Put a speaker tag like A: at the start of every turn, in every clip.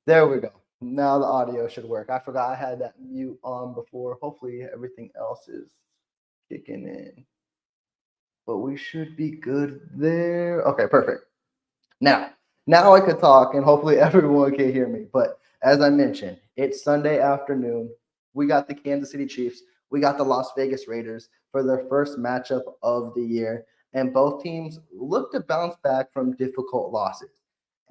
A: There we go. Now the audio should work. I forgot I had that mute on before. Hopefully everything else is kicking in. But we should be good there. Okay, perfect. Now, now I could talk and hopefully everyone can hear me. But as I mentioned, it's Sunday afternoon. We got the Kansas City Chiefs. We got the Las Vegas Raiders for their first matchup of the year. And both teams look to bounce back from difficult losses.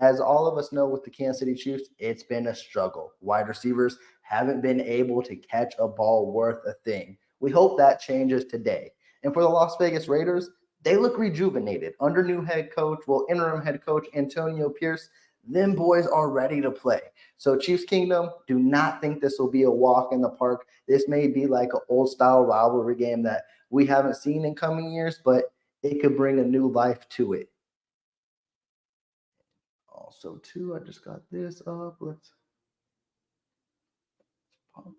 A: As all of us know with the Kansas City Chiefs, it's been a struggle. Wide receivers haven't been able to catch a ball worth a thing. We hope that changes today. And for the Las Vegas Raiders, they look rejuvenated under new head coach, well, interim head coach Antonio Pierce. Them boys are ready to play. So, Chiefs Kingdom, do not think this will be a walk in the park. This may be like an old style rivalry game that we haven't seen in coming years, but it could bring a new life to it. Also, too, I just got this up. Let's pump.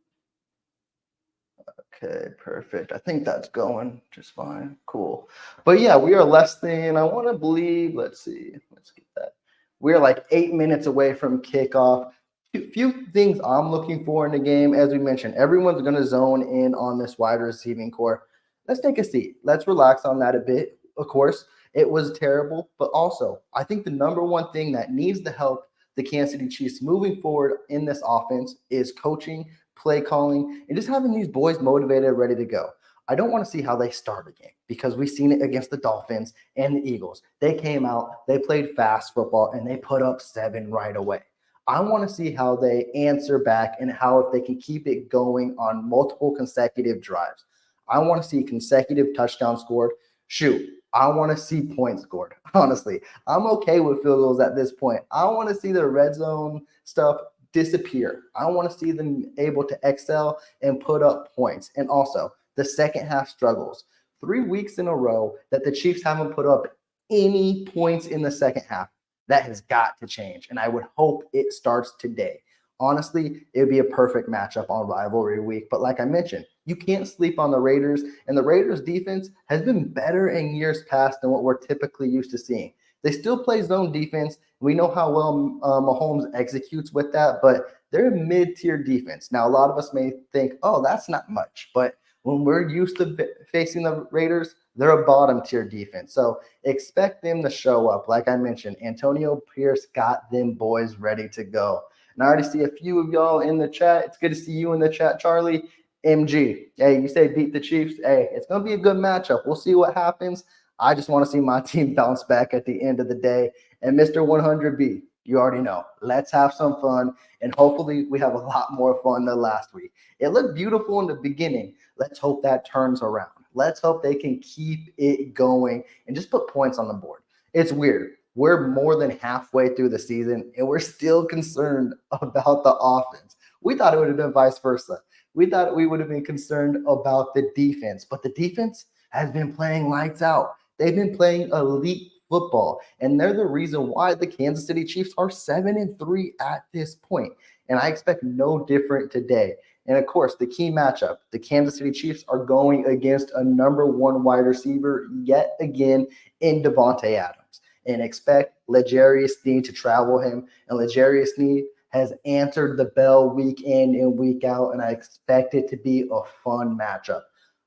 A: Okay, perfect. I think that's going just fine. Cool. But yeah, we are less than, I want to believe, let's see, let's get that. We're like 8 minutes away from kickoff. Few things I'm looking for in the game. As we mentioned, everyone's going to zone in on this wide receiving core. Let's take a seat. Let's relax on that a bit. Of course, it was terrible, but also I think the number one thing that needs to help the Kansas City Chiefs moving forward in this offense is coaching, play calling, and just having these boys motivated, ready to go. I don't want to see how they start a game because we've seen it against the Dolphins and the Eagles. They came out, they played fast football, and they put up 7 right away. I want to see how they answer back and how if they can keep it going on multiple consecutive drives. I want to see consecutive touchdowns scored. Shoot, I want to see points scored. Honestly, I'm okay with field goals at this point. I want to see the red zone stuff disappear. I want to see them able to excel and put up points. And also, the second half struggles. 3 weeks in a row that the Chiefs haven't put up any points in the second half. That has got to change. And I would hope it starts today. Honestly, it would be a perfect matchup on rivalry week. But like I mentioned, you can't sleep on the Raiders. And the Raiders defense has been better in years past than what we're typically used to seeing. They still play zone defense. We know how well Mahomes executes with that, but they're a mid-tier defense. Now, a lot of us may think, oh, that's not much. But when we're used to facing the Raiders, they're a bottom-tier defense. So expect them to show up. Like I mentioned, Antonio Pierce got them boys ready to go. And I already see a few of y'all in the chat. It's good to see you in the chat, Charlie. MG, hey, you say beat the Chiefs. Hey, it's going to be a good matchup. We'll see what happens. I just want to see my team bounce back at the end of the day. And Mr. 100B, you already know. Let's have some fun. And hopefully we have a lot more fun than last week. It looked beautiful in the beginning. Let's hope that turns around. Let's hope they can keep it going and just put points on the board. It's weird. We're more than halfway through the season, and we're still concerned about the offense. We thought it would have been vice versa. We thought we would have been concerned about the defense, but the defense has been playing lights out. They've been playing elite football, and they're the reason why the Kansas City Chiefs are 7-3 at this point. And I expect no different today. And of course, the key matchup, the Kansas City Chiefs are going against a number 1 wide receiver yet again in Devontae Adams. And expect L'Jarius Sneed to travel him. And L'Jarius Sneed has answered the bell week in and week out, and I expect it to be a fun matchup.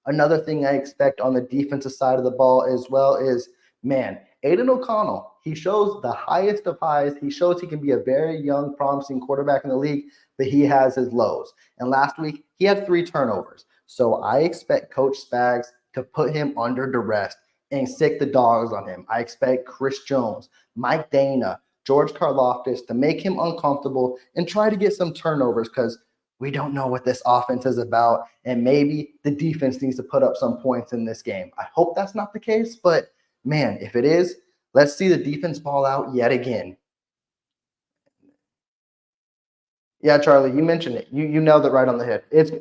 A: Another thing I expect on the defensive side of the ball as well is, man, Aiden O'Connell, he shows the highest of highs. He shows he can be a very young, promising quarterback in the league, but he has his lows. And last week, he had 3 turnovers. So I expect Coach Spags to put him under duress and sick the dogs on him. I expect Chris Jones, Mike Dana, George Karlaftis to make him uncomfortable and try to get some turnovers because we don't know what this offense is about. And maybe the defense needs to put up some points in this game. I hope that's not the case, but man, if it is, let's see the defense ball out yet again. Yeah, Charlie, you mentioned it. You nailed it right on the head. It's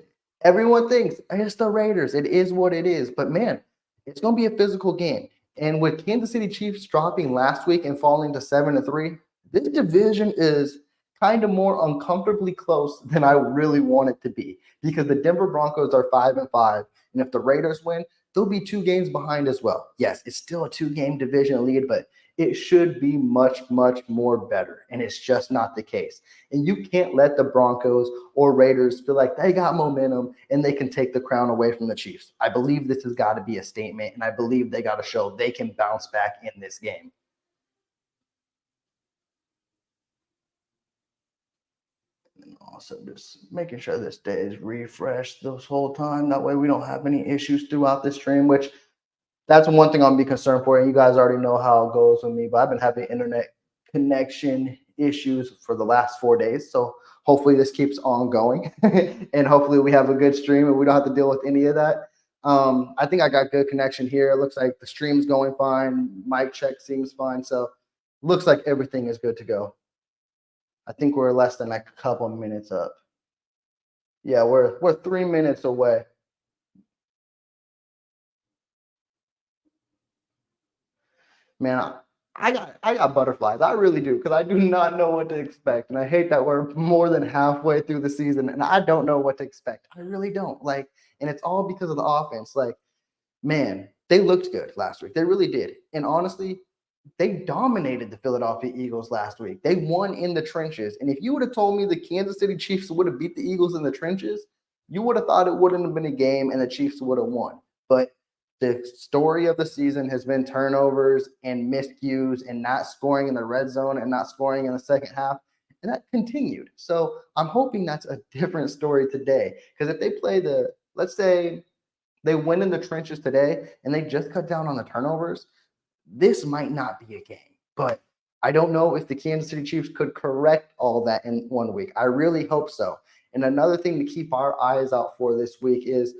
A: everyone thinks it's the Raiders. It is what it is. But man, it's going to be a physical game. And with Kansas City Chiefs dropping last week and falling to 7-3, this division is kind of more uncomfortably close than I really want it to be because the Denver Broncos are 5-5. And if the Raiders win, they'll be 2 games behind as well. Yes, it's still a 2-game division lead, but it should be much, much more better. And it's just not the case. And you can't let the Broncos or Raiders feel like they got momentum and they can take the crown away from the Chiefs. I believe this has got to be a statement, and I believe they got to show they can bounce back in this game. And also just making sure this day is refreshed this whole time. That way we don't have any issues throughout the stream, which that's one thing I'm be concerned for. And you guys already know how it goes with me, but I've been having internet connection issues for the last 4 days. So hopefully this keeps on going and hopefully we have a good stream and we don't have to deal with any of that. I think I got good connection here. It looks like the stream's going fine. Mic check seems fine. So looks like everything is good to go. I think we're less than like a couple of minutes up. Yeah, we're 3 minutes away. Man, I got butterflies. I really do, because I do not know what to expect. And I hate that we're more than halfway through the season and I don't know what to expect. I really don't. Like, and it's all because of the offense. Like, man, they looked good last week. They really did. And honestly, they dominated the Philadelphia Eagles last week. They won in the trenches. And if you would have told me the Kansas City Chiefs would have beat the Eagles in the trenches, you would have thought it wouldn't have been a game and the Chiefs would have won. But the story of the season has been turnovers and miscues and not scoring in the red zone and not scoring in the second half. And that continued. So I'm hoping that's a different story today. Because if they play let's say they win in the trenches today and they just cut down on the turnovers, this might not be a game. But I don't know if the Kansas City Chiefs could correct all that in 1 week. I really hope so. And another thing to keep our eyes out for this week is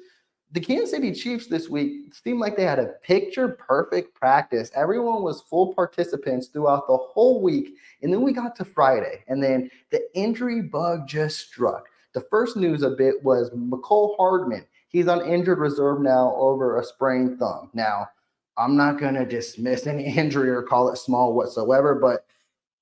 A: the Kansas City Chiefs this week seemed like they had a picture-perfect practice. Everyone was full participants throughout the whole week. And then we got to Friday, and then the injury bug just struck. The first news of it was McCole Hardman. He's on injured reserve now over a sprained thumb. Now, I'm not going to dismiss any injury or call it small whatsoever, but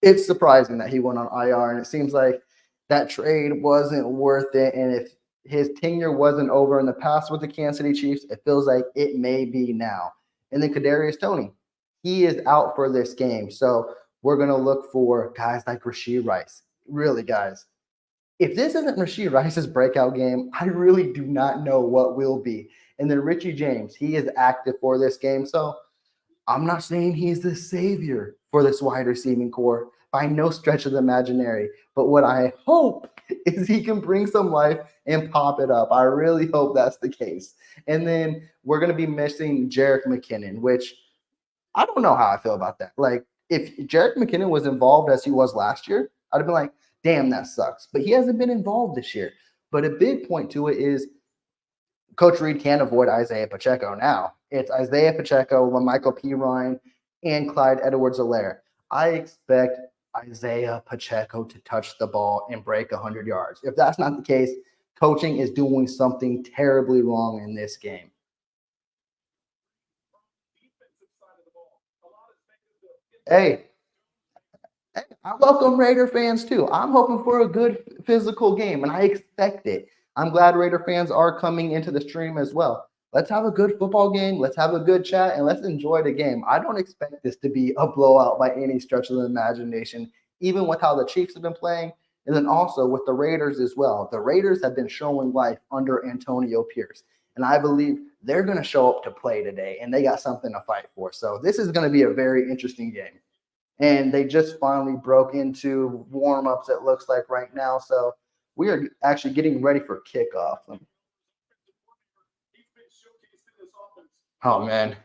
A: it's surprising that he went on IR, and it seems like that trade wasn't worth it. And if his tenure wasn't over in the past with the Kansas City Chiefs, it feels like it may be now. And then Kadarius Toney, he is out for this game. So we're going to look for guys like Rashee Rice. Really, guys, if this isn't Rashee Rice's breakout game, I really do not know what will be. And then Richie James, he is active for this game. So I'm not saying he's the savior for this wide receiving core by no stretch of the imaginary. But what I hope is he can bring some life and pop it up. I really hope that's the case. And then we're going to be missing Jerick McKinnon, which I don't know how I feel about that. Like, if Jerick McKinnon was involved as he was last year, I'd have been like, damn, that sucks. But he hasn't been involved this year. But a big point to it is Coach Reed can't avoid Isaiah Pacheco now. It's Isaiah Pacheco, Michael P. Ryan, and Clyde Edwards-Helaire. I expect Isaiah Pacheco to touch the ball and break 100 yards. If that's not the case, coaching is doing something terribly wrong in this game. Hey, I welcome Raider fans too. I'm hoping for a good physical game, and I expect it. I'm glad Raider fans are coming into the stream as well. Let's have a good football game. Let's have a good chat, and let's enjoy the game. I don't expect this to be a blowout by any stretch of the imagination, even with how the Chiefs have been playing, and then also with the Raiders as well. The Raiders have been showing life under Antonio Pierce, and I believe they're going to show up to play today, and they got something to fight for. So this is going to be a very interesting game. And they just finally broke into warm-ups, it looks like right now. So we are actually getting ready for kickoff. Oh, man.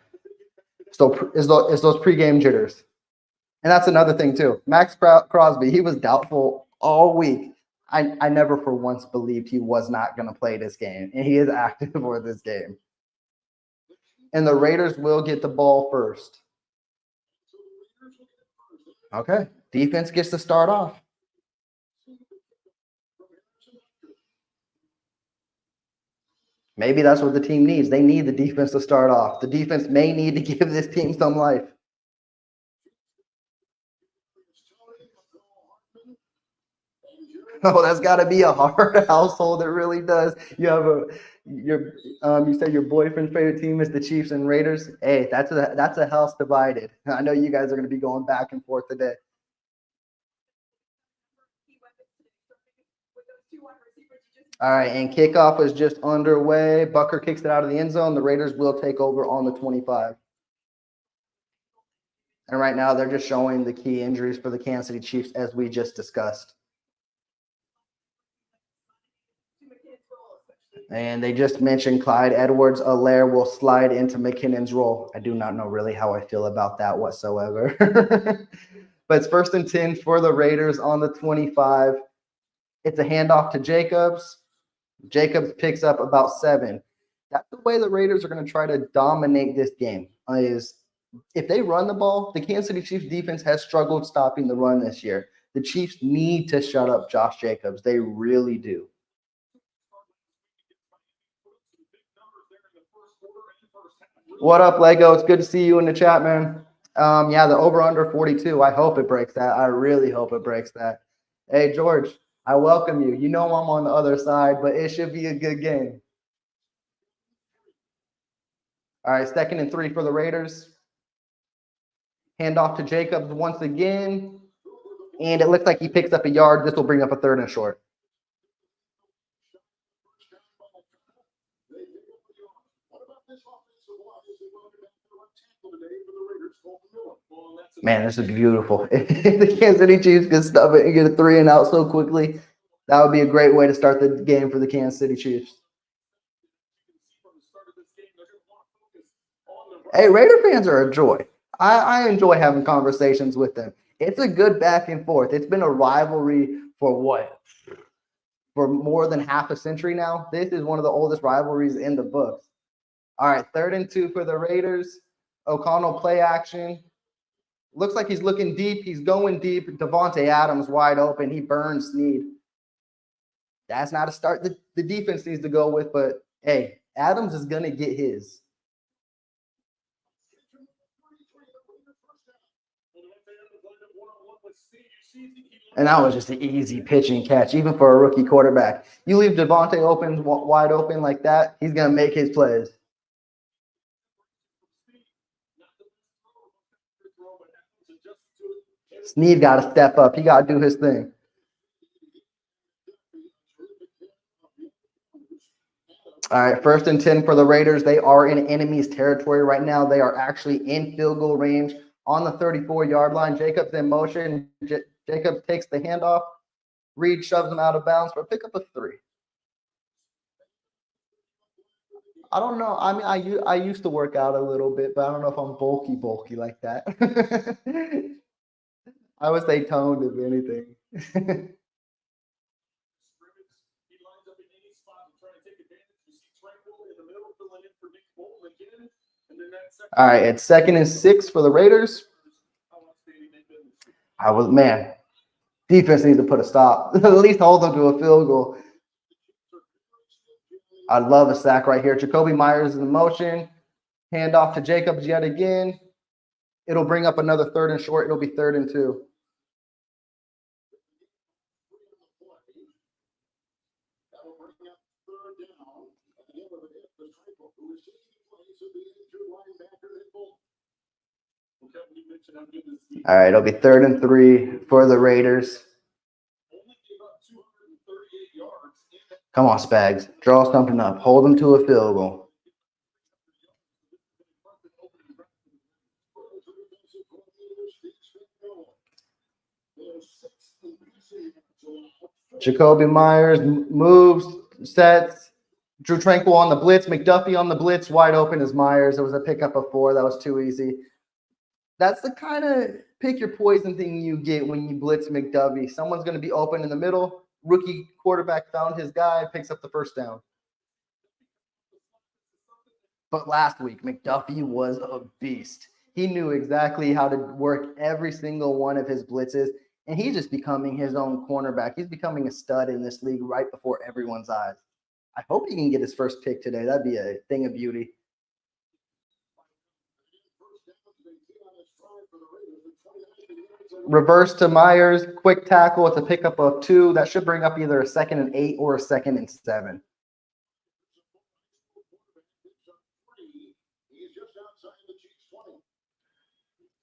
A: So it's those pregame jitters. And that's another thing, too. Max Crosby, he was doubtful all week. I never for once believed he was not going to play this game. And he is active for this game. And the Raiders will get the ball first. Okay, defense gets to start off. Maybe that's what the team needs. They need the defense to start off. The defense may need to give this team some life. Oh, that's got to be a hard household. It really does. You have you said your boyfriend's favorite team is the Chiefs and Raiders. Hey, that's a house divided. I know you guys are going to be going back and forth today. All right, and kickoff is just underway. Bucker kicks it out of the end zone. The Raiders will take over on the 25. And right now, they're just showing the key injuries for the Kansas City Chiefs, as we just discussed. And they just mentioned Clyde Edwards-Helaire will slide into McKinnon's role. I do not know really how I feel about that whatsoever. But it's 1st and 10 for the Raiders on the 25. It's a handoff to Jacobs. Jacobs picks up about 7. That's the way the Raiders are going to try to dominate this game. Is if they run the ball, the Kansas City Chiefs defense has struggled stopping the run this year. The Chiefs need to shut up Josh Jacobs. They really do. What up, Lego? It's good to see you in the chat, man. Yeah, the over-under 42. I hope it breaks that. I really hope it breaks that. Hey, George, I welcome you. You know I'm on the other side, but it should be a good game. All right, 2nd and 3 for the Raiders. Handoff to Jacobs once again. And it looks like he picks up a yard. This will bring up a 3rd and short. Man, this is beautiful. If the Kansas City Chiefs can stop it and get a 3 and out so quickly, that would be a great way to start the game for the Kansas City Chiefs. Hey, Raider fans are a joy. I enjoy having conversations with them. It's a good back and forth. It's been a rivalry for what? For more than half a century now. This is one of the oldest rivalries in the books. All right, 3rd and 2 for the Raiders. O'Connell play action. Looks like he's looking deep. He's going deep. Devontae Adams wide open. He burns Snead. That's not a start the defense needs to go with, but hey, Adams is going to get his. And that was just an easy pitching catch, even for a rookie quarterback. You leave Devontae open, wide open like that, he's going to make his plays. Snead got to step up. He got to do his thing. All right, 1st and 10 for the Raiders. They are in enemy's territory right now. They are actually in field goal range on the 34-yard line. Jacobs in motion. Jacobs takes the handoff. Reed shoves him out of bounds for a pick up of 3. I don't know. I mean, I used to work out a little bit, but I don't know if I'm bulky like that. I would say toned, if anything. All right, it's 2nd and 6 for the Raiders. Man, defense needs to put a stop. At least hold them to a field goal. I love a sack right here. Jacoby Myers in motion. Handoff to Jacobs yet again. It'll bring up another 3rd and short. It'll be 3rd and 2. All right, it'll be 3rd and 3 for the Raiders. Come on, Spags. Draw something up. Hold them to a field goal. Jacoby Myers moves, sets. Drew Tranquil on the blitz. McDuffie on the blitz. Wide open is Myers. It was a pickup of 4. That was too easy. That's the kind of pick your poison thing you get when you blitz McDuffie. Someone's going to be open in the middle. Rookie quarterback found his guy, picks up the 1st down. But last week, McDuffie was a beast. He knew exactly how to work every single one of his blitzes, and he's just becoming his own cornerback. He's becoming a stud in this league right before everyone's eyes. I hope he can get his first pick today. That'd be a thing of beauty. Reverse to Myers, quick tackle. It's a pickup of 2. That should bring up either a 2nd and 8 or a 2nd and 7.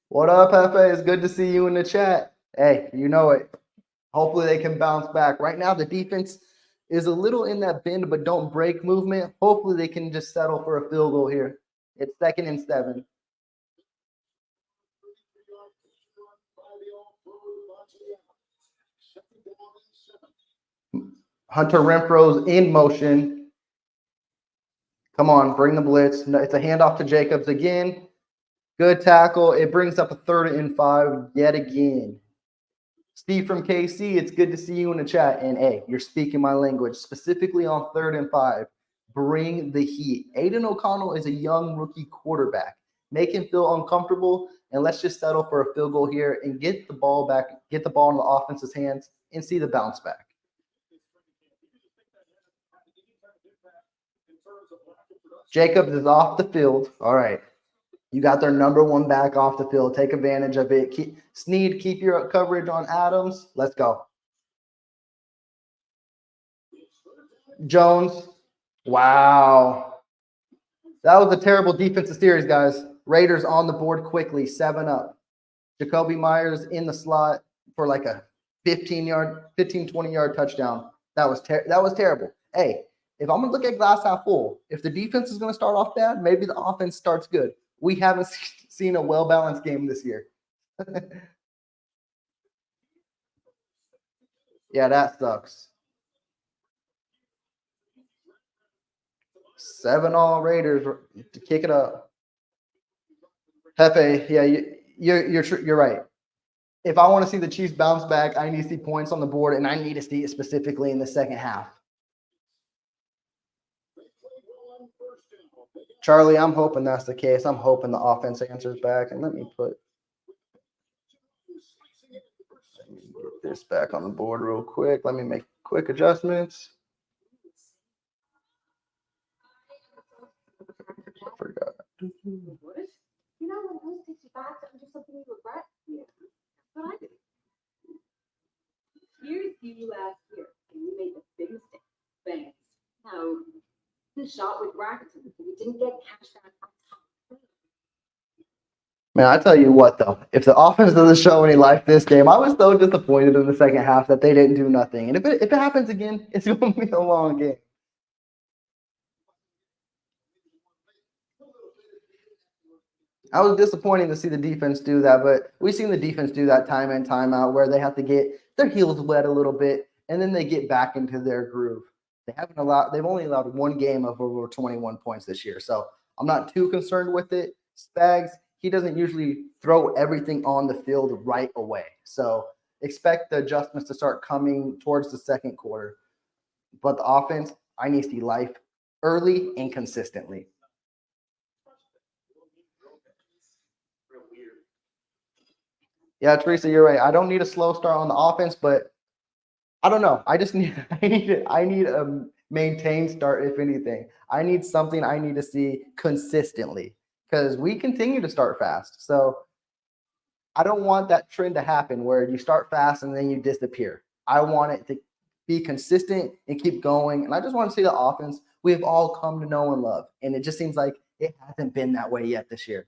A: What up, Hefe? It's good to see you in the chat. Hey, you know it. Hopefully they can bounce back. Right now, the defense is a little in that bend but don't break movement. Hopefully they can just settle for a field goal here. It's 2nd and 7. Hunter Renfro's in motion. Come on, bring the blitz. It's a handoff to Jacobs again. Good tackle. It brings up a 3rd and 5 yet again. Steve from KC, it's good to see you in the chat. And hey, you're speaking my language, specifically on 3rd and 5. Bring the heat. Aiden O'Connell is a young rookie quarterback. Make him feel uncomfortable, and let's just settle for a field goal here and get the ball back, get the ball in the offense's hands, and see the bounce back. Jacobs is off the field. All right. You got their number 1 back off the field. Take advantage of it. Snead, keep your coverage on Adams. Let's go. Jones. Wow. That was a terrible defensive series, guys. Raiders on the board quickly, 7 up. Jacoby Myers in the slot for like a 20-yard touchdown. That was terrible. Hey, if I'm going to look at glass half full, if the defense is going to start off bad, maybe the offense starts good. We haven't seen a well-balanced game this year. Yeah, that sucks. 7 all Raiders to kick it up. Hefe, yeah, you're right. If I want to see the Chiefs bounce back, I need to see points on the board, and I need to see it specifically in the second half. Charlie, I'm hoping that's the case. I'm hoping the offense answers back. And let me get this back on the board real quick. Let me make quick adjustments. I forgot.
B: You know, when those takes you back to do something you regret? Yeah. That's what I did. Here's you last year, and you made the big mistake. Thanks. Now, the shot with Rackleton, we didn't get cash back on top.
A: Man, I tell you what, though, if the offense doesn't show any life this game, I was so disappointed in the second half that they didn't do nothing. And if it happens again, it's going to be a long game. I was disappointed to see the defense do that, but we've seen the defense do that time in, time out, where they have to get their heels wet a little bit, and then they get back into their groove. They've only allowed 1 game of over 21 points this year, so I'm not too concerned with it. Spags, he doesn't usually throw everything on the field right away, so expect the adjustments to start coming towards the second quarter. But the offense, I need to see life early and consistently. Yeah, Teresa, you're right. I don't need a slow start on the offense, but I don't know. I need a maintained start, if anything. I need something I need to see consistently because we continue to start fast. So I don't want that trend to happen where you start fast and then you disappear. I want it to be consistent and keep going. And I just want to see the offense we have all come to know and love. And it just seems like it hasn't been that way yet this year.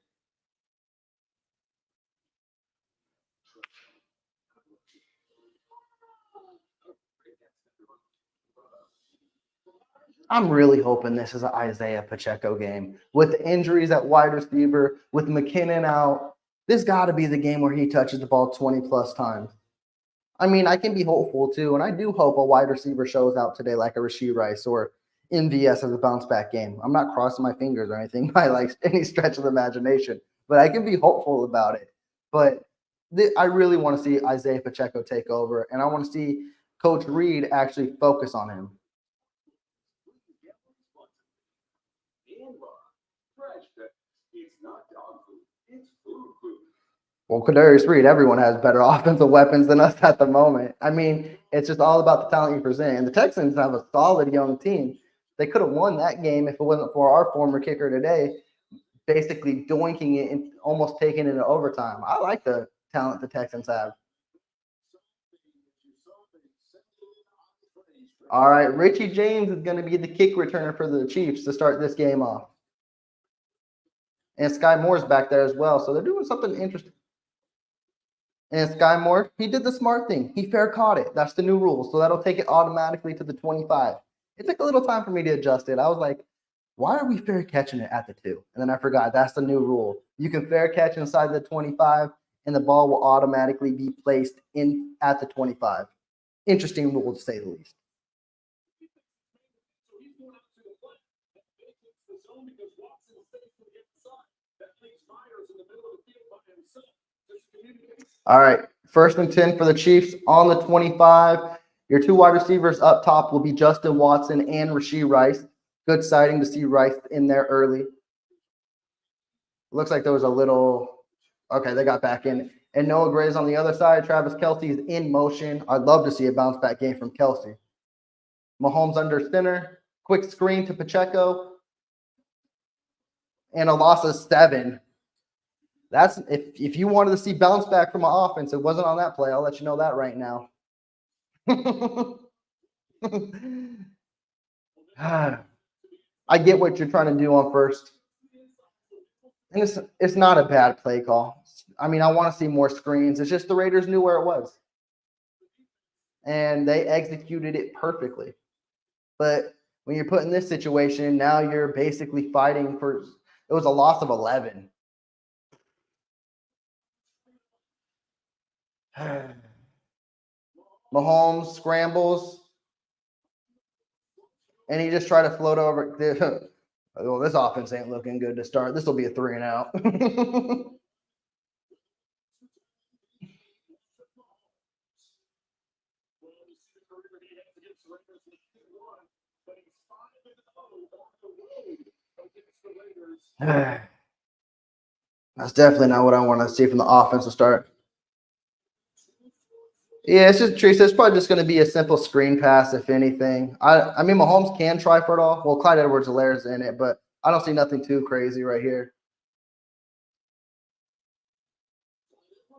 A: I'm really hoping this is an Isaiah Pacheco game. With the injuries at wide receiver, with McKinnon out, this got to be the game where he touches the ball 20-plus times. I mean, I can be hopeful too, and I do hope a wide receiver shows out today like a Rashee Rice or MVS as a bounce-back game. I'm not crossing my fingers or anything by like any stretch of the imagination, but I can be hopeful about it. But I really want to see Isaiah Pacheco take over, and I want to see Coach Reed actually focus on him. Well, Kadarius Reed, everyone has better offensive weapons than us at the moment. I mean, it's just all about the talent you present. And the Texans have a solid young team. They could have won that game if it wasn't for our former kicker today, basically doinking it and almost taking it into overtime. I like the talent the Texans have. All right, Richie James is going to be the kick returner for the Chiefs to start this game off. And Sky Moore's back there as well, so they're doing something interesting. And Sky Moore, he did the smart thing. He fair caught it. That's the new rule, so that'll take it automatically to the 25. It took a little time for me to adjust it. I was like, why are we fair catching it at the 2? And then I forgot, that's the new rule. You can fair catch inside the 25, and the ball will automatically be placed in at the 25. Interesting rule, to say the least. All right, 1st and 10 for the Chiefs on the 25. Your 2 wide receivers up top will be Justin Watson and Rashee Rice. Good sighting to see Rice in there early. Looks like there was a little – okay, they got back in. And Noah Gray's on the other side. Travis Kelce is in motion. I'd love to see a bounce-back game from Kelce. Mahomes under center. Quick screen to Pacheco. And a loss of 7. That's if you wanted to see bounce back from an offense, it wasn't on that play. I'll let you know that right now. I get what you're trying to do on first. And it's not a bad play call. I mean, I want to see more screens. It's just the Raiders knew where it was. And they executed it perfectly. But when you're put in this situation, now you're basically fighting for – it was a loss of 11. Mahomes scrambles, and he just tried to float over. Well, this offense ain't looking good to start. This will be a 3 and out. That's definitely not what I want to see from the offense to start. Yeah, it's just Teresa. It's probably just going to be a simple screen pass, if anything. I mean, Mahomes can try for it all. Well, Clyde Edwards-Helaire's in it, but I don't see nothing too crazy right here.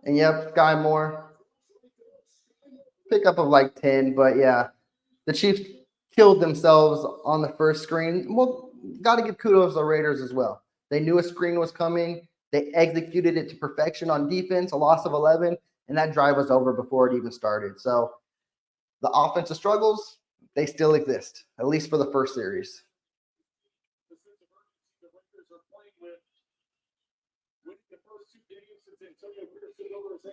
A: And yep, Sky Moore. Pickup of like 10, but yeah, the Chiefs killed themselves on the first screen. Well, got to give kudos to the Raiders as well. They knew a screen was coming. They executed it to perfection on defense, a loss of 11. And that drive was over before it even started. So the offensive struggles, they still exist, at least for the first series.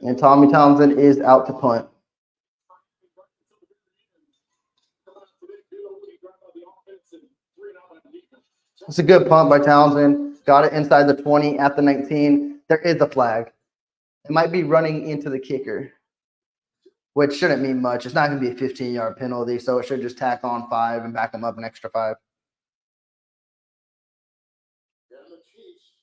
A: And Tommy Townsend is out to punt. It's a good punt by Townsend. Got it inside the 20 at the 19. There is a flag. It might be running into the kicker, which shouldn't mean much. It's not going to be a 15-yard penalty, so it should just tack on 5 and back them up an extra 5.
C: And the Chiefs,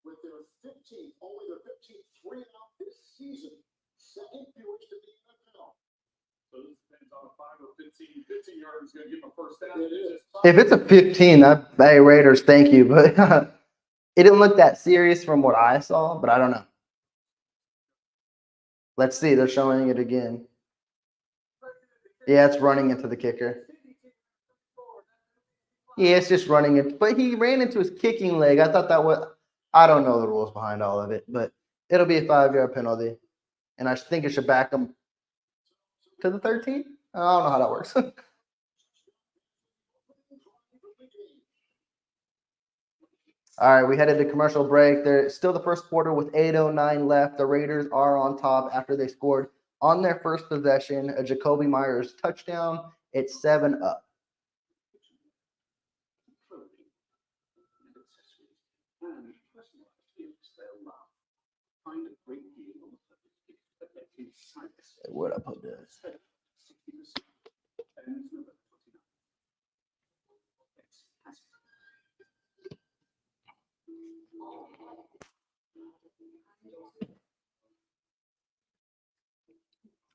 C: with their 15th, only their 15th 3 and out this season, second fewest to be in the NFL. So this depends on a 5 or 15. 15-yarder is going to give them a first down.
A: If it's a 15, hey, Raiders, thank you. But it didn't look that serious from what I saw, but I don't know. Let's see. They're showing it again. Yeah, it's running into the kicker. Yeah, it's just running it. But he ran into his kicking leg. I thought that was – I don't know the rules behind all of it, but it'll be a 5-yard penalty. And I think it should back him to the 13. I don't know how that works. All right, we headed to commercial break. They're still the first quarter with 8:09 left. The Raiders are on top after they scored on their first possession, a Jacoby Myers touchdown. It's 7-up. Where'd I put this?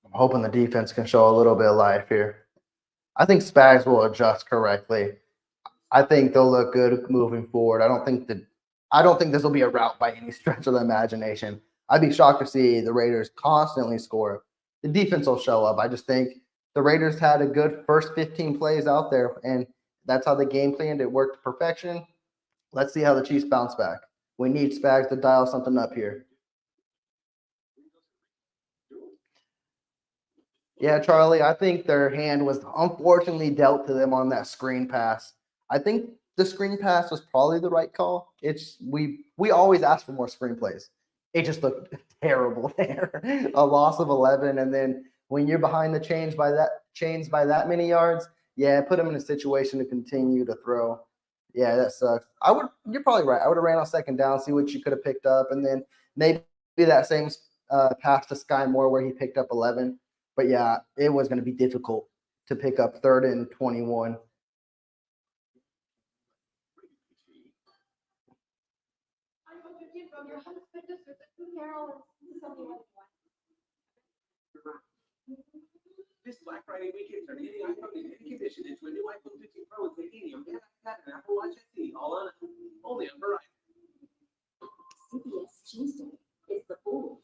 A: I'm hoping the defense can show a little bit of life here. I think Spags will adjust correctly. I think they'll look good moving forward. I don't think this will be a rout by any stretch of the imagination. I'd be shocked to see the Raiders constantly score. The defense will show up. I just think the Raiders had a good first 15 plays out there, and that's how the game planned. It worked to perfection. Let's see how the Chiefs bounce back. We need Spags to dial something up here. Yeah, Charlie, I think their hand was unfortunately dealt to them on that screen pass. I think the screen pass was probably the right call. It's we always ask for more screen plays. It just looked terrible there. A loss of 11, and then when you're behind the chains by that many yards, yeah, put them in a situation to continue to throw. Yeah, that sucks. You're probably right. I would have ran on second down, see what you could have picked up, and then maybe that same pass to Sky Moore where he picked up 11. But yeah, it was going to be difficult to pick up 3rd and 21.
D: This Black Friday weekend, turn any iPhone in any condition into a new iPhone 15 Pro with titanium and Apple Watch SE, all on only on Verizon.
B: CBS Tuesday is the old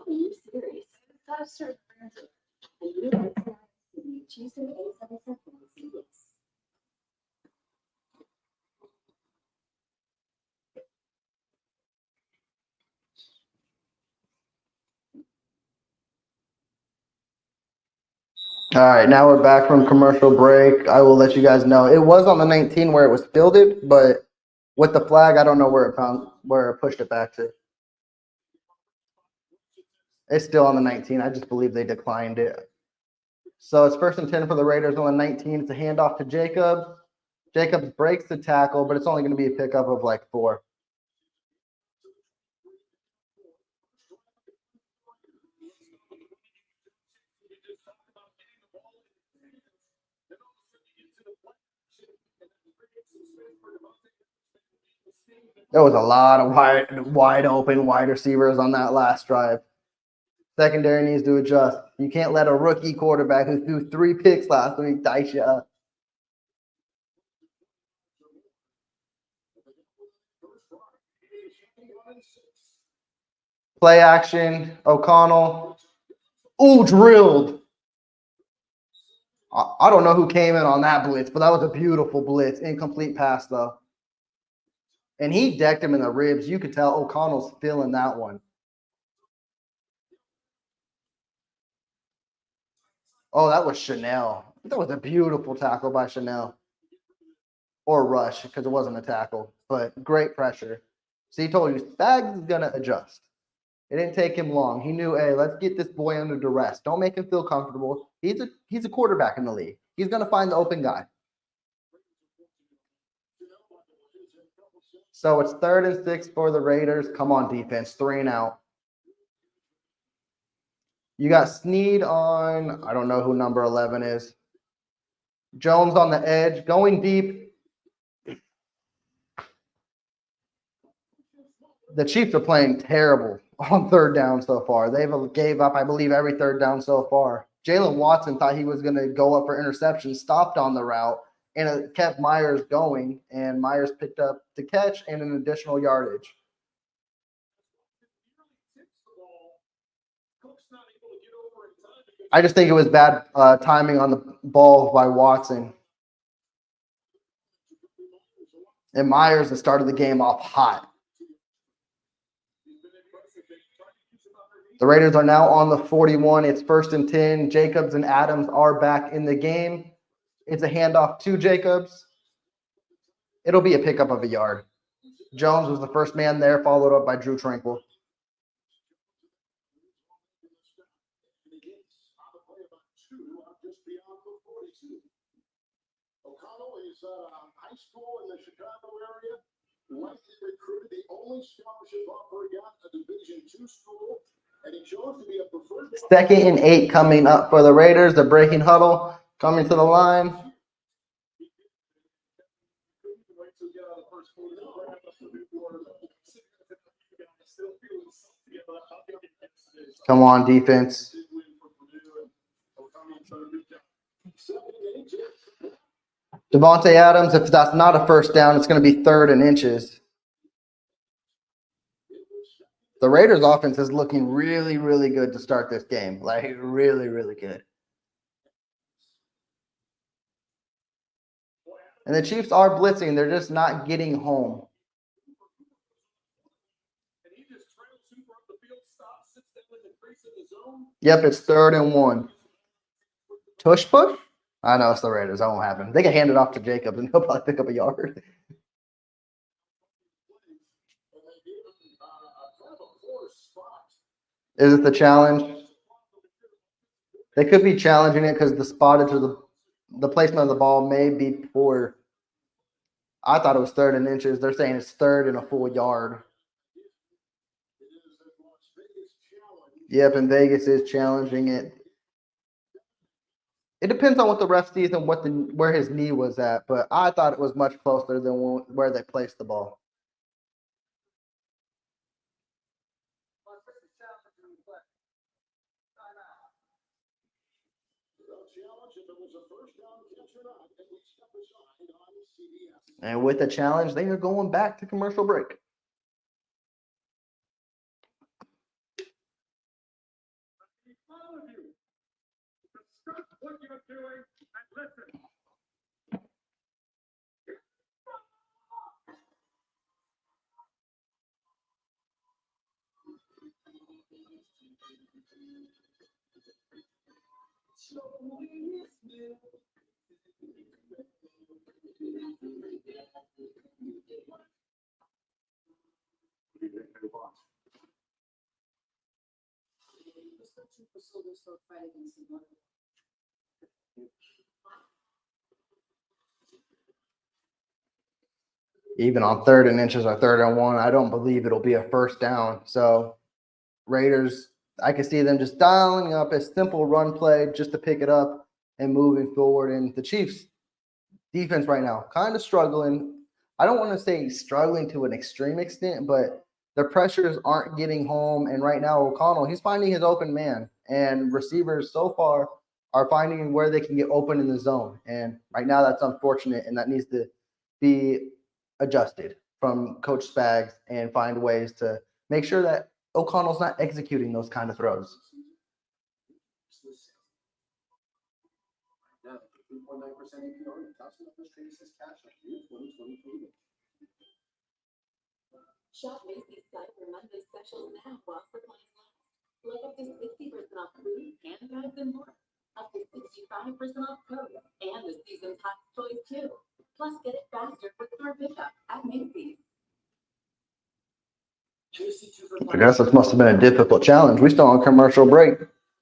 B: new series. It's got a certain brand. A new lifestyle Tuesday, 8/7 on CBS.
A: All right, now we're back from commercial break. I will let you guys know it was on the 19 where it was fielded, but with the flag, I don't know where it pushed it back to. It's still on the 19. I just believe they declined it. So it's 1st and 10 for the Raiders on the 19. It's a handoff to Jacobs. Jacobs breaks the tackle, but it's only going to be a pickup of like 4. There was a lot of wide open wide receivers on that last drive. Secondary needs to adjust. You can't let a rookie quarterback who threw 3 picks last week dice you up. Play action, O'Connell. Ooh, drilled. I don't know who came in on that blitz, but that was a beautiful blitz. Incomplete pass, though. And he decked him in the ribs. You could tell O'Connell's feeling that one. Oh, that was Chanel. That was a beautiful tackle by Chanel. Or rush, because it wasn't a tackle. But great pressure. So he told you, Spags is going to adjust. It didn't take him long. He knew, hey, let's get this boy under duress. Don't make him feel comfortable. He's a quarterback in the league. He's going to find the open guy. So it's 3rd and 6 for the Raiders. Come on, defense. 3 and out. You got Snead on, I don't know who number 11 is. Jones on the edge, going deep. The Chiefs are playing terrible on 3rd down so far. They've gave up, I believe, every 3rd down so far. Jalen Watson thought he was going to go up for interception, stopped on the route, and it kept Myers going, and Myers picked up the catch and an additional yardage. I just think it was bad timing on the ball by Watson. And Myers has started the game off hot. The Raiders are now on the 41. It's 1st and 10. Jacobs and Adams are back in the game. It's a handoff to Jacobs. It'll be a pickup of a yard. Jones was the first man there, followed up by Drew Tranquil.
C: O'Connell is high school in the Chicago area. Lightly recruited, the only scholarship offer he got, a Division II school, and he chose to be a preferred.
A: 2nd and 8 coming up for the Raiders. The breaking huddle coming to the line. Come on, defense. Devontae Adams, if that's not a 1st down, it's going to be 3rd and inches. The Raiders offense is looking really, really good to start this game. Like really, really good. And the Chiefs are blitzing. They're just not getting home. Yep, it's 3rd and 1. Tush push? I know it's the Raiders. That won't happen. They can hand it off to Jacobs and he'll probably pick up a yard. Is it the challenge? They could be challenging it because the spottage or the placement of the ball may be poor. I thought it was 3rd and inches. They're saying it's 3rd and a full yard. Yep, and Vegas is challenging it. It depends on what the ref sees and where his knee was at, but I thought it was much closer than where they placed the ball. And with the challenge, they are going back to commercial break.
C: Stop what you're doing and listen.
A: Even on 3rd and inches or 3rd and 1, I don't believe it'll be a first down. So Raiders, I can see them just dialing up a simple run play just to pick it up and moving forward. And the Chiefs defense right now kind of struggling. I don't want to say struggling to an extreme extent, but the pressures aren't getting home. And right now, O'Connell, he's finding his open man. And receivers so far are finding where they can get open in the zone. And right now, that's unfortunate, and that needs to be adjusted from Coach Spags and find ways to make sure that O'Connell's not executing those kind of throws.
B: Shop Macy's Cyber Monday specials now while supplies last. Like up to 60% off food, handbags, and more. Up to 65% off clothes and the season's hot toys too. Plus, get it faster with store pickup at Macy's.
A: I guess this must have been a difficult challenge. We still on commercial break,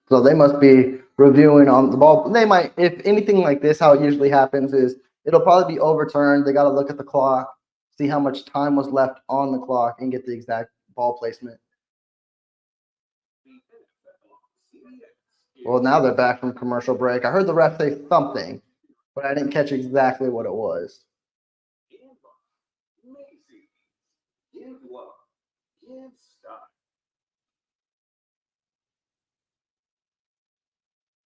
A: so they must be reviewing on the ball. They might, if anything like this, how it usually happens is it'll probably be overturned. They got to look at the clock, see how much time was left on the clock, and get the exact ball placement. Well, now they're back from commercial break. I heard the ref say something, but I didn't catch exactly what it was.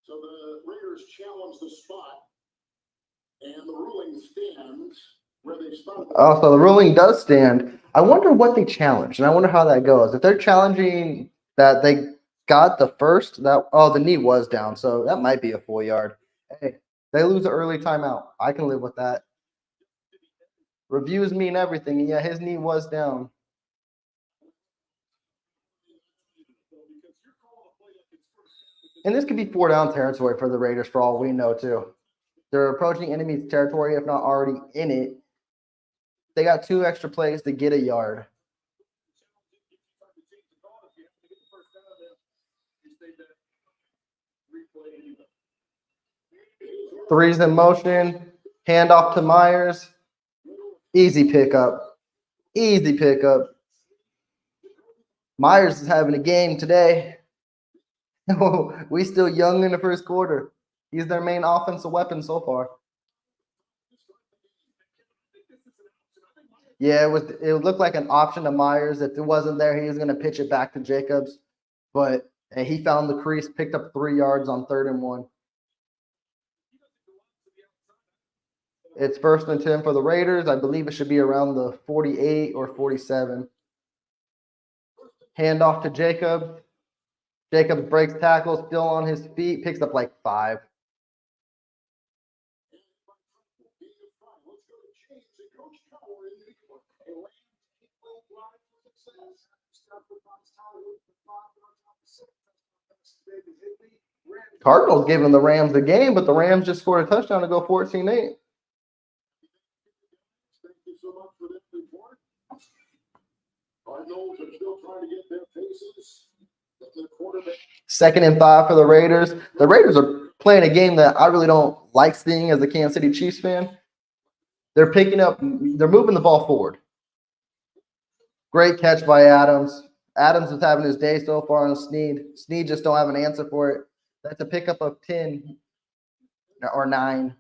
C: So the Raiders challenge the spot, and the ruling stands where they started.
A: Oh, so the ruling does stand. I wonder what they challenged, and I wonder how that goes. If they're challenging that they got the first, the knee was down, so that might be a full yard. Hey, they lose an early timeout. I can live with that. Reviews mean everything. Yeah, his knee was down. And this could be 4-down territory for the Raiders for all we know, too. They're approaching enemy territory, if not already in it. They got 2 extra plays to get a yard. 3's in motion. Handoff to Myers. Easy pickup. Easy pickup. Myers is having a game today. We still young in the first quarter. He's their main offensive weapon so far. Yeah, it looked like an option to Myers. If it wasn't there, he was going to pitch it back to Jacobs. But he found the crease, picked up 3 yards on 3rd and 1. It's 1st and 10 for the Raiders. I believe it should be around the 48 or 47. Hand off to Jacob. Jacob breaks tackle, still on his feet, picks up like 5. Cardinals giving the Rams the game, but the Rams just scored a touchdown to go 14-8.
C: Thank you so much for that report. Cardinals are still trying to get their paces. The quarterback.
A: 2nd and 5 for the Raiders. The Raiders are playing a game that I really don't like seeing as a Kansas City Chiefs fan. They're moving the ball forward. Great catch by Adams. Adams is having his day so far on Snead. Snead just don't have an answer for it. That's a pickup of 10 or 9.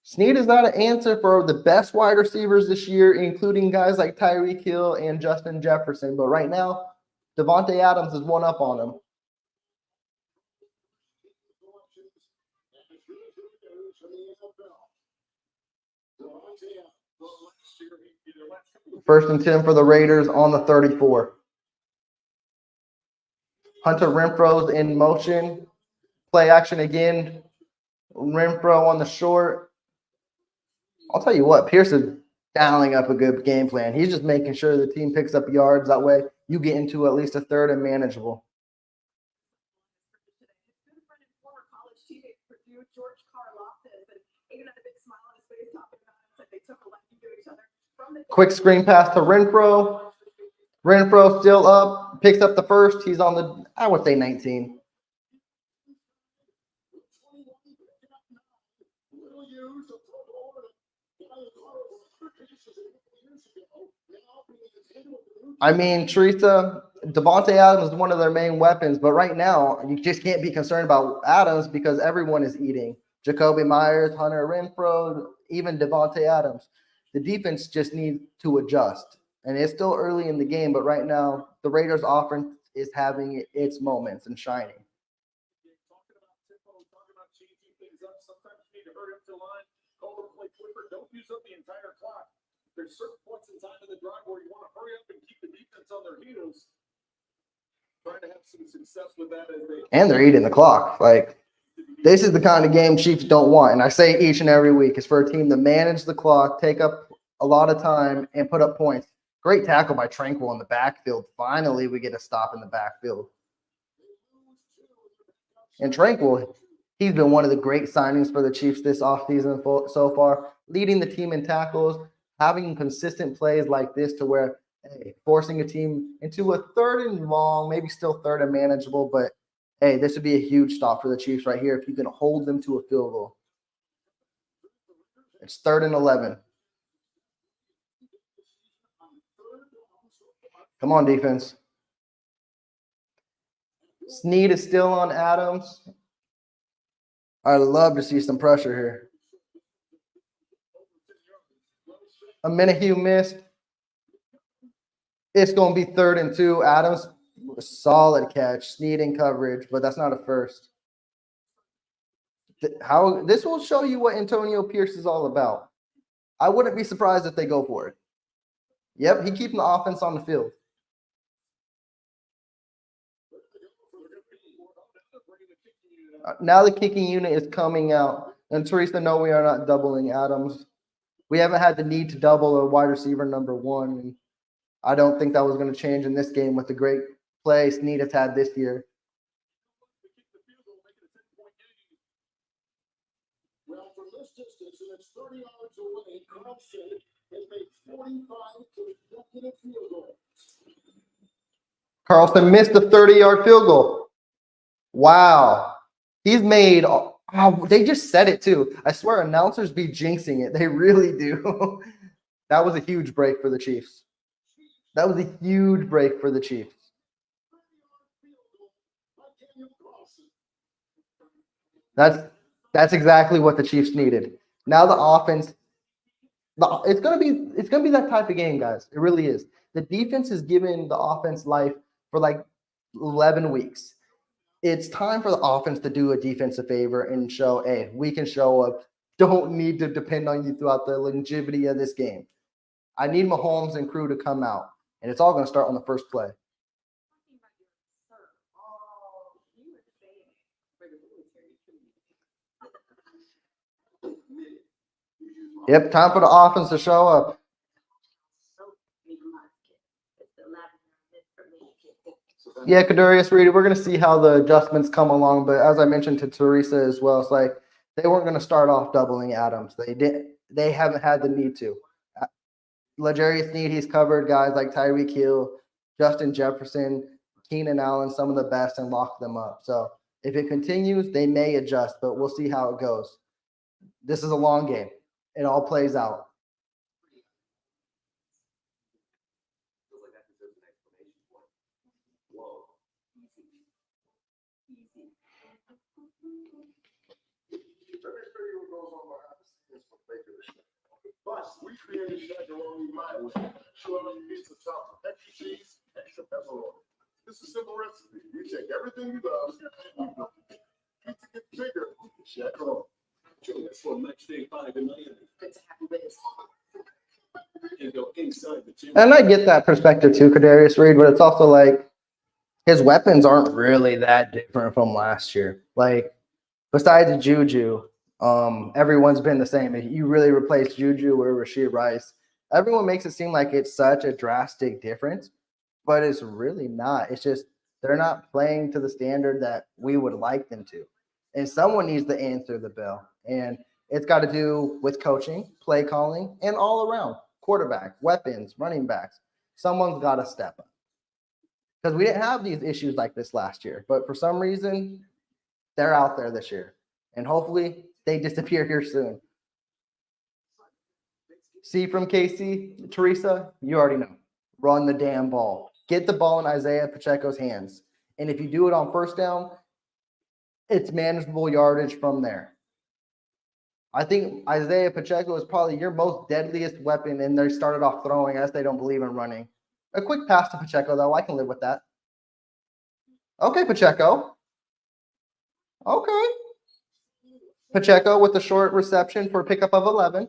A: Snead is not an answer for the best wide receivers this year, including guys like Tyreek Hill and Justin Jefferson. But right now, Devontae Adams is one up on him. First and 10 for the Raiders on the 34. Hunter Renfro's in motion. Play action again. Renfro on the short. I'll tell you what, Pierce is dialing up a good game plan. He's just making sure the team picks up yards. That way you get into at least a 3rd and manageable. Quick screen pass to Renfro. Renfro still up, picks up the first. He's on the, I would say 19. I mean, Teresa, Devontae Adams is one of their main weapons, but right now you just can't be concerned about Adams because everyone is eating. Jacoby Myers, Hunter Renfro, even Devontae Adams. The defense just needs to adjust. And it's still early in the game, but right now the Raiders offense is having its moments and shining.
C: Don't use up the entire clock. There's certain points in time in the drive where you want to hurry up and keep the defense on their heels. Trying to have some success with that as they
A: and they're eating the clock. Like, this is the kind of game Chiefs don't want. And I say each and every week is for a team to manage the clock, take up a lot of time, and put up points. Great tackle by Tranquil in the backfield. Finally, we get a stop in the backfield. And Tranquil, he's been one of the great signings for the Chiefs this offseason so far, leading the team in tackles, having consistent plays like this to where, hey, forcing a team into a 3rd and long, maybe still 3rd and manageable, but hey, this would be a huge stop for the Chiefs right here if you can hold them to a field goal. It's 3rd and 11. Come on, defense. Snead is still on Adams. I'd love to see some pressure here. A Minihue missed. It's going to be 3rd and 2. Adams, a solid catch. Snead in coverage, but that's not a first. This will show you what Antonio Pierce is all about. I wouldn't be surprised if they go for it. Yep, he's keeping the offense on the field. Now the kicking unit is coming out. And Teresa, no, we are not doubling Adams. We haven't had the need to double a wide receiver number 1. And I don't think that was going to change in this game with the great play Snead has had this year.
C: Well, from this distance, and it's 30 yards away, Carlson has made 45 consecutive field goals.
A: Carlson missed a 30-yard field goal. Wow. He's made they just said it too. I swear announcers be jinxing it. They really do. That was a huge break for the Chiefs. That was a huge break for the Chiefs. That's exactly what the Chiefs needed. Now the offense, it's gonna be that type of game, guys. It really is. The defense is giving the offense life for like 11 weeks. It's time for the offense to do a defensive favor and show, hey, we can show up don't need to depend on you throughout the longevity of this game. I need Mahomes and crew to come out, and it's all going to start on the first play.
B: Talking about your serve. Oh, you were saying it for the military community.
A: Yep, time for the offense to show up.
B: So, me market. It's the lavender mid for me.
A: Yeah, Kadarius Reed, we're going to see how the adjustments come along. But as I mentioned to Teresa as well, it's like they weren't going to start off doubling Adams. They haven't had the need to. L'Jarius Sneed, he's covered guys like Tyreek Hill, Justin Jefferson, Keenan Allen, some of the best, and lock them up. So if it continues, they may adjust, but we'll see how it goes. This is a long game. It all plays out.
D: Feels like that deserves an exclamation point. Whoa.
C: Let me show you what goes on behind the scenes for making the show. Plus, we created Shakaroni My Way. Showing pizza top, extra cheese, extra pepperoni. This is a simple recipe. You take everything you love, and you know, pizza gets bigger. Shakaroni.
E: Join us for Match Day 5 in Miami
B: Good to have you with us.
E: and go inside the gym.
A: And I get that perspective too, Kadarius Reed, but it's also like his weapons aren't really that different from last year. Like, besides Juju, everyone's been the same. If you really replace Juju with Rashid Rice, everyone makes it seem like it's such a drastic difference, but it's really not. It's just they're not playing to the standard that we would like them to. And someone needs to answer the bell. And it's got to do with coaching, play calling, and all around quarterback, weapons, running backs. Someone's got to step up. Because we didn't have these issues like this last year. But for some reason, they're out there this year. And hopefully they disappear here soon. See from KC, Teresa, you already know. Run the damn ball. Get the ball in Isaiah Pacheco's hands. And if you do it on first down, it's manageable yardage from there. I think Isaiah Pacheco is probably your most deadliest weapon, and they started off throwing as they don't believe in running. A quick pass to Pacheco, though. I can live with that. Okay, Pacheco. Okay. Pacheco with the short reception for a pickup of 11.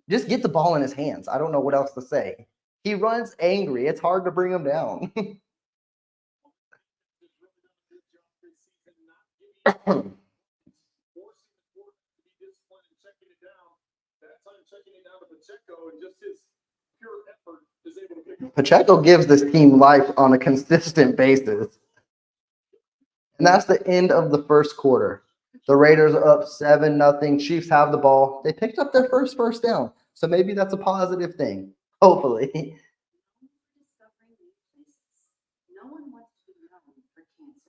A: Just get the ball in his hands. I don't know what else to say. He runs angry. It's hard to bring him down. Pacheco gives this team life on a consistent basis. And that's the end of the first quarter. The Raiders are up 7-0. Chiefs have the ball. They picked up their first down. So maybe that's a positive thing. Hopefully.
B: Discovering new places. No one wants to be known for cancer,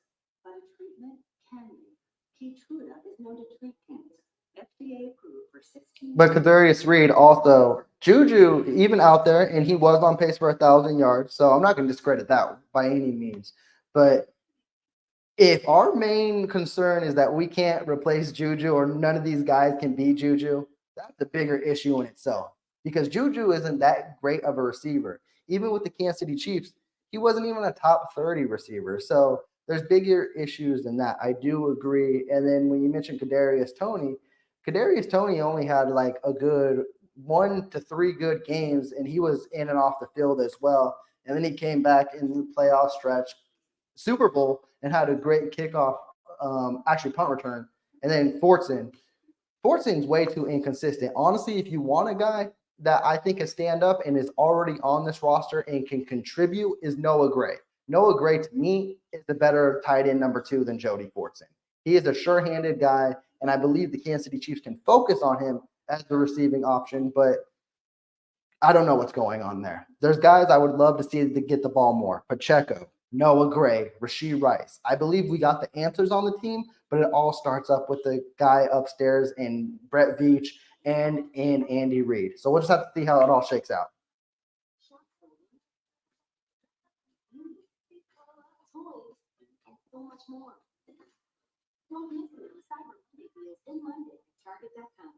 B: but a treatment can be. Keytruda is known to treat cancer. FDA approved for 16.
A: But Kadarius Reed also, Juju, even out there, and he was on pace for 1,000 yards. So I'm not going to discredit that by any means. But if our main concern is that we can't replace Juju or none of these guys can be Juju, that's a bigger issue in itself. Because Juju isn't that great of a receiver. Even with the Kansas City Chiefs, he wasn't even a top 30 receiver. So there's bigger issues than that. I do agree. And then when you mentioned Kadarius Toney only had like a good 1 to 3 good games, and he was in and off the field as well. And then he came back in the playoff stretch, Super Bowl, and had a great kickoff, actually punt return. And then Fortson's way too inconsistent. Honestly, if you want a guy that I think can stand up and is already on this roster and can contribute, is Noah Gray. Noah Gray, to me, is the better tight end number 2 than Jody Fortson. He is a sure-handed guy, and I believe the Kansas City Chiefs can focus on him as the receiving option, but I don't know what's going on there. There's guys I would love to see to get the ball more. Pacheco, Noah Gray, Rashid Rice. I believe we got the answers on the team, but it all starts up with the guy upstairs in Brett Veach and in Andy Reid. So we'll just have to see how it all shakes out.
B: Toys and so much more. Don't miss the Cyber Monday deals in London at Target.com.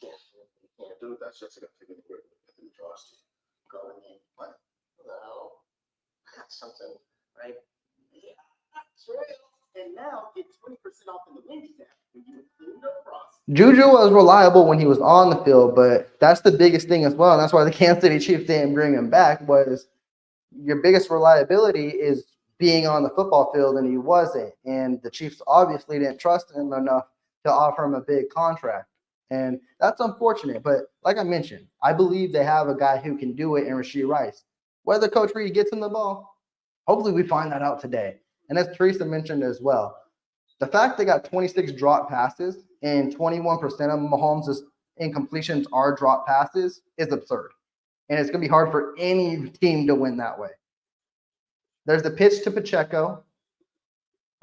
C: Definitely can't do it. That's just gonna take it away with the draws to going in. But hello, that's something, right? Yeah, that's real. And now get 20% off in the wings tab when you include a process.
A: Juju was reliable when he was on the field, but that's the biggest thing as well. And that's why the Kansas City Chiefs didn't bring him back, was your biggest reliability is being on the football field, and he wasn't. And the Chiefs obviously didn't trust him enough to offer him a big contract. And that's unfortunate. But like I mentioned, I believe they have a guy who can do it in Rashee Rice. Whether Coach Reed gets him the ball, hopefully we find that out today. And as Teresa mentioned as well, the fact they got 26 drop passes and 21% of Mahomes' incompletions are drop passes is absurd. And it's going to be hard for any team to win that way. There's the pitch to Pacheco.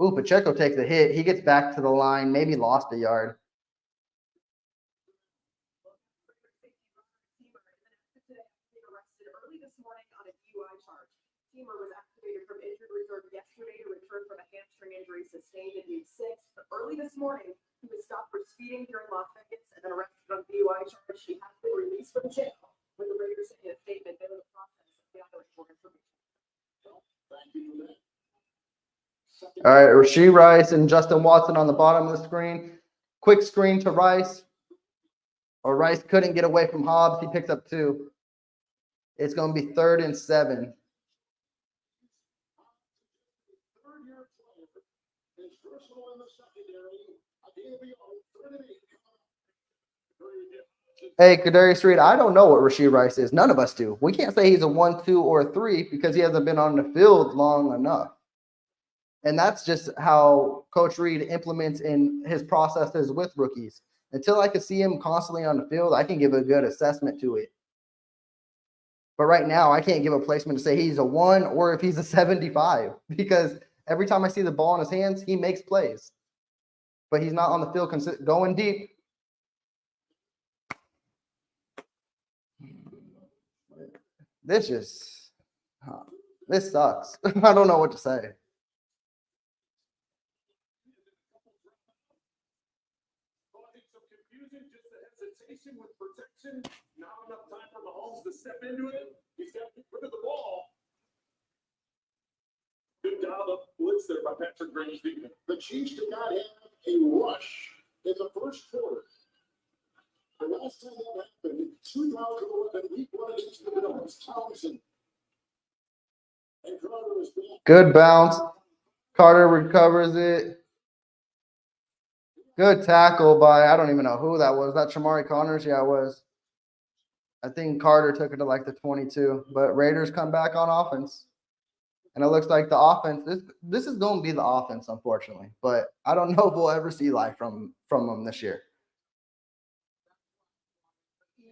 A: Ooh, Pacheco takes a hit. He gets back to the line, maybe lost a yard.
F: Early this morning on a DUI charge. Teamer was activated from injured reserve yesterday to return from a hamstring injury sustained in week 6. But early this morning, he was stopped for speeding during Las Vegas and then arrested on DUI charge. He has been released from jail, with the Raiders saying a statement they're in the process of gathering more information.
C: Thank you for that.
A: All right, Rashee Rice and Justin Watson on the bottom of the screen. Quick screen to Rice. Or Rice couldn't get away from Hobbs. He picks up 2. It's going to be 3rd and 7.
C: Third-year player is versatile in the secondary. Ideally on 3rd and 8.
A: Hey, Kadarius Reed, I don't know what Rashee Rice is. None of us do. We can't say he's a 1, 2, or a 3 because he hasn't been on the field long enough. And that's just how Coach Reed implements in his processes with rookies. Until I can see him constantly on the field, I can give a good assessment to it. But right now, I can't give a placement to say he's a 1 or if he's a 75 because every time I see the ball in his hands, he makes plays. But he's not on the field going deep. This sucks. I don't know what to say.
E: Causing some confusion, just a hesitation with protection. Not enough time for Mahomes to step into it. He's got to get rid of the ball. Good dialed up blitz there by Patrick Grange.
C: The Chiefs did not have a rush in the first quarter. The last time that happened in 2011, week 1 against the Bills, Townsend and Carter was back.
A: Good bounce. Carter recovers it. Good tackle by, I don't even know who that was. That Shamari Connors? Yeah, it was. I think Carter took it to like the 22. But Raiders come back on offense. And it looks like the offense, this is going to be the offense, unfortunately. But I don't know if we'll ever see life from them this year.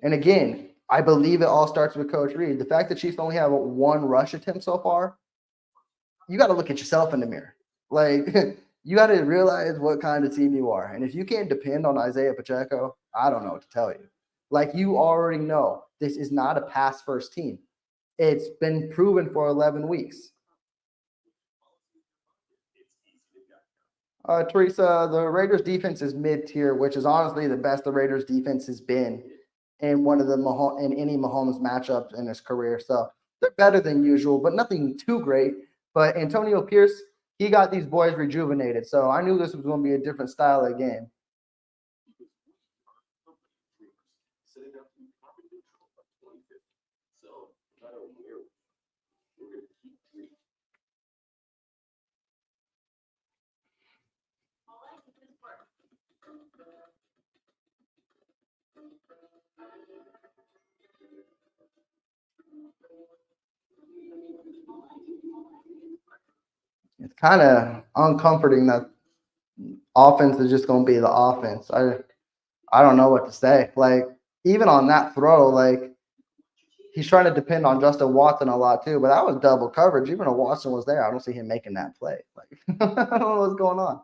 A: And again, I believe it all starts with Coach Reed. The fact that Chiefs only have 1 rush attempt so far, you got to look at yourself in the mirror. Like, you got to realize what kind of team you are. And if you can't depend on Isaiah Pacheco, I don't know what to tell you. Like, you already know this is not a pass-first team. It's been proven for 11 weeks. Teresa, the Raiders defense is mid-tier, which is honestly the best the Raiders defense has been in in any Mahomes matchup in his career. So they're better than usual, but nothing too great. But Antonio Pierce, he got these boys rejuvenated. So I knew this was going to be a different style of game. It's kind of uncomforting that offense is just going to be the offense. I don't know what to say. Like, even on that throw, like, he's trying to depend on Justin Watson a lot too, but that was double coverage. Even if Watson was there, I don't see him making that play. Like, I don't know what's going on.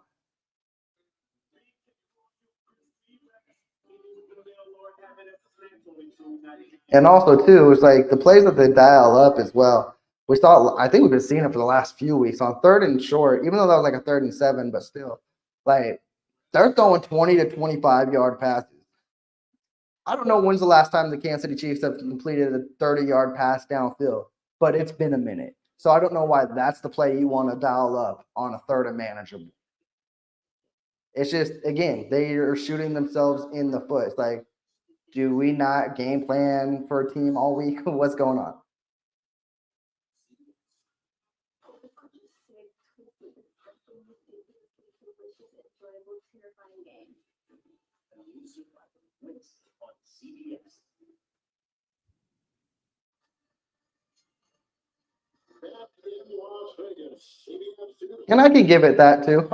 A: And also too, it's like the plays that they dial up as well. We saw, I think we've been seeing it for the last few weeks on 3rd and short, even though that was like a 3rd and 7, but still, like, they're throwing 20 to 25-yard passes. I don't know when's the last time the Kansas City Chiefs have completed a 30-yard pass downfield, but it's been a minute. So I don't know why that's the play you want to dial up on a 3rd and manageable. It's just, again, they are shooting themselves in the foot. It's like, do we not game plan for a team all week? What's going on?
D: On CBS.
C: Back in Las Vegas, CBS
A: And I can give it that too.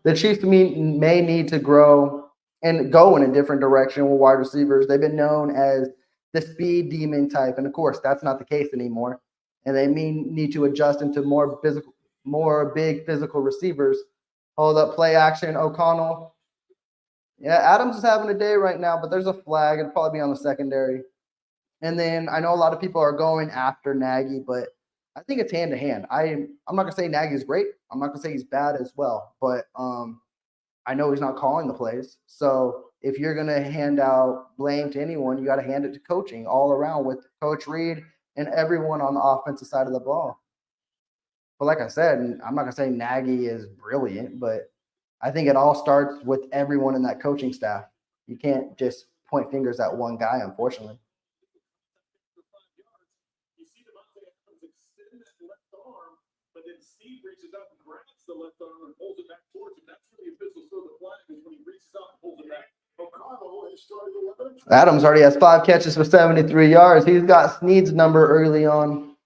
A: The Chiefs may need to grow and go in a different direction with wide receivers. They've been known as the speed demon type, and of course, that's not the case anymore. And they need to adjust into more physical, more big physical receivers. Hold up, play action, O'Connell. Yeah, Adams is having a day right now, but there's a flag. It'll probably be on the secondary. And then I know a lot of people are going after Nagy, but I think it's hand to hand. I'm not gonna say Nagy's great. I'm not gonna say he's bad as well, but I know he's not calling the plays. So if you're gonna hand out blame to anyone, you got to hand it to coaching all around with Coach Reed and everyone on the offensive side of the ball. But like I said, I'm not gonna say Nagy is brilliant, but I think it all starts with everyone in that coaching staff. You can't just point fingers at one guy, unfortunately.
E: For 5 yards. You see Devontae Adams extend that left arm, but then Steve reaches out and grabs the left arm and pulls it back towards him. That's when the officials throw the flag, is when he reaches out and pulls it back.
C: O'Connell has started 11.
A: Adams already has 5 catches for 73 yards. He's got Snead's number early on.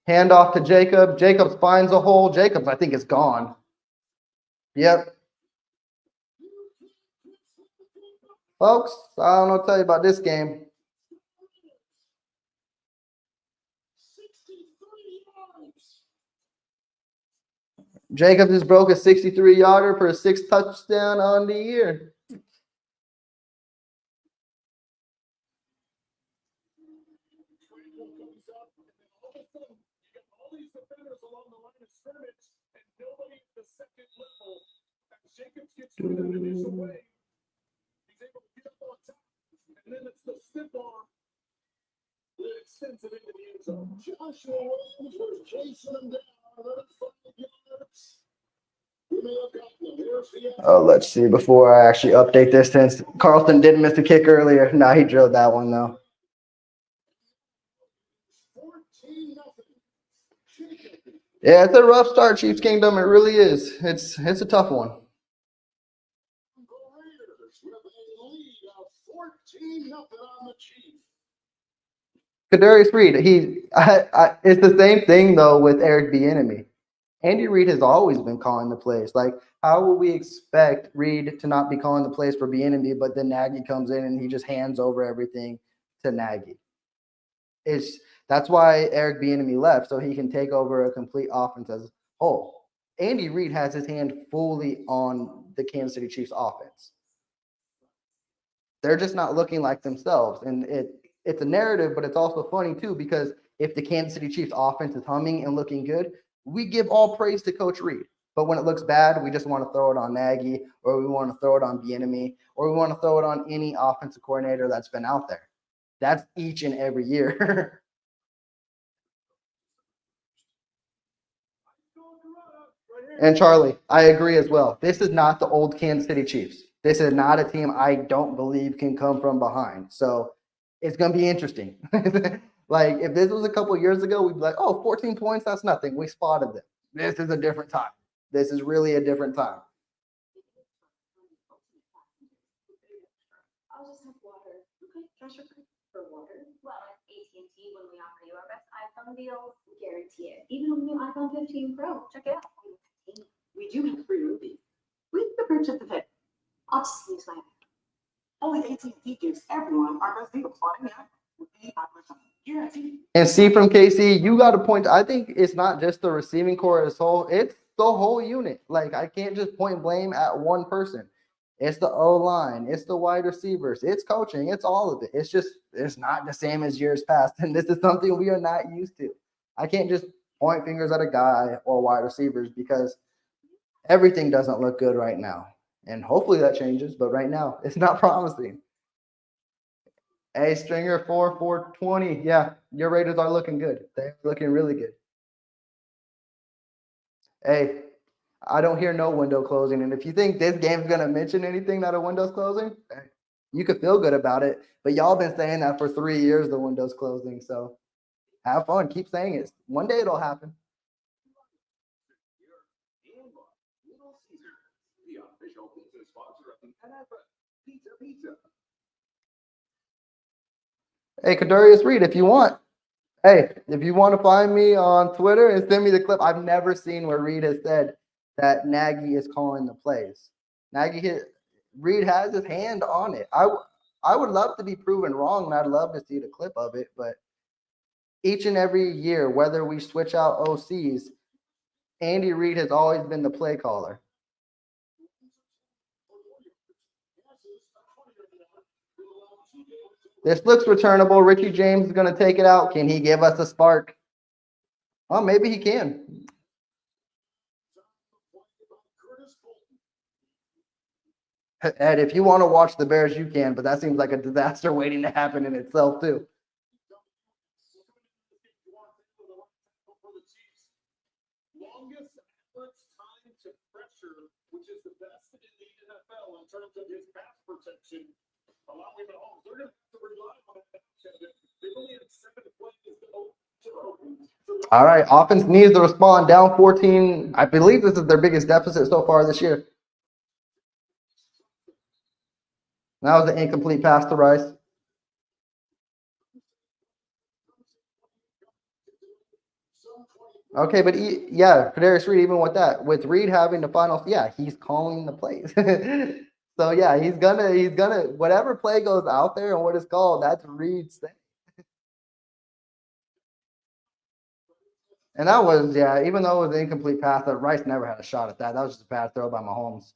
A: Handoff to Jacob. Jacobs finds a hole. Jacobs, I think, is gone. Yep. Folks, I don't know what to tell you about this game.
C: 63 yards.
A: Jacobs just broke a 63-yarder for a 6th touchdown on the year.
E: Comes up, and then all of a sudden, you got all these defenders along the line of scrimmage, and nobody at the second level. As Jacobs gets rid of an initial wave, he's able to get up on top, and then it's the stiff arm that extends it into the end zone.
C: Joshua Williams was chasing him down. 5 yards. We may have gotten him. Here's the
A: Oh, let's see. Before I actually update this, since Carlton didn't miss a kick earlier. Nah, he drilled that one, though.
C: 14-0.
A: Yeah, it's a rough start, Chiefs Kingdom. It really is. It's a tough one.
C: Raiders with a lead of 14-0 on the Chiefs.
A: Kadarius Reed, it's the same thing, though, with Eric Bieniemy. Andy Reid has always been calling the plays. Like, how will we expect Reid to not be calling the plays for Bieniemy, but then Nagy comes in and he just hands over everything to Nagy? That's why Eric Bieniemy left, so he can take over a complete offense as a whole. Andy Reid has his hand fully on the Kansas City Chiefs offense. They're just not looking like themselves, and it's a narrative, but it's also funny too, because if the Kansas City Chiefs offense is humming and looking good, we give all praise to Coach Reid. But when it looks bad, we just want to throw it on Nagy, or we want to throw it on Bieniemy, or we want to throw it on any offensive coordinator that's been out there. That's each and every year. And Charlie, I agree as well. This is not the old Kansas City Chiefs. This is not a team I don't believe can come from behind. So it's going to be interesting. Like, if this was a couple of years ago, we'd be like, oh, 14 points, that's nothing. We spotted them. This is a different time. This is really a different time.
B: I'll just have water. Okay, Josh, for water. Well, at AT&T, when we offer you our best iPhone deals, guarantee it. Even on the new iPhone 15 Pro, check it out.
F: We do have free movies. With the purchase of it.
B: I'll just use my.
F: Only AT&T gives everyone our best deals on an app with 85% guarantee.
A: And see, from KC, you got a point. I think it's not just the receiving core as a whole. It's the whole unit. Like, I can't just point blame at one person. It's the O-line. It's the wide receivers. It's coaching. It's all of it. It's not the same as years past. And this is something we are not used to. I can't just point fingers at a guy or wide receivers because everything doesn't look good right now. And hopefully that changes. But right now, it's not promising. Hey, Stringer, 420. Yeah, your Raiders are looking good. They're looking really good. Hey, I don't hear no window closing. And if you think this game's gonna mention anything that a window's closing, you could feel good about it. But y'all been saying that for 3 years, the window's closing. So have fun. Keep saying it. One day it'll happen.
D: Little Caesars, the official pizza sponsor of the NFL. Pizza.
A: Hey, Kadarius Reed, if you want to find me on Twitter and send me the clip, I've never seen where Reed has said that Nagy is calling the plays. Reed has his hand on it. I would love to be proven wrong, and I'd love to see the clip of it. But each and every year, whether we switch out OCs, Andy Reid has always been the play caller. This looks returnable. Richie James is going to take it out. Can he give us a spark? Well, maybe he can. Ed, if you want to watch the Bears, you can, but that seems like a disaster waiting to happen in itself, too.
E: Longest average time to pressure, which is the best in the NFL in terms of his pass protection. Allowing Mahomes, they're going to have to rely on that. They've only had 7 plays to
A: All right, offense needs to respond. Down 14. I believe this is their biggest deficit so far this year. That was an incomplete pass to Rice. Okay, but Kadarius Reed, even with that, with Reed having the final, he's calling the plays. So he's gonna whatever play goes out there and what it's called, that's Reed's thing. And that was, even though it was an incomplete pass, that Rice never had a shot at that. That was just a bad throw by Mahomes.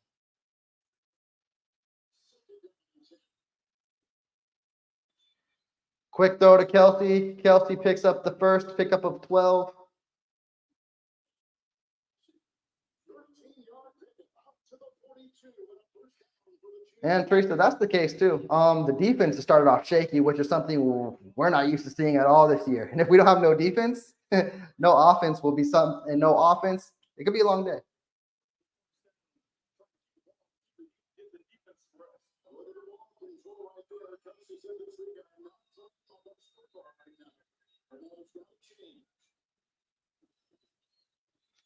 A: Quick throw to Kelsey. Kelsey picks up the first pickup of 12. And Teresa, that's the case too. The defense has started off shaky, which is something we're not used to seeing at all this year. And if we don't have no defense, no offense will be something, and no offense, it could be a long day.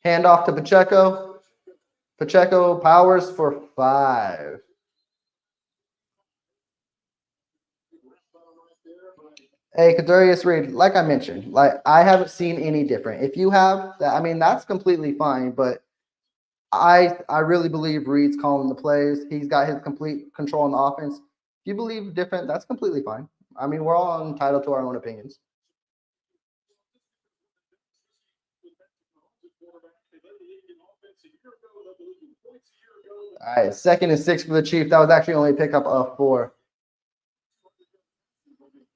A: Hand off to Pacheco. Pacheco powers for 5. Hey, Kadarius Reed, like I mentioned, I haven't seen any different. If you have that, that's completely fine. But I really believe Reed's calling the plays. He's got his complete control on the offense. If you believe different, that's completely fine. We're all entitled to our own opinions. All right, 2nd and 6 for the Chiefs. That was actually only a pickup of 4.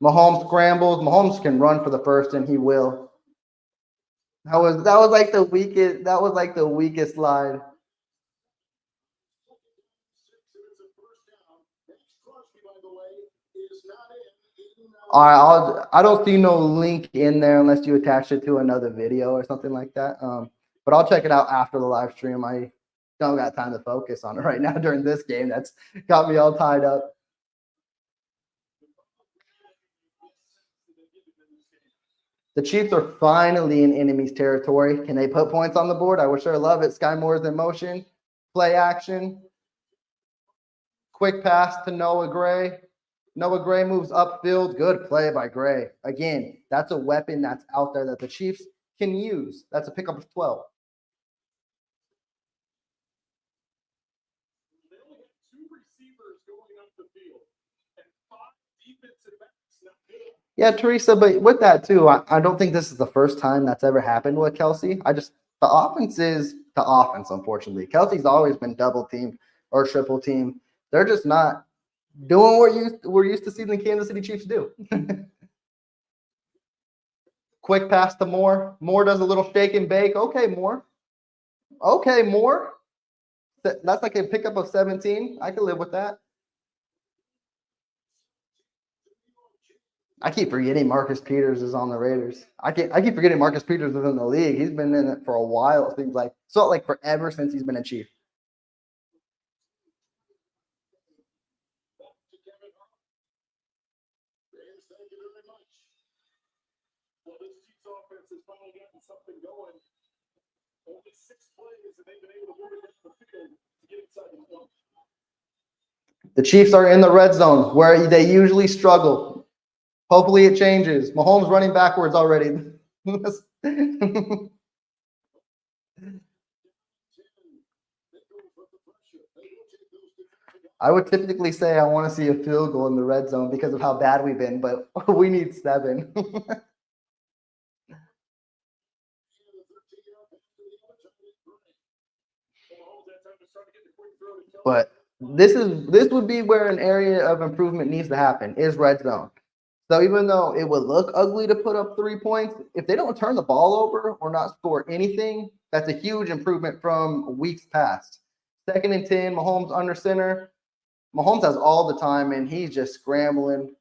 A: Mahomes scrambles. Mahomes can run for the first, and he will. That was like the weakest. That was like the weakest slide. All right, I don't see no link in there unless you attach it to another video or something like that. But I'll check it out after the live stream. I don't got time to focus on it right now during this game. That's got me all tied up. The Chiefs are finally in enemy's territory. Can they put points on the board? I would sure love it. Sky Moore's in motion. Play action. Quick pass to Noah Gray. Noah Gray moves upfield. Good play by Gray. Again, that's a weapon that's out there that the Chiefs can use. That's a pickup of 12.
E: They only had 2 receivers going up the field and 5 defensive backs.
A: Yeah, Teresa, but with that too, I don't think this is the first time that's ever happened with Kelsey. The offense is the offense, unfortunately. Kelsey's always been double teamed or triple teamed. They're just not doing what we're used to seeing the Kansas City Chiefs do. Quick pass to Moore. Moore does a little shake and bake. Okay, Moore. That's like a pickup of 17. I can live with that. I keep forgetting Marcus Peters is on the Raiders. I keep forgetting Marcus Peters is in the league. He's been in it for a while. It seems like forever since he's been a Chief.
C: James, thank you very much. Well, this Chiefs offense has finally gotten something going. Only 6 plays, and they've been able to move it down the field to get inside the 20.
A: The Chiefs are in the red zone where they usually struggle. Hopefully it changes. Mahomes running backwards already. I would typically say I want to see a field goal in the red zone because of how bad we've been, but we need 7. But this would be where an area of improvement needs to happen is red zone. So even though it would look ugly to put up 3 points, if they don't turn the ball over or not score anything, that's a huge improvement from weeks past. 2nd and 10, Mahomes under center. Mahomes has all the time, and he's just scrambling.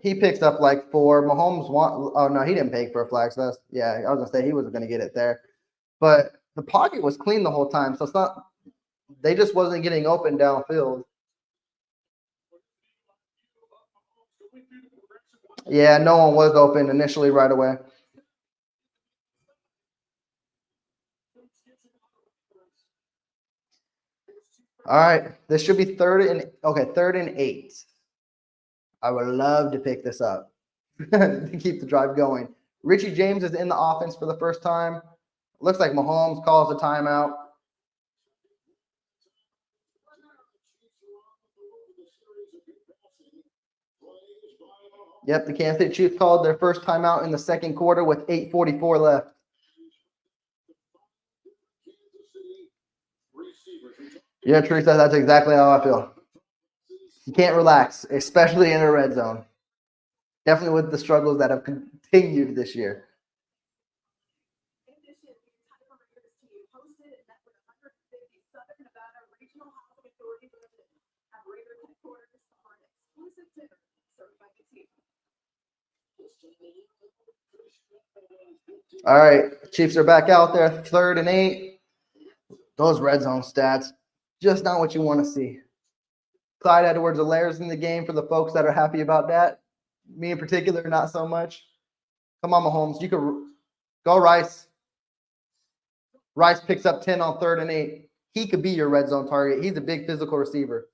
A: He picks up like 4. Mahomes oh no, he didn't pay for a flag. So I was gonna say he wasn't gonna get it there. But the pocket was clean the whole time, so it's not. They just wasn't getting open downfield. Yeah, no one was open initially right away. All right, this should be 3rd and 8. I would love to pick this up to keep the drive going. Richie James is in the offense for the first time. Looks like Mahomes calls a timeout. Yep, the Kansas City Chiefs called their first timeout in the 2nd quarter with 8:44 left. Yeah, Teresa, that's exactly how I feel. You can't relax, especially in a red zone. Definitely with the struggles that have continued this year.
F: In addition, the entire Raiders team hosted and met with 150 Southern Nevada Regional Housing Authority residents at Raiders headquarters for an exclusive dinner served by the team.
A: All right, Chiefs are back out there, 3rd and 8. Those red zone stats, just not what you want to see. Clyde Edwards-Helaire's in the game for the folks that are happy about that. Me in particular, not so much. Come on, Mahomes. You could go Rice. Rice picks up 10 on 3rd and 8. He could be your red zone target. He's a big physical receiver.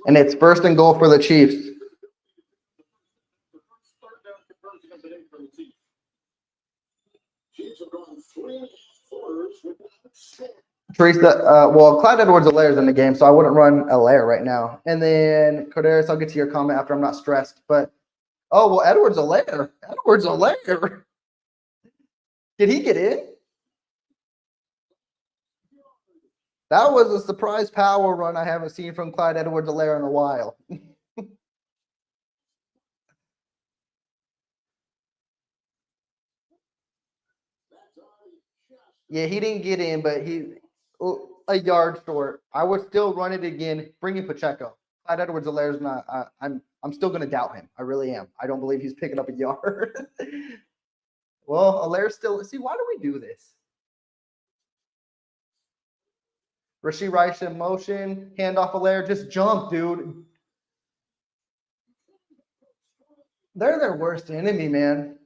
A: And it's 1st and goal for the Chiefs. Teresa, Clyde Edwards-Helaire's in the game, so I wouldn't run Helaire right now. And then, Corderis, I'll get to your comment after I'm not stressed. But, Edwards-Helaire. Edwards-Helaire. Did he get in? That was a surprise power run I haven't seen from Clyde Edwards-Helaire in a while. Yeah, he didn't get in, but a yard short. I would still run it again. Bring in Pacheco. Clyde Edwards-Helaire's not. I'm still going to doubt him. I really am. I don't believe he's picking up a yard. Well, Helaire's still. See, why do we do this? Rashee Rice in motion. Handoff Helaire. Just jump, dude. They're their worst enemy, man.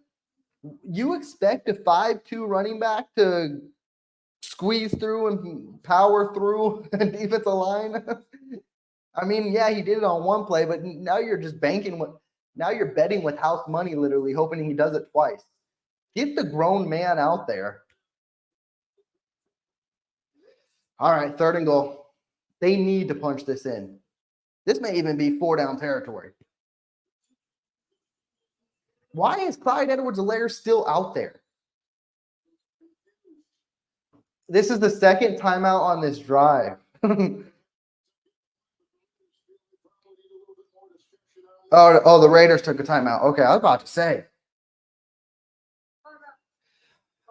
A: You expect a 5'2" running back to squeeze through and power through a defensive line? I mean, yeah, he did it on one play, but now you're just now you're betting with house money, literally, hoping he does it twice. Get the grown man out there. All right, 3rd and goal. They need to punch this in. This may even be 4-down territory. Why is Clyde Edwards-Helaire still out there? This is the 2nd timeout on this drive. Oh, the Raiders took a timeout. Okay, I was about to say.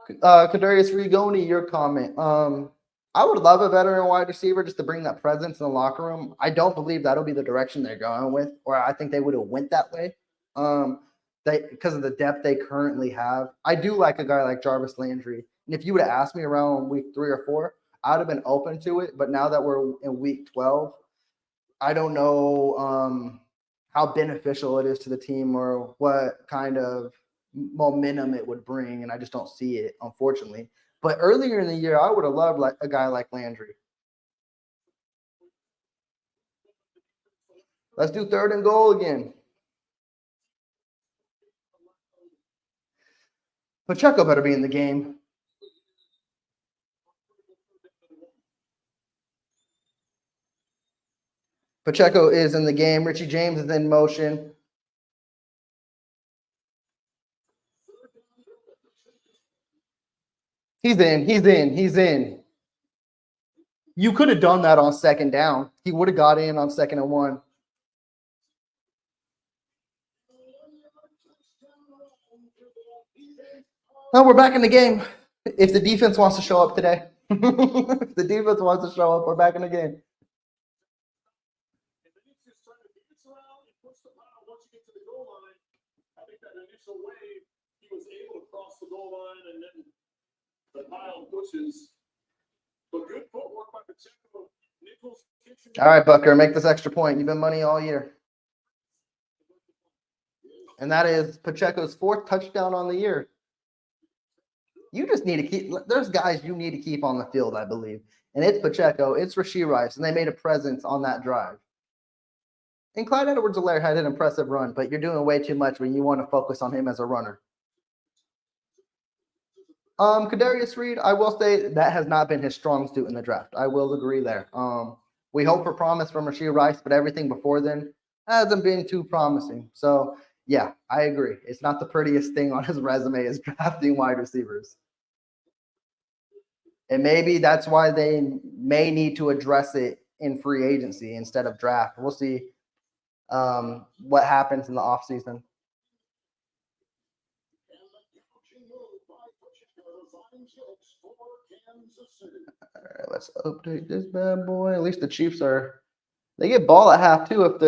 A: Kadarius Rigoni, your comment. I would love a veteran wide receiver just to bring that presence in the locker room. I don't believe that'll be the direction they're going with, or I think they would have went that way. Because of the depth they currently have. I do like a guy like Jarvis Landry. And if you would have asked me around week 3 or 4, I'd have been open to it. But now that we're in week 12, I don't know how beneficial it is to the team or what kind of momentum it would bring, and I just don't see it, unfortunately. But earlier in the year, I would have loved like a guy like Landry. Let's do 3rd and goal again. Pacheco better be in the game. Pacheco is in the game. Richie James is in motion. He's in. You could have done that on 2nd down. He would have got in on 2nd and 1. Oh, we're back in the game. If the defense wants to show up today. If the defense wants to show up, we're back in the game.
E: And then he's just trying to dance around and push the pile once you get to the goal line. I think that initial wave, he was able to cross the goal line, and then the pile pushes. But good footwork by Pacheco. Nichols kicks it.
A: All right, Bucker, make this extra point. You've been money all year. And that is Pacheco's 4th touchdown on the year. You just need to keep – there's guys you need to keep on the field, I believe. And it's Pacheco, it's Rashee Rice, and they made a presence on that drive. And Clyde Edwards-Helaire had an impressive run, but you're doing way too much when you want to focus on him as a runner. Kadarius Reed, I will say that has not been his strong suit in the draft. I will agree there. We hope for promise from Rashee Rice, but everything before then hasn't been too promising. So, yeah, I agree. It's not the prettiest thing on his resume is drafting wide receivers. And maybe that's why they may need to address it in free agency instead of draft. We'll see what happens in the offseason. All right, let's update this bad boy. At least the Chiefs they get ball at half too. If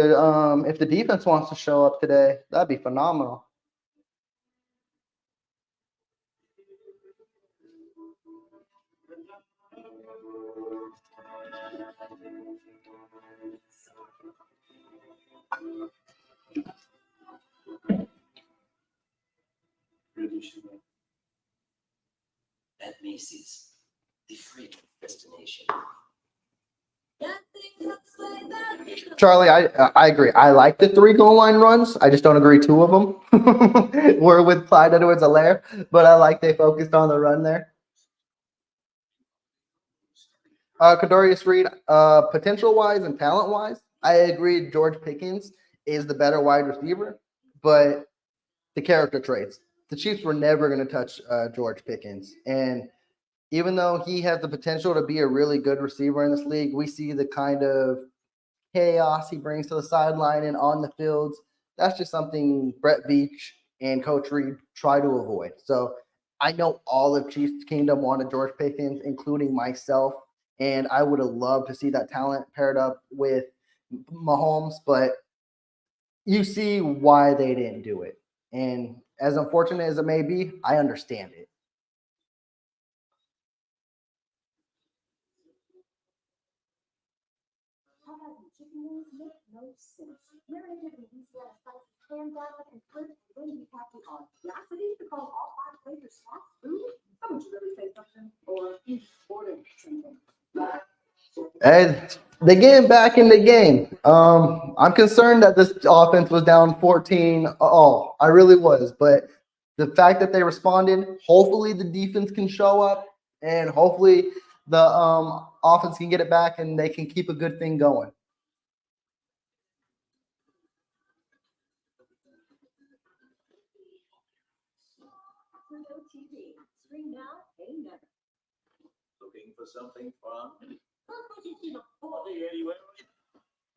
A: the defense wants to show up today, that'd be phenomenal.
G: At Macy's, the free destination.
A: Charlie, I agree. I like the 3 goal line runs. I just don't agree 2 of them were with Clyde Edwards-Helaire, but I like they focused on the run there. Kadarius Reed, potential-wise and talent-wise, I agree George Pickens is the better wide receiver, but the character traits. The Chiefs were never going to touch George Pickens. And even though he has the potential to be a really good receiver in this league, we see the kind of chaos he brings to the sideline and on the fields. That's just something Brett Veach and Coach Reed try to avoid. So I know all of Chiefs Kingdom wanted George Pickens, including myself, and I would have loved to see that talent paired up with Mahomes, but you see why they didn't do it. And as unfortunate as it may be, I understand it.
H: Chicken wings make no sense. Marinated in these spices, pan down and cooked, then you have the audacity to call all 5 flavors snack food? How would you really say something? Or you just ordered something?
A: Hey, they getting back in the game. I'm concerned that this offense was down 14. Oh, I really was. But the fact that they responded, hopefully the defense can show up, and hopefully the offense can get it back and they can keep a good thing going.
H: Stream now, pay never.
G: Looking for something fun?
E: Anyway.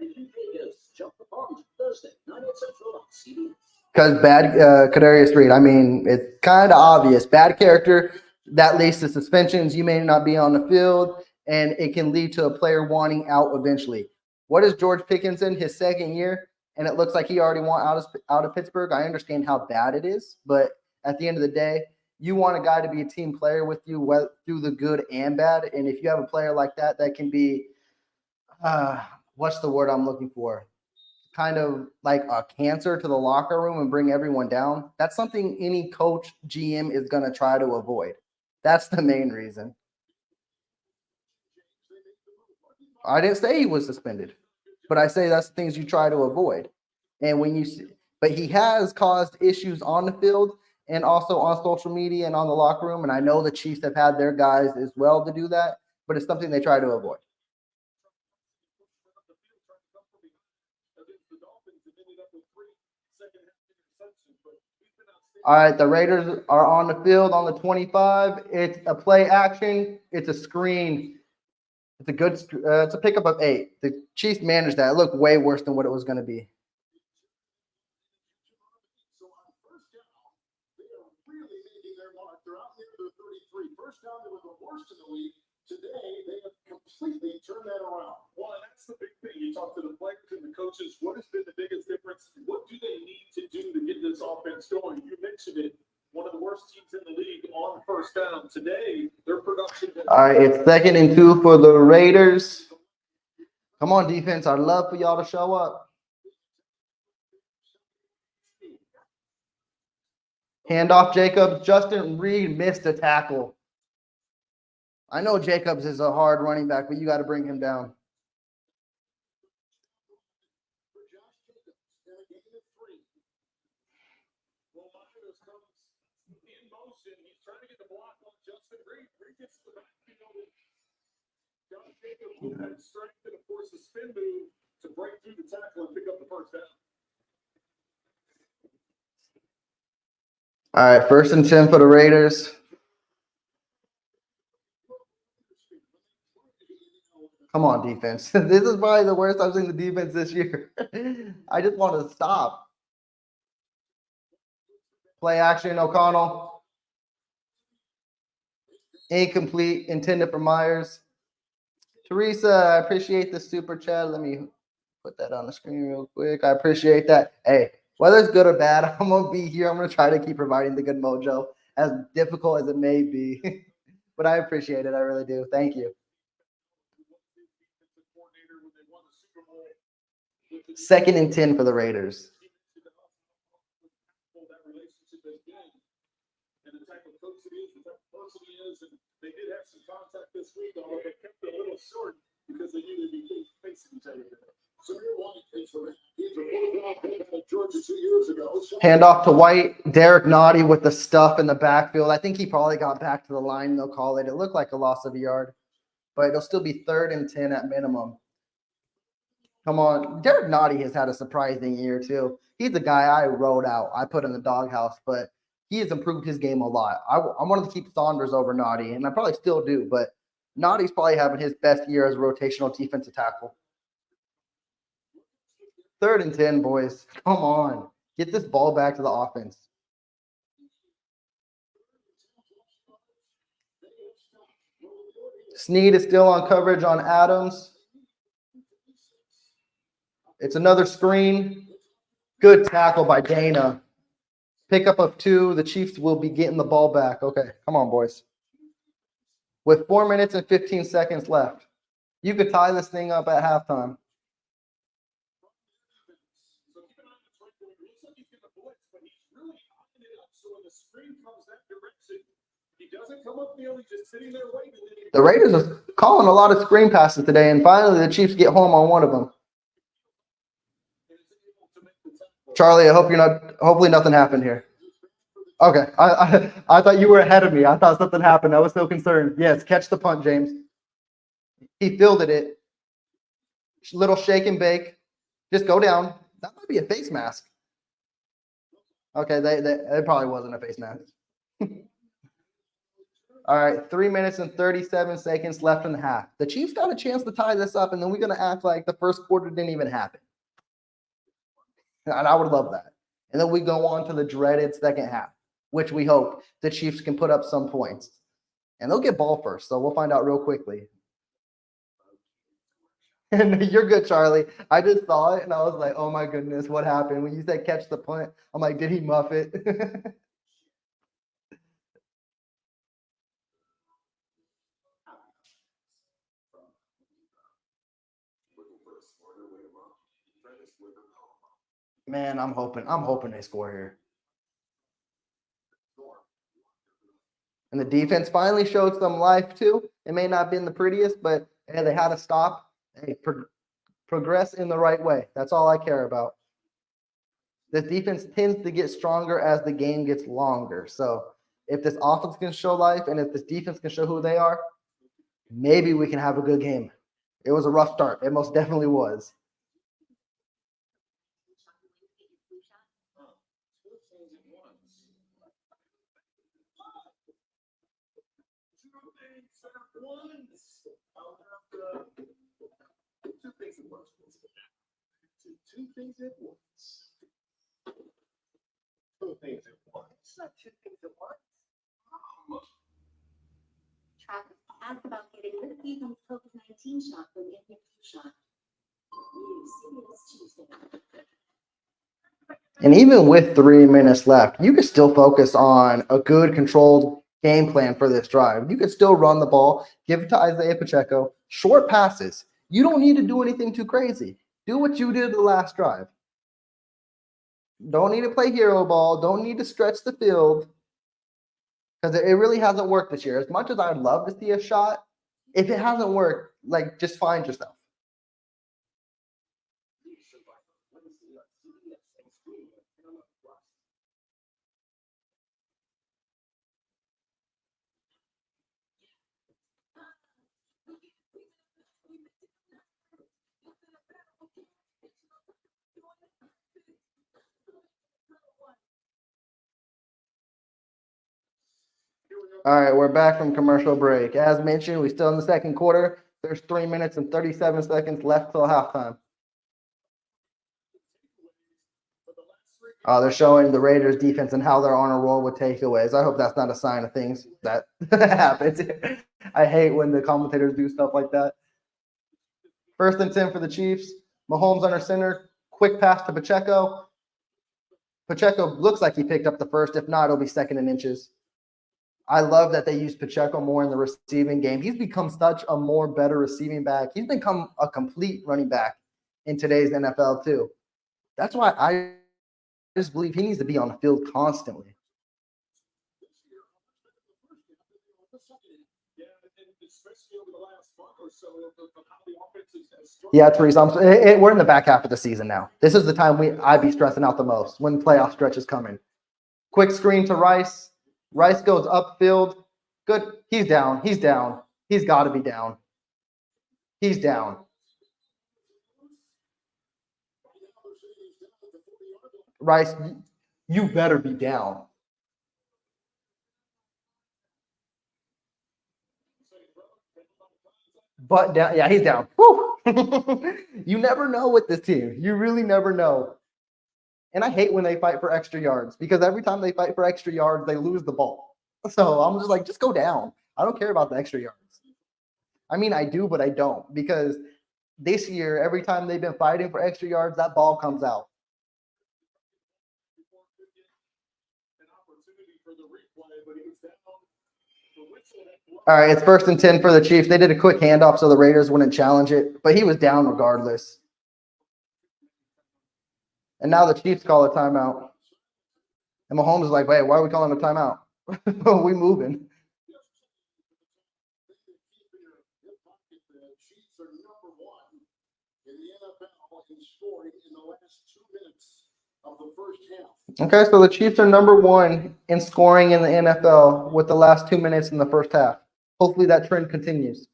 C: And you pay his Jump the Bombs Thursday, 9 Central on CBS.
A: Because bad Kadarius Reed, I mean, it's kind of obvious. Bad character, that leads to suspensions. You may not be on the field, and it can lead to a player wanting out eventually. What is George Pickens in his second year? And it looks like he already wants out of Pittsburgh. I understand how bad it is, but at the end of the day, you want a guy to be a team player with you through the good and bad. And if you have a player like that, that can be, what's the word I'm looking for? Kind of like a cancer to the locker room and bring everyone down. That's something any coach, GM is going to try to avoid. That's the main reason. I didn't say he was suspended, but I say that's the things you try to avoid. And when you see, but he has caused issues on the field and also on social media and on the locker room. And I know the Chiefs have had their guys as well to do that, but it's something they try to avoid. All right, the Raiders are on the field on the 25. It's a play action. It's a screen. It's a good. It's a pickup of 8. The Chiefs managed that. It looked way worse than what it was going to be.
C: So on first down, they are really making their mark. They're out near the 33. First down, they were the worst in the league. Today, they have completely turned that around.
E: Well, and that's the big thing. You talk to the players and the coaches. What has been the biggest difference? What do they need to do to get this offense going? You mentioned it. One of the worst teams in the league on first down. Today, their production.
A: All right, it's 2nd and 2 for the Raiders. Come on, defense. I'd love for y'all to show up. Handoff, Jacobs. Justin Reed missed a tackle. I know Jacobs is a hard running back, but you got to bring him down.
C: For Josh Jacobs, in a game of 3.
E: Well, Myers comes in motion. He's trying to get the block on Justin Reed. Reed gets to the backfield. Josh Jacobs with that strength and, of course, the spin move to break through the tackle and pick up the first down.
A: All right, 1st and 10 for the Raiders. Come on, defense. This is probably the worst I've seen the defense this year. I just want to stop. Play action, O'Connell. Incomplete, intended for Myers. Teresa, I appreciate the super chat. Let me put that on the screen real quick. I appreciate that. Hey, whether it's good or bad, I'm going to be here. I'm going to try to keep providing the good mojo, as difficult as it may be. But I appreciate it. I really do. Thank you. 2nd and 10 for the Raiders.
E: And the type of coach it is, the type of person he is, and they did have some contact this week, although they kept it a little short because they knew they'd be facing each other.
C: Samir White is he's a quarterback at Georgia 2 years ago.
A: Handoff to White. Derek Nottie with the stuff in the backfield. I think he probably got back to the line. They'll call it. It looked like a loss of a yard, but it'll still be 3rd and 10 at minimum. Come on. Derek Nottie has had a surprising year, too. He's the guy I wrote out. I put in the doghouse, but he has improved his game a lot. I wanted to keep Saunders over Nottie, and I probably still do, but Nottie's probably having his best year as a rotational defensive tackle. 3rd and 10, boys. Come on. Get this ball back to the offense. Snead is still on coverage on Adams. It's another screen. Good tackle by Dana. Pickup of 2. The Chiefs will be getting the ball back. Okay, come on, boys. With 4 minutes and 15 seconds left. You could tie this thing up at halftime.
E: So keep an eye on the trend. It looks like he's getting the blitz, but he's really eyeing it up. So when the screen comes that direction, he doesn't come upfield. He's just sitting there waiting.
A: The Raiders are calling a lot of screen passes today, and finally the Chiefs get home on one of them. Charlie, I hope you're not. Hopefully, nothing happened here. Okay, I thought you were ahead of me. I thought something happened. I was so concerned. Yes, catch the punt, James. He fielded it. Little shake and bake. Just go down. That might be a face mask. Okay, it probably wasn't a face mask. All right, 3 minutes and 37 seconds left in the half. The Chiefs got a chance to tie this up, and then we're going to act like the first quarter didn't even happen. And I would love that. And then we go on to the dreaded second half, which we hope the Chiefs can put up some points. And they'll get ball first, so we'll find out real quickly. And you're good, Charlie. I just saw it, and I was like, oh, my goodness, what happened? When you said catch the punt, I'm like, did he muff it? Man, I'm hoping they score here. And the defense finally showed some life too. It may not have been the prettiest, but hey, they had to stop. Hey, progress in the right way. That's all I care about. The defense tends to get stronger as the game gets longer. So if this offense can show life and if this defense can show who they are, maybe we can have a good game. It was a rough start. It most definitely was.
C: Two things at once. Two things at once. Two things at once. Not two things at once.
B: Travis asked about getting this season's COVID-19 shot from the shot. You see this Tuesday.
A: And even with 3 minutes left, you could still focus on a good controlled game plan for this drive. You could still run the ball, give it to Isaiah Pacheco, short passes. You don't need to do anything too crazy. Do what you did the last drive. Don't need to play hero ball. Don't need to stretch the field because it really hasn't worked this year. As much as I'd love to see a shot, if it hasn't worked, like just find yourself. All right, we're back from commercial break. As mentioned, we're still in the second quarter. There's 3 minutes and 37 seconds left till halftime. They're showing the Raiders defense and how they're on a roll with takeaways. I hope that's not a sign of things that happens. I hate when the commentators do stuff like that. 1st and 10 for the Chiefs. Mahomes under center. Quick pass to Pacheco. Pacheco looks like he picked up the first. If not, it'll be 2nd and inches. I love that they use Pacheco more in the receiving game. He's become such a more better receiving back. He's become a complete running back in today's NFL too. That's why I just believe he needs to be on the field constantly. Yeah, Teresa, we're in the back half of the season now. This is the time I'd be stressing out the most when playoff stretch is coming. Quick screen to Rice. Rice goes upfield. Good. He's down. He's down. He's got to be down. He's down. Rice, you better be down. But down. Yeah, he's down. Woo! You never know with this team. You really never know. And I hate when they fight for extra yards because every time they fight for extra yards, they lose the ball. So I'm just like, just go down. I don't care about the extra yards. I mean, I do, but I don't because this year, every time they've been fighting for extra yards, that ball comes out. All right, it's 1st and 10 for the Chiefs. They did a quick handoff so the Raiders wouldn't challenge it, but he was down regardless. And now the Chiefs call a timeout. And Mahomes is like, wait, why are we calling a timeout? We moving. Okay, so the Chiefs are number 1 in scoring in the NFL with the last 2 minutes in the first half. Hopefully that trend continues.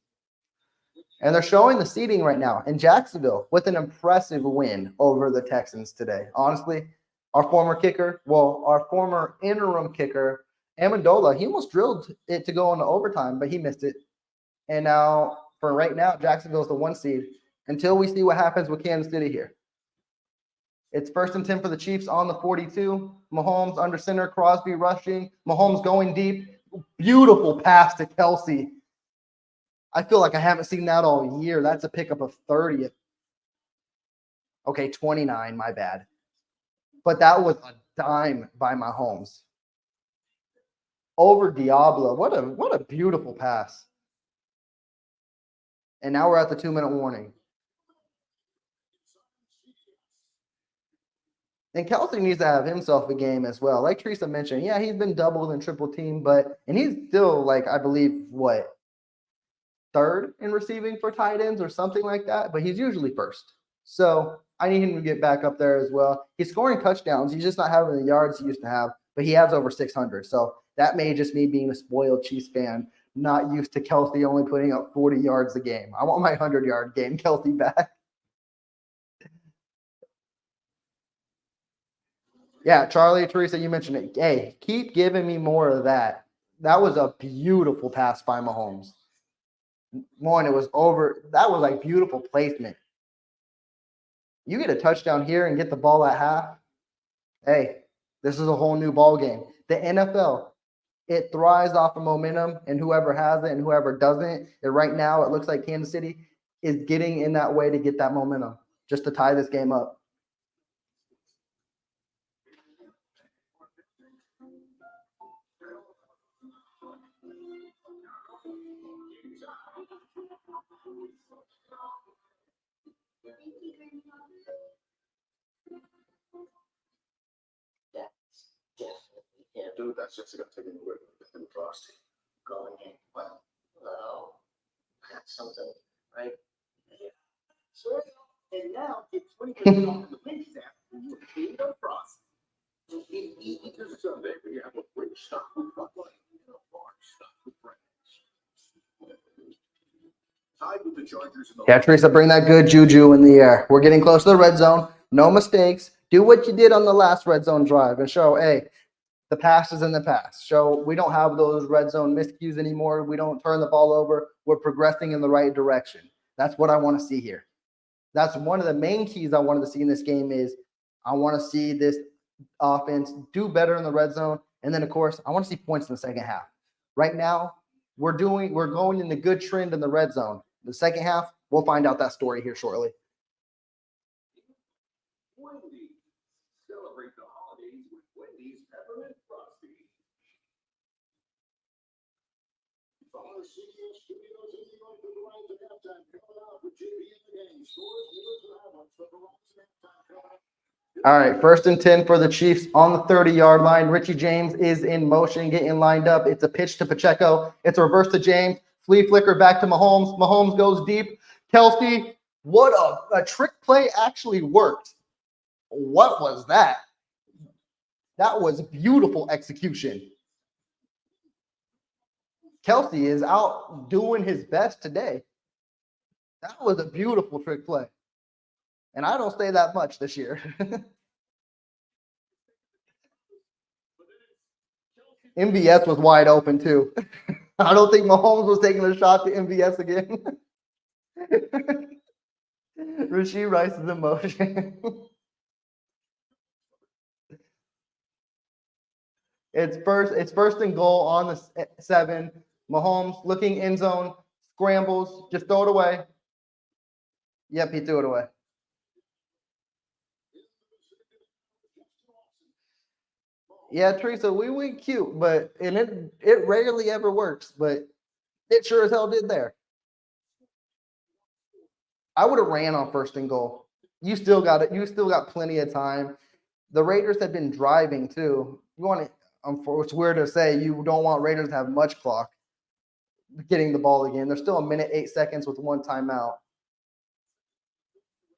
A: And they're showing the seeding right now in Jacksonville with an impressive win over the Texans today. Honestly, our former interim kicker, Amendola, he almost drilled it to go into overtime, but he missed it. And now, for right now, Jacksonville's the 1 seed until we see what happens with Kansas City here. It's 1st and 10 for the Chiefs on the 42. Mahomes under center, Crosby rushing. Mahomes going deep. Beautiful pass to Kelsey. I feel like I haven't seen that all year. That's a pickup of 30. Okay, 29, my bad. But that was a dime by Mahomes. Over Diablo. What a beautiful pass. And now we're at the 2-minute warning. And Kelsey needs to have himself a game as well. Like Teresa mentioned, yeah, he's been doubled and triple teamed, and he's still, like, I believe, what, 3rd in receiving for tight ends or something like that, but he's usually 1st. So I need him to get back up there as well. He's scoring touchdowns. He's just not having the yards he used to have, but he has over 600. So that may just me being a spoiled Chiefs fan, not used to Kelsey only putting up 40 yards a game. I want my 100-yard game Kelsey back. Yeah, Charlie, Teresa, you mentioned it. Hey, keep giving me more of that. That was a beautiful pass by Mahomes. One, it was over. That was like beautiful placement. You get a touchdown here and get the ball at half. Hey, this is a whole new ball game. The NFL, it thrives off of momentum, and whoever has it and whoever doesn't. And right now, it looks like Kansas City is getting in that way to get that momentum, just to tie this game up.
C: Dude, that's Jessica taking the whip in the frosty.
G: Going in. Well, no. That's something, right?
C: So, and now it's 20% off the Penny app. You pay no frost. Easy to Sunday, when you have a great stop with Buckline and a bar stuff with friends. Tied with the Chargers and the
A: Yeah, Teresa, bring that good juju in the air. We're getting close to the red zone. No mistakes. Do what you did on the last red zone drive and show, hey, the past is in the past. Show we don't have those red zone miscues anymore. We don't turn the ball over. We're progressing in the right direction. That's what I want to see here. That's one of the main keys I wanted to see in this game is I want to see this offense do better in the red zone. And then, of course, I want to see points in the second half. Right now, we're going in the good trend in the red zone. The second half, we'll find out that story here shortly.
C: Wendy's. Celebrate the holidays with Wendy's Peppermint Frosty. Follow CBS Studios in New York for Verizon halftime coming up with JB in the game. Stores, dealers, and outlets for Verizon halftime coming up.
A: All right, 1st and 10 for the Chiefs on the 30-yard line. Richie James is in motion, getting lined up. It's a pitch to Pacheco. It's a reverse to James. Flea flicker back to Mahomes. Mahomes goes deep. Kelsey, what a trick play actually worked. What was that? That was beautiful execution. Kelsey is out doing his best today. That was a beautiful trick play. And I don't say that much this year. MVS was wide open too. I don't think Mahomes was taking a shot to MVS again. Rashee Rice is in motion. It's first and goal on the 7. Mahomes looking end zone, scrambles, just throw it away. Yep, he threw it away. Yeah, Teresa, we went cute, but it rarely ever works, but it sure as hell did there. I would have ran on 1st and goal. You still got it. You still got plenty of time. The Raiders have been driving too. You want to, it's weird to say you don't want Raiders to have much clock getting the ball again. There's still 1 minute, 8 seconds with 1 timeout.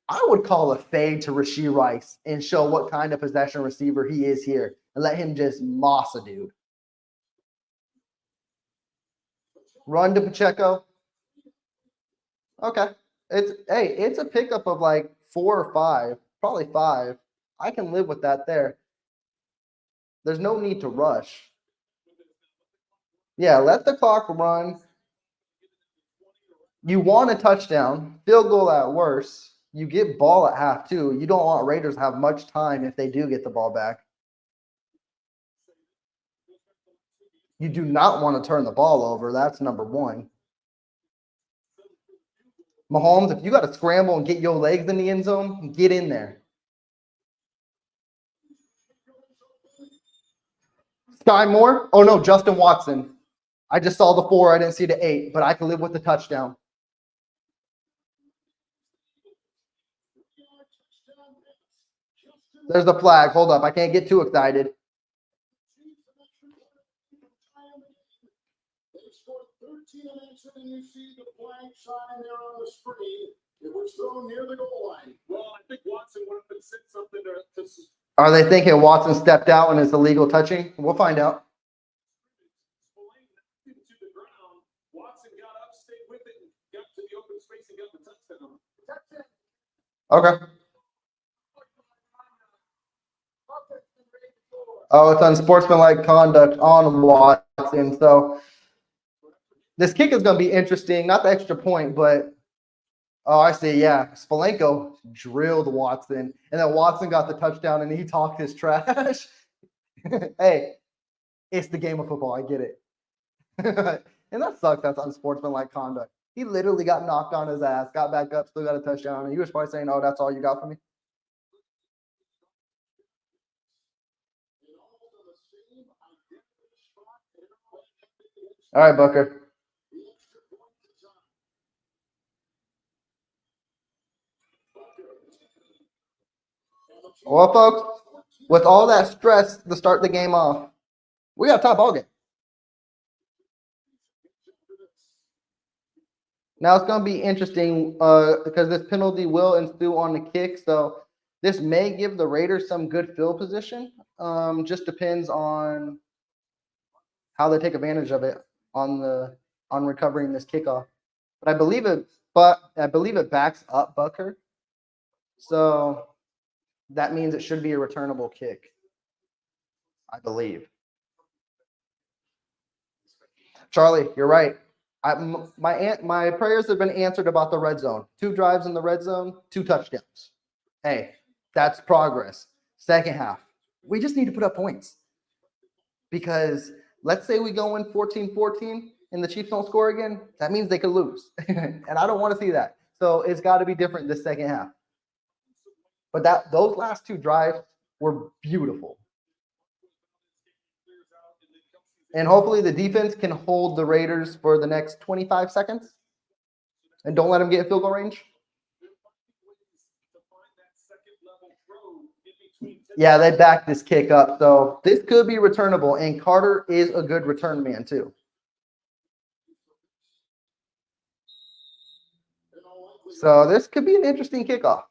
A: I would call a fade to Rashee Rice and show what kind of possession receiver he is here and let him just moss a dude. Run to Pacheco. Okay. It's a pickup of like 4 or 5, probably 5. I can live with that there. There's no need to rush. Yeah, let the clock run. You want a touchdown, field goal at worst. You get ball at half too. You don't want Raiders to have much time if they do get the ball back. You do not want to turn the ball over. That's number one. Mahomes, if you got to scramble and get your legs in the end zone, get in there. Sky Moore? Oh, no, Justin Watson. I just saw the 4. I didn't see the 8, but I can live with the touchdown. There's the flag. Hold up. I can't get too excited.
C: They scored 13 unanswered, and you see the flag sign there on the screen. It was thrown near the goal line.
E: Well, I think Watson would have said something to
A: Are they thinking Watson stepped out and it's illegal touching? We'll find out.
E: Spillane knocked him to the ground. Watson got up, stayed with it, and got to the open space and got the touchdown.
A: Okay. Oh, it's unsportsmanlike conduct on Watson. So this kick is going to be interesting. Not the extra point, but oh, I see. Yeah, Spolenko drilled Watson, and then Watson got the touchdown, and he talked his trash. Hey, it's the game of football. I get it. And that sucks. That's unsportsmanlike conduct. He literally got knocked on his ass, got back up, still got a touchdown, and he was probably saying, "Oh, that's all you got for me." All right, Booker. Well, folks, with all that stress to start the game off, we got a top ball game. Now it's going to be interesting because this penalty will ensue on the kick. So this may give the Raiders some good field position. Just depends on how they take advantage of it on recovering this kickoff. But I believe it backs up Booker. So that means it should be a returnable kick, I believe. Charlie, you're right. My prayers have been answered about the red zone. 2 drives in the red zone, 2 touchdowns. Hey, that's progress. Second half, we just need to put up points. Because let's say we go in 14-14 and the Chiefs don't score again, that means they could lose. And I don't want to see that. So it's got to be different this second half. But those last 2 drives were beautiful. And hopefully the defense can hold the Raiders for the next 25 seconds and don't let them get field goal range. Yeah, they backed this kick up. So this could be returnable. And Carter is a good return man too. So this could be an interesting kickoff.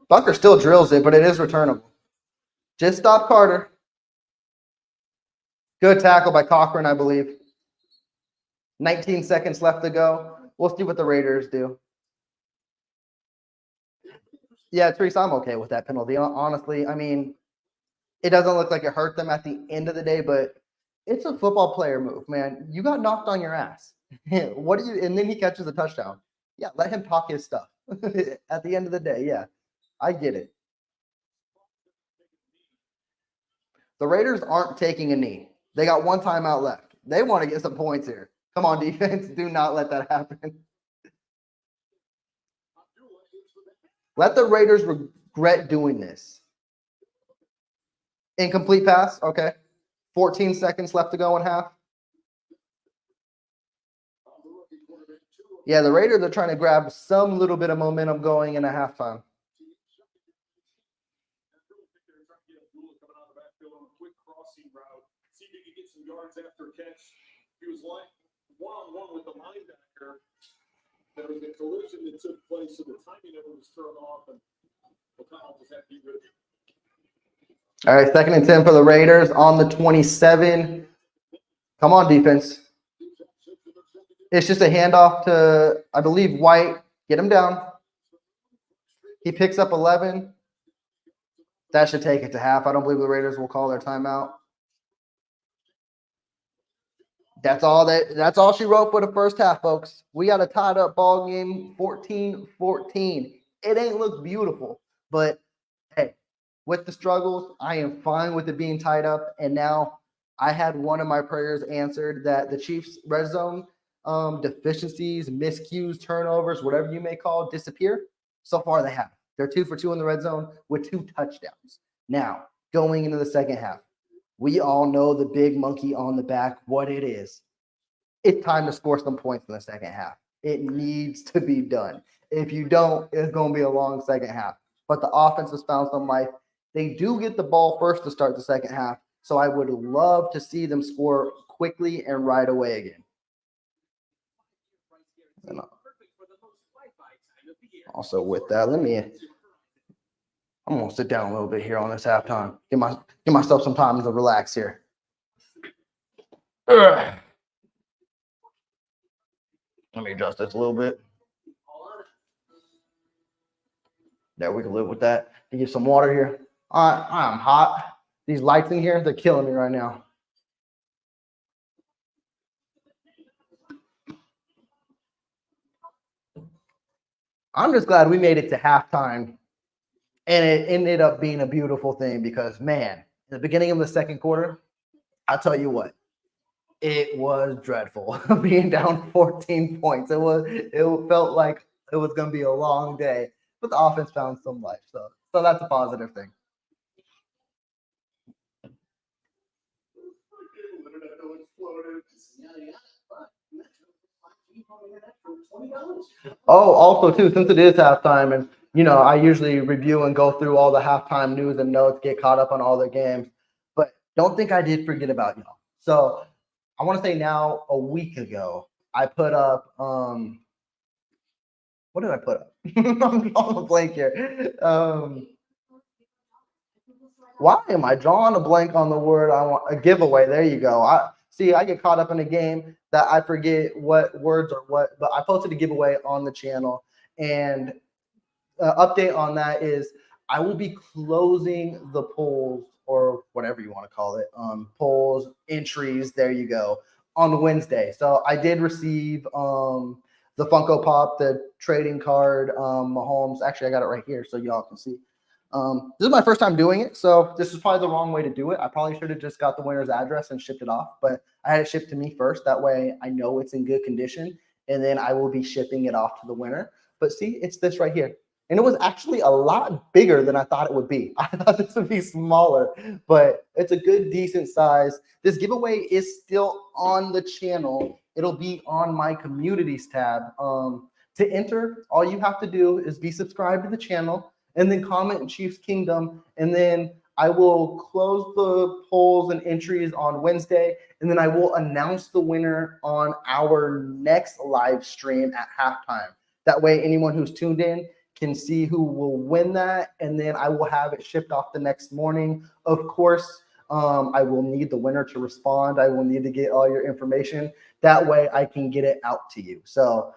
A: Booker still drills it, but it is returnable. Just stop Carter. Good tackle by Cochran, I believe. 19 seconds left to go. We'll see what the Raiders do. Yeah, Therese, I'm okay with that penalty. Honestly, I mean, it doesn't look like it hurt them at the end of the day, but it's a football player move, man. You got knocked on your ass. What do you? And then he catches a touchdown. Yeah, let him talk his stuff. At the end of the day, yeah, I get it. The Raiders aren't taking a knee. They got 1 timeout left. They want to get some points here. Come on, defense. Do not let that happen. Let the Raiders regret doing this. Incomplete pass. Okay. 14 seconds left to go in half. Yeah, the Raiders are trying to grab some little bit of momentum going in a halftime.
E: After a catch, he was like one-on-one with the linebacker. There was a collision that took place, so the timing of it was thrown off, and O'Connell just had to be rid of it.
A: All right, 2nd and 10 for the Raiders on the 27. Come on, defense. It's just a handoff to, I believe, White. Get him down. He picks up 11. That should take it to half. I don't believe the Raiders will call their timeout. That's all she wrote for the first half, folks. We got a tied up ball game, 14-14. It ain't look beautiful, but hey, with the struggles, I am fine with it being tied up. And now I had one of my prayers answered that the Chiefs' red zone deficiencies, miscues, turnovers, whatever you may call, disappear. So far, they have. They're 2 for 2 in the red zone with 2 touchdowns. Now, going into the second half, we all know the big monkey on the back, what it is. It's time to score some points in the second half. It needs to be done. If you don't, it's going to be a long second half. But the offense has found some life. They do get the ball first to start the second half, so I would love to see them score quickly and right away again. And also with that, I'm going to sit down a little bit here on this halftime. Give myself some time to relax here. Ugh. Let me adjust this a little bit. There, we can live with that. Get some water here. I'm hot. These lights in here, they're killing me right now. I'm just glad we made it to halftime. And it ended up being a beautiful thing because, man, in the beginning of the second quarter, I'll tell you what, it was dreadful being down 14 points. It felt like it was going to be a long day, but the offense found some life. So that's a positive thing. Oh, also too, since it is halftime, and I usually review and go through all the halftime news and notes, get caught up on all the games, but don't think I did forget about y'all. So I want to say now a week ago, I put up what did I put up? I'm drawing a blank here. Why am I drawing a blank on the word I want? A giveaway. There you go. I get caught up in a game that I forget what words are what, but I posted a giveaway on the channel, and update on that is I will be closing the polls, or whatever you want to call it, polls, entries, there you go, on Wednesday. So I did receive the Funko Pop, the trading card, Mahomes. Actually, I got it right here so y'all can see. This is my first time doing it, so this is probably the wrong way to do it. I probably should have just got the winner's address and shipped it off, but I had it shipped to me first. That way I know it's in good condition, and then I will be shipping it off to the winner. But see, it's this right here. And it was actually a lot bigger than I thought it would be. I thought this would be smaller, but it's a good, decent size. This giveaway is still on the channel. It'll be on my communities tab. To enter, all you have to do is be subscribed to the channel and then comment Chiefs Kingdom. And then I will close the polls and entries on Wednesday. And then I will announce the winner on our next live stream at halftime. That way, anyone who's tuned in can see who will win that, and then I will have it shipped off the next morning. Of course, I will need the winner to respond. I will need to get all your information. That way I can get it out to you. So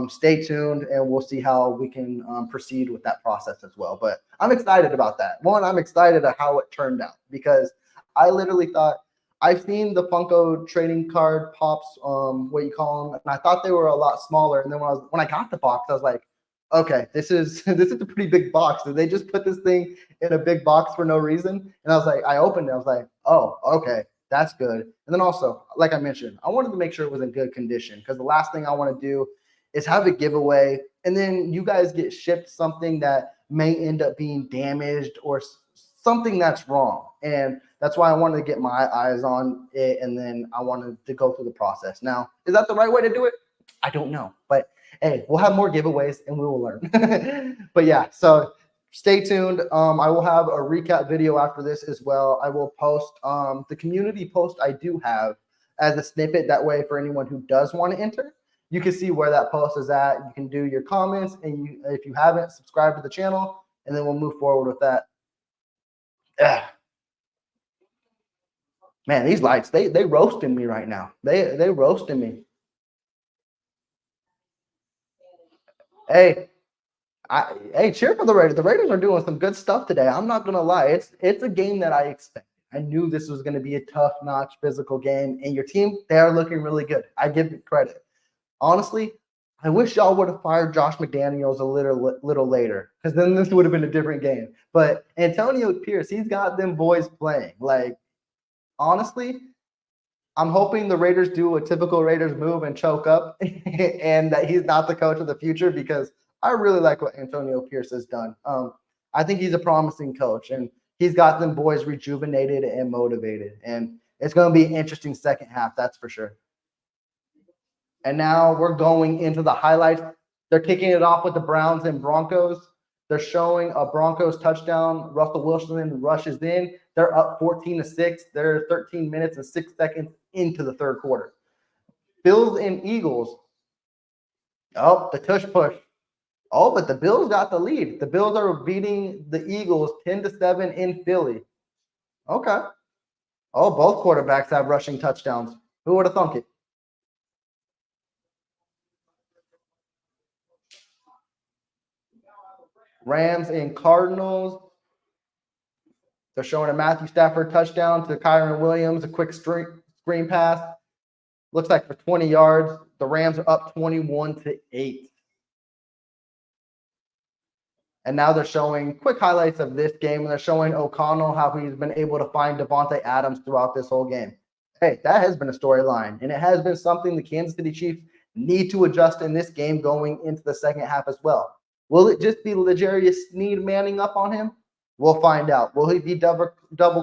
A: stay tuned, and we'll see how we can proceed with that process as well. But I'm excited about that. One, I'm excited at how it turned out, because I literally thought, I've seen the Funko trading card pops, what you call them, and I thought they were a lot smaller. And then when I got the box, I was like, okay, this is a pretty big box. Did they just put this thing in a big box for no reason? And I was like, I opened it. I was like, oh, okay, that's good. And then also, like I mentioned, I wanted to make sure it was in good condition, because the last thing I want to do is have a giveaway and then you guys get shipped something that may end up being damaged or something that's wrong. And that's why I wanted to get my eyes on it, and then I wanted to go through the process. Now, is that the right way to do it? I don't know, but hey, we'll have more giveaways and we will learn. But yeah, so stay tuned. I will have a recap video after this as well. I will post the community post I do have as a snippet. That way, for anyone who does want to enter, you can see where that post is at. You can do your comments, and if you haven't, subscribe to the channel, and then we'll move forward with that. Yeah. Man, these lights, they roasting me right now. They roasting me. Hey, Hey, cheer for the Raiders. The Raiders are doing some good stuff today. I'm not gonna lie. It's a game that I expected. I knew this was going to be a tough-notch physical game, and your team, they are looking really good. I give you credit. Honestly, I wish y'all would have fired Josh McDaniels a little later, because then this would have been a different game. But Antonio Pierce, he's got them boys playing. Like, honestly, I'm hoping the Raiders do a typical Raiders move and choke up, and that he's not the coach of the future, because I really like what Antonio Pierce has done. I think he's a promising coach, and he's got them boys rejuvenated and motivated. And it's going to be an interesting second half, that's for sure. And now we're going into the highlights. They're kicking it off with the Browns and Broncos. They're showing a Broncos touchdown. Russell Wilson rushes in. They're up 14-6. They're 13 minutes and 6 seconds into the third quarter. Bills and Eagles. Oh, the tush push. Oh, but the Bills got the lead. The Bills are beating the Eagles 10-7 in Philly. Okay. Oh, both quarterbacks have rushing touchdowns. Who would have thunk it? Rams and Cardinals. They're showing a Matthew Stafford touchdown to Kyron Williams, a quick screen pass. Looks like for 20 yards. The Rams are up 21-8. And now they're showing quick highlights of this game, and they're showing O'Connell how he's been able to find Devontae Adams throughout this whole game. Hey, that has been a storyline, and it has been something the Kansas City Chiefs need to adjust in this game going into the second half as well. Will it just be L'Jarius Sneed manning up on him? We'll find out. Will he be double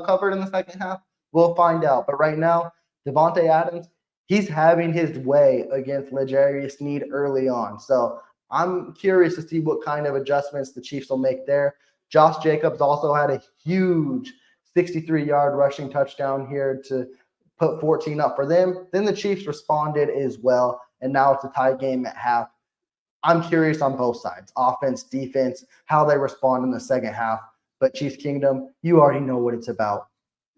A: covered in the second half? We'll find out. But right now, Devontae Adams, he's having his way against L'Jarius Sneed early on. So I'm curious to see what kind of adjustments the Chiefs will make there. Josh Jacobs also had a huge 63-yard rushing touchdown here to put 14 up for them. Then the Chiefs responded as well, and now it's a tie game at half. I'm curious on both sides, offense, defense, how they respond in the second half. But Chiefs Kingdom, you already know what it's about.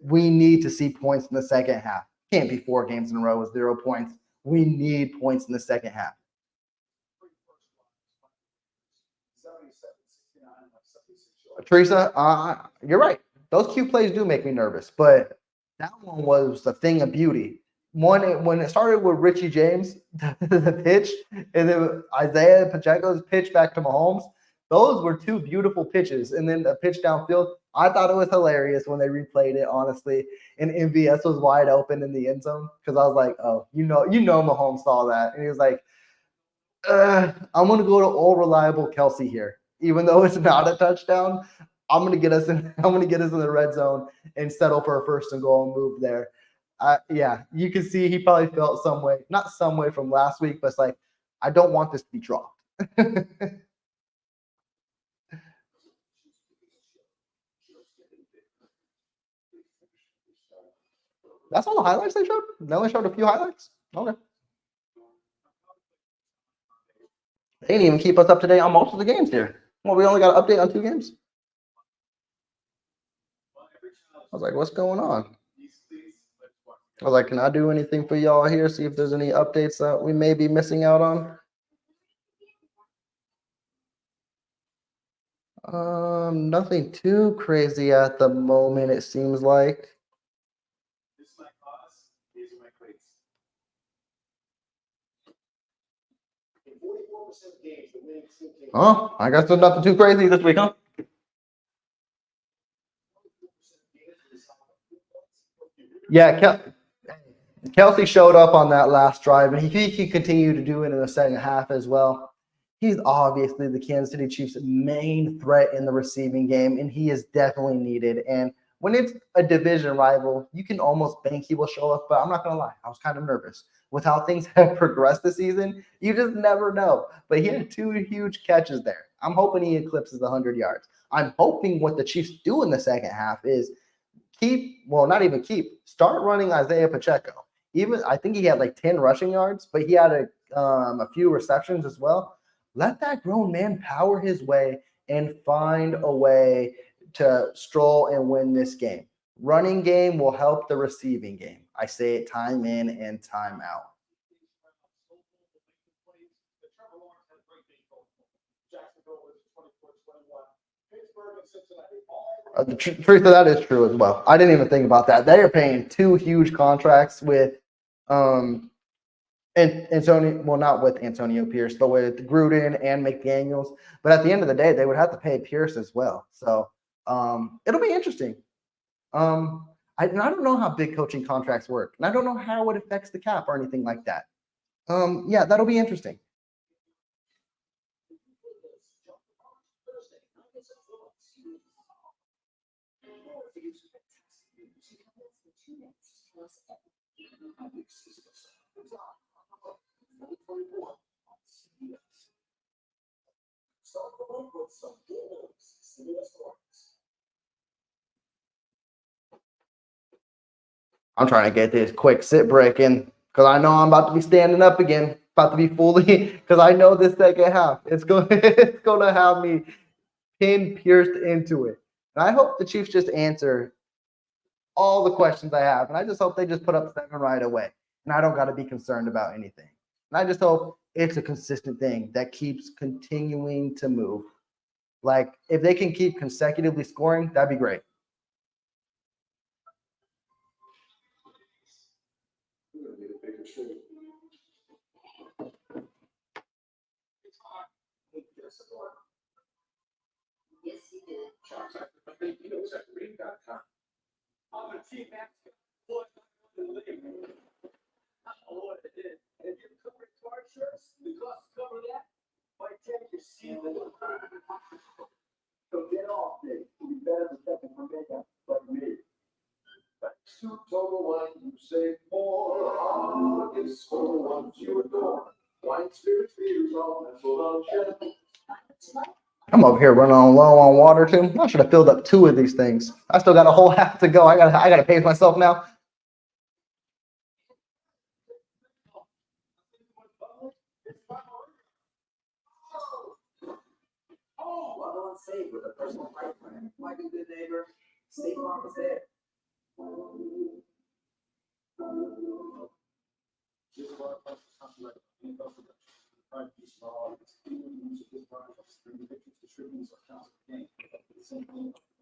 A: We need to see points in the second half. Can't be 4 games in a row with 0 points. We need points in the second half. Teresa, you're right. Those cute plays do make me nervous, but that one was a thing of beauty. When it started with Richie James, the pitch, and then Isaiah Pacheco's pitch back to Mahomes, those were 2 beautiful pitches. And then the pitch downfield, I thought it was hilarious when they replayed it, honestly. And MVS was wide open in the end zone, because I was like, oh, you know Mahomes saw that. And he was like, I'm going to go to old reliable Kelsey here. Even though it's not a touchdown, I'm going to get us in the red zone and settle for a first and goal and move there. Yeah, you can see he probably felt not some way from last week, but it's like, I don't want this to be dropped. That's all the highlights they showed? They only showed a few highlights? Okay. They didn't even keep us up to date on most of the games here. Well, we only got an update on 2 games. I was like, what's going on? I was like, can I do anything for y'all here? See if there's any updates that we may be missing out on. Nothing too crazy at the moment, it seems like. Oh, I guess there's nothing too crazy this week, huh? Yeah, Kelsey showed up on that last drive, and he can continue to do it in the second half as well. He's obviously the Kansas City Chiefs' main threat in the receiving game, and he is definitely needed. And when it's a division rival, you can almost bank he will show up, but I'm not going to lie. I was kind of nervous. With how things have progressed this season, you just never know. But he had 2 huge catches there. I'm hoping he eclipses the 100 yards. I'm hoping what the Chiefs do in the second half is start running Isaiah Pacheco. I think he had like 10 rushing yards, but he had a few receptions as well. Let that grown man power his way and find a way to stroll and win this game. Running game will help the receiving game. I say it time in and time out. The truth of that is true as well. I didn't even think about that. They are paying 2 huge contracts with and Antonio, well, not with Antonio Pierce, but with Gruden and McDaniels. But at the end of the day, they would have to pay Pierce as well. So it'll be interesting. I don't know how big coaching contracts work, and I don't know how it affects the cap or anything like that. Yeah, that'll be interesting. I'm trying to get this quick sit break in because I know I'm about to be standing up again, about to be fully, because I know this second half, it's going to have me pin pierced into it. And I hope the Chiefs just answer all the questions I have. And I just hope they just put up 7 right away. And I don't got to be concerned about anything. And I just hope it's a consistent thing that keeps continuing to move. Like, if they can keep consecutively scoring, that'd be great.
B: Yes, he did.
E: I'm a team mascot. What in the league? Oh, it did. And if you're covering card shirts, the cost to cover that might take your season. So get off, Nick. You'll be better protected from makeup like me. Thanks to Total Wine, you save more. It's for the ones you adore. Wine spirits, beers, all that's full of shit.
A: I'm over here running on low on water too. I should have filled up 2 of these things. I still got a whole half to go. I gotta pace myself now.
F: Oh, well, no one's safe with a personal life plan. Like a good neighbor, State Farm is there.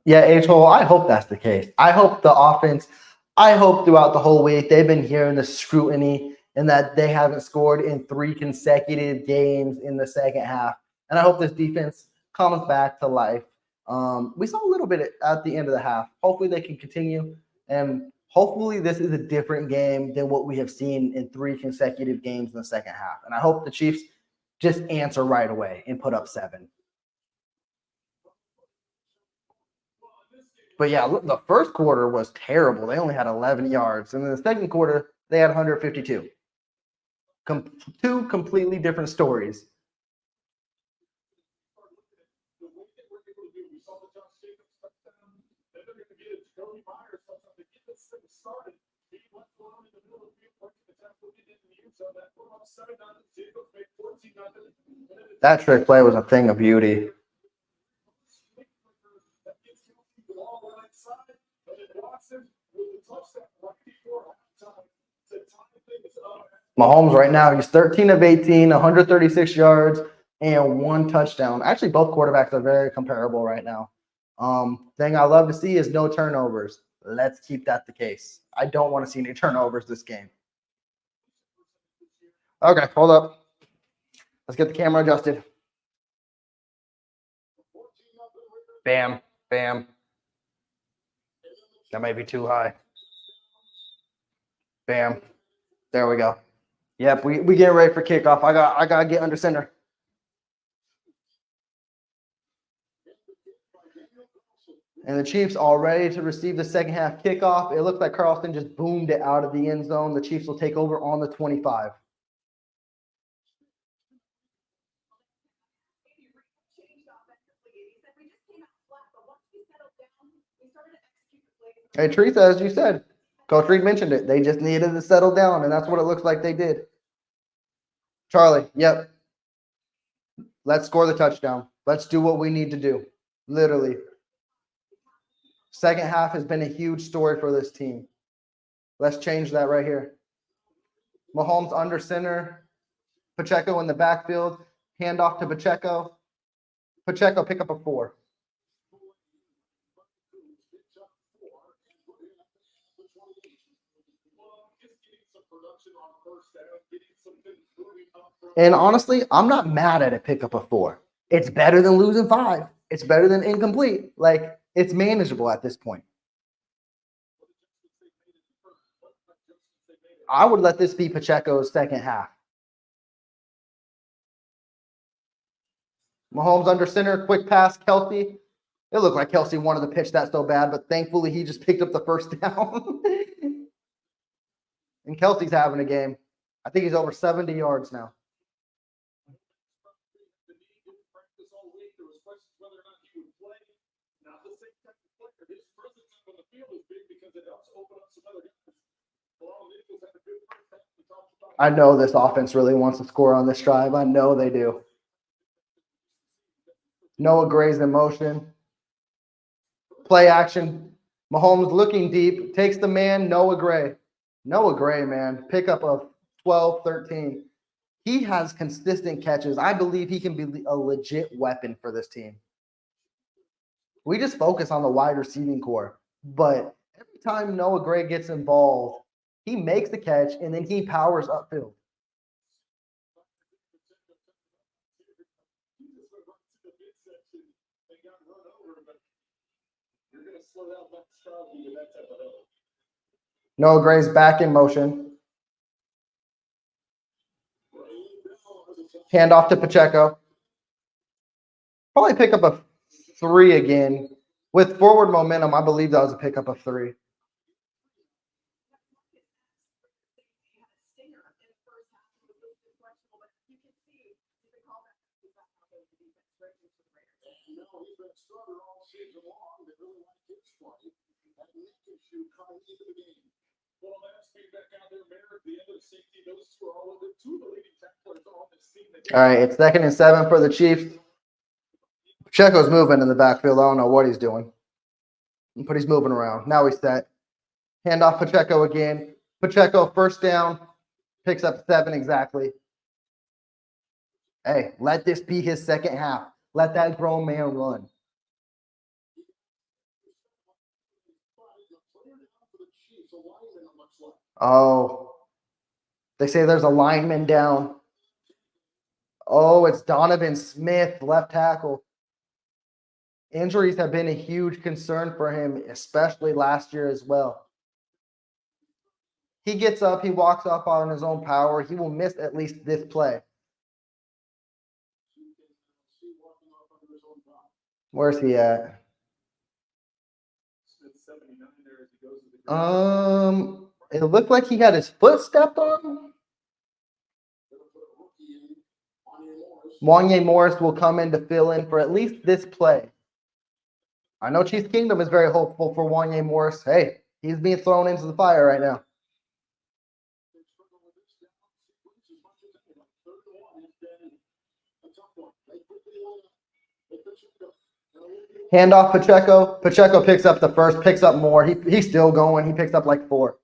A: Yeah, H-Hole, I hope that's the case. I hope the offense, I hope throughout the whole week they've been hearing the scrutiny and that they haven't scored in 3 consecutive games in the second half. And I hope this defense comes back to life. We saw a little bit at the end of the half. Hopefully they can continue. And hopefully this is a different game than what we have seen in 3 consecutive games in the second half. And I hope the Chiefs just answer right away and put up 7. But yeah, look, the first quarter was terrible. They only had 11 yards. And in the second quarter, they had 152. 2 completely different stories. That trick play was a thing of beauty. Mahomes right now, he's 13 of 18, 136 yards, and 1 touchdown. Actually, both quarterbacks are very comparable right now. Thing I love to see is no turnovers. Let's keep that the case. I don't want to see any turnovers this game. Okay, hold up. Let's get the camera adjusted. Bam, bam. That might be too high. Bam. There we go. Yep, we getting ready for kickoff. I gotta get under center. And the Chiefs all ready to receive the second half kickoff. It looks like Carlson just boomed it out of the end zone. The Chiefs will take over on the 25. Hey, Teresa, as you said, Coach Reed mentioned it. They just needed to settle down, and that's what it looks like they did. Charlie, yep. Let's score the touchdown. Let's do what we need to do. Literally. Second half has been a huge story for this team. Let's change that right here. Mahomes under center. Pacheco in the backfield. Hand off to Pacheco. Pacheco pick up a 4.
C: up 4 and put him at the 28.
E: Well, just getting some production on first down, getting some things moving up front.
A: And honestly, I'm not mad at a pickup of 4. It's better than losing 5. It's better than incomplete. Like, it's manageable at this point. I would let this be Pacheco's second half. Mahomes under center, quick pass, Kelsey. It looked like Kelsey wanted to pitch that so bad, but thankfully he just picked up the first down. And Kelsey's having a game. I think he's over 70 yards now.
E: The knee didn't practice all week. There was questions whether or not he would play. Not the same type of player. His presence on the field is big because it helps open up some other guys. Well, the Eagles had a good first half. We talked about
A: I know this offense really wants to score on this drive. I know they do. Noah Gray's in motion. Play action. Mahomes looking deep. Takes the man, Noah Gray. Noah Gray, man. Pickup of 12, 13. He has consistent catches. I believe he can be a legit weapon for this team. We just focus on the wide receiving core. But every time Noah Gray gets involved, he makes the catch and then he powers upfield.
E: he just went right to the midsection and got run over, but you're going to slow down Max Crosby with that type of help.
A: Noah Gray's back in motion. Hand off to Pacheco. Probably pick up a 3 again. With forward momentum, I believe that was a pickup of 3.
C: You know, he's been a starter all season long. They really like his play. That neck issue coming into the game.
E: Well, last game back out there, Merritt, the end of the safety, those two are all of the 2 of the leading tacklers on this team.
A: All right, it's 2nd and 7 for the Chiefs. Pacheco's moving in the backfield. I don't know what he's doing. But he's moving around. Now he's set. Hand off Pacheco again. Pacheco, first down. Picks up 7 exactly. Hey, let this be his second half. Let that grown man run. Oh, they say there's a lineman down. Oh, it's Donovan Smith, left tackle. Injuries have been a huge concern for him, especially last year as well. He gets up, he walks up on his own power. He will miss at least this play. Where's he at? It looked like he had his foot stepped on. Wanye Morris will come in to fill in for at least this play. I know Chiefs Kingdom is very hopeful for Wanye Morris. Hey, he's being thrown into the fire right now. Hand off Pacheco. Pacheco picks up the first, picks up more. He's still going. He picks up like 4.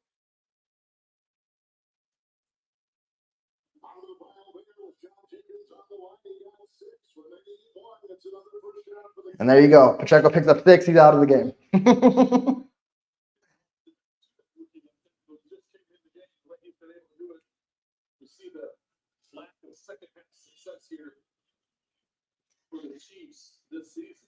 A: And there you go. Pacheco picks up 6. He's out of the game.
E: You see the lack of second half success here for the Chiefs this season.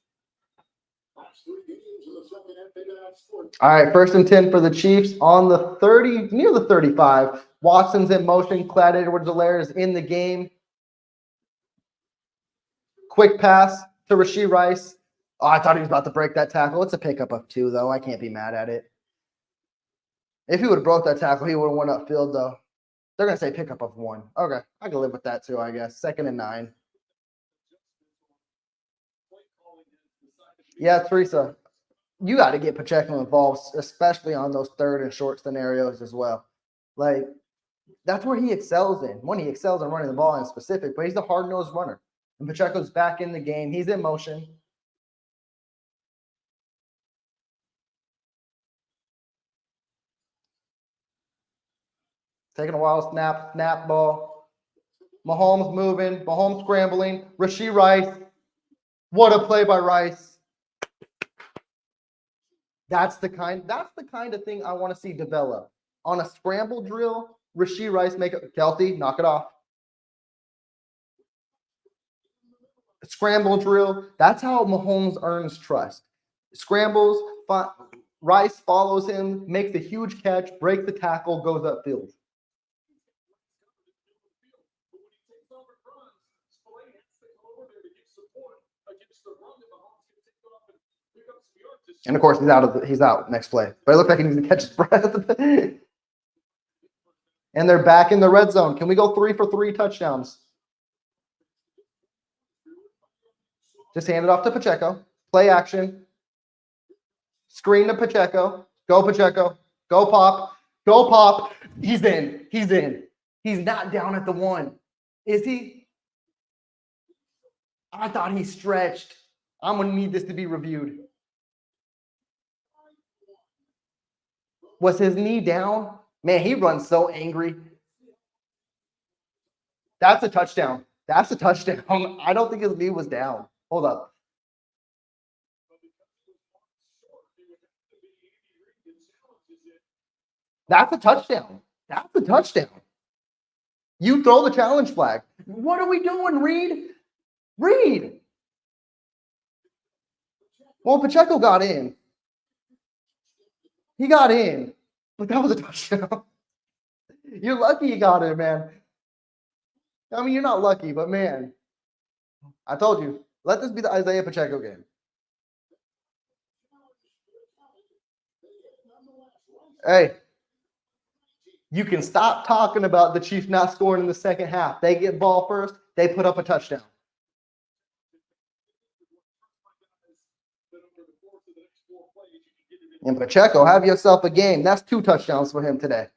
C: Last 3 games in the second half, they got outscored.
A: All right, 1st and 10 for the Chiefs on the 30, near the 35. Watson's in motion. Clyde Edwards-Helaire is in the game. Quick pass to Rashee Rice. Oh, I thought he was about to break that tackle. It's a pickup of 2, though. I can't be mad at it. If he would have broke that tackle, he would have went upfield, though. They're going to say pickup of 1. Okay, I can live with that, too, I guess. 2nd and 9. Yeah, Teresa, you got to get Pacheco involved, especially on those 3rd and short scenarios as well. Like, that's where he excels in. When he excels in running the ball in specific, but he's a hard-nosed runner. And Pacheco's back in the game. He's in motion. Taking a while, snap ball. Mahomes moving, Mahomes scrambling. Rashee Rice. What a play by Rice. That's the kind of thing I want to see develop. On a scramble drill, Rashee Rice make it. Kelty, knock it off. Scramble drill. That's how Mahomes earns trust. Scrambles, Rice follows him, makes a huge catch, breaks the tackle, goes upfield. And of course, he's out next play. But it looks like he needs to catch his breath. And they're back in the red zone. Can we go 3 for 3 touchdowns? Just hand it off to Pacheco. Play action. Screen to Pacheco. Go Pacheco. Go Pop. Go Pop. He's in. He's in. He's not down at the 1. Is he? I thought he stretched. I'm going to need this to be reviewed. Was his knee down? Man, he runs so angry. That's a touchdown. That's a touchdown. I don't think his knee was down. Hold up. That's a touchdown. That's a touchdown. You throw the challenge flag. What are we doing, Reed? Reed. Well, Pacheco got in. He got in, but that was a touchdown. You're lucky you got in, man. I mean, you're not lucky, but man, I told you, let this be the Isaiah Pacheco game. Hey, you can stop talking about the Chiefs not scoring in the second half. They get ball first, they put up a touchdown. And Pacheco, have yourself a game. That's 2 touchdowns for him today.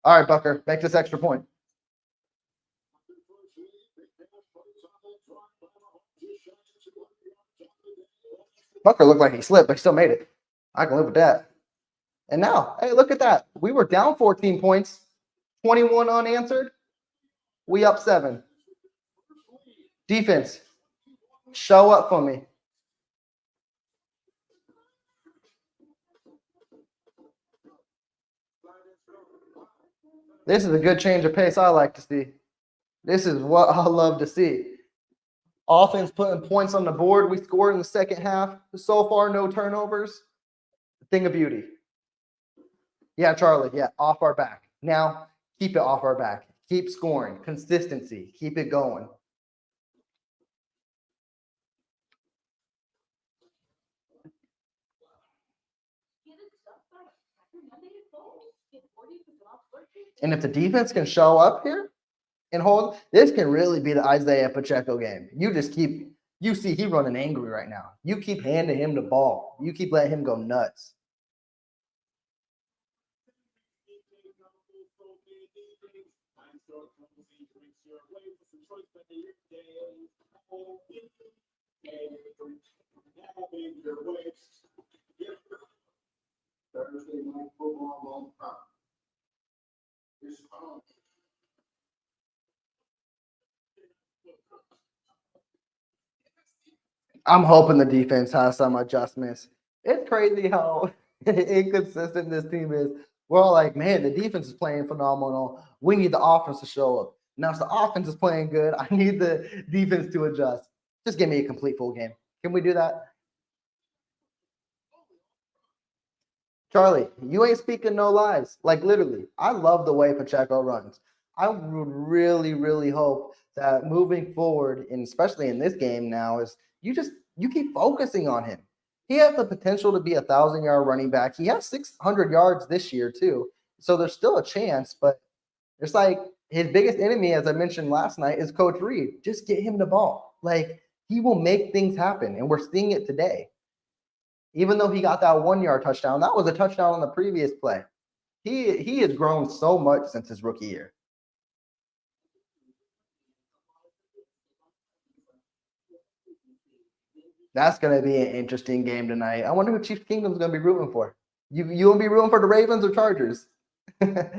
A: All right, Bucker, make this extra point. Bucker looked like he slipped, but he still made it. I can live with that. And now, hey, look at that. We were down 14 points, 21 unanswered. We up 7. Defense, show up for me. This is a good change of pace I like to see. This is what I love to see. Offense putting points on the board. We scored in the second half. So far, no turnovers. Thing of beauty. Yeah, Charlie. Yeah, off our back. Now, keep it off our back. Keep scoring. Consistency. Keep it going. And if the defense can show up here and hold, this can really be the Isaiah Pacheco game. You see he running angry right now. You keep handing him the ball. You keep letting him go nuts.
C: Thursday night football won't come.
A: I'm hoping the defense has some adjustments. It's crazy how inconsistent this team is. We're all like, man, the defense is playing phenomenal. We need the offense to show up. Now, if the offense is playing good, I need the defense to adjust. Just give me a complete full game. Can we do that? Charlie, you ain't speaking no lies. Like, literally, I love the way Pacheco runs. I would really, really hope that moving forward, and especially in this game now, is you keep focusing on him. He has the potential to be a 1,000-yard running back. He has 600 yards this year, too. So there's still a chance, but it's like his biggest enemy, as I mentioned last night, is Coach Reed. Just get him the ball. Like, he will make things happen, and we're seeing it today. Even though he got that 1-yard touchdown, that was a touchdown on the previous play. He has grown so much since his rookie year. That's going to be an interesting game tonight. I wonder who Chiefs Kingdom's going to be rooting for. You will be rooting for the Ravens or Chargers? A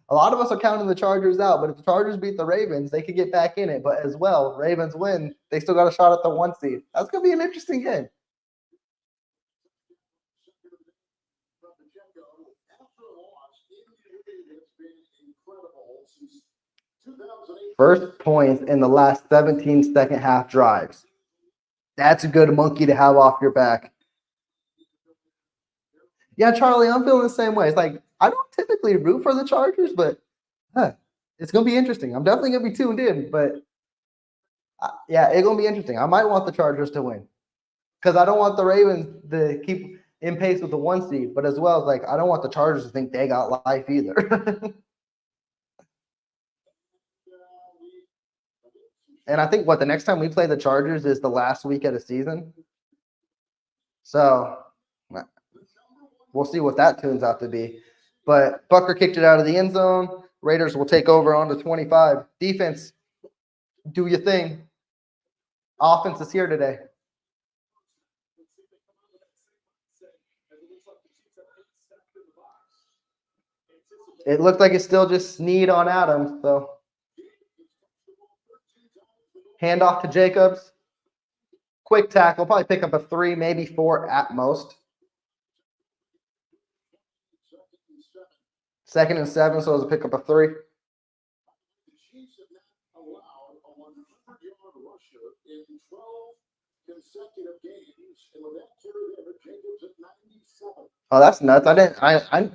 A: lot of us are counting the Chargers out, but if the Chargers beat the Ravens, they could get back in it. But as well, Ravens win, they still got a shot at the 1 seed. That's going to be an interesting game.
C: from the get-go after a loss in the league that's been incredible since 2008.
A: First points in the last 17 second half drives. That's a good monkey to have off your back. Yeah, Charlie, I'm feeling the same way. It's like I don't typically root for the Chargers, but it's gonna be interesting. I'm definitely gonna be tuned in, but yeah, it's gonna be interesting. I might want the Chargers to win because I don't want the Ravens to keep in pace with the 1 seed, but as well as like I don't want the Chargers to think they got life either. And I think the next time we play the Chargers is the last week of the season. So we'll see what that turns out to be. But Bucker kicked it out of the end zone. Raiders will take over on the 25. Defense, do your thing. Offense is here today. It looks like it's still just Snead on Adams. So hand off to Jacobs. Quick tackle. Probably pick up a 3, maybe 4 at most. 2nd and 7, so it's a pick up a 3.
C: The Chiefs have not allowed a 100-yard rusher in 12 consecutive games, and with that carry there, Jacobs at 97.
A: Oh, that's nuts.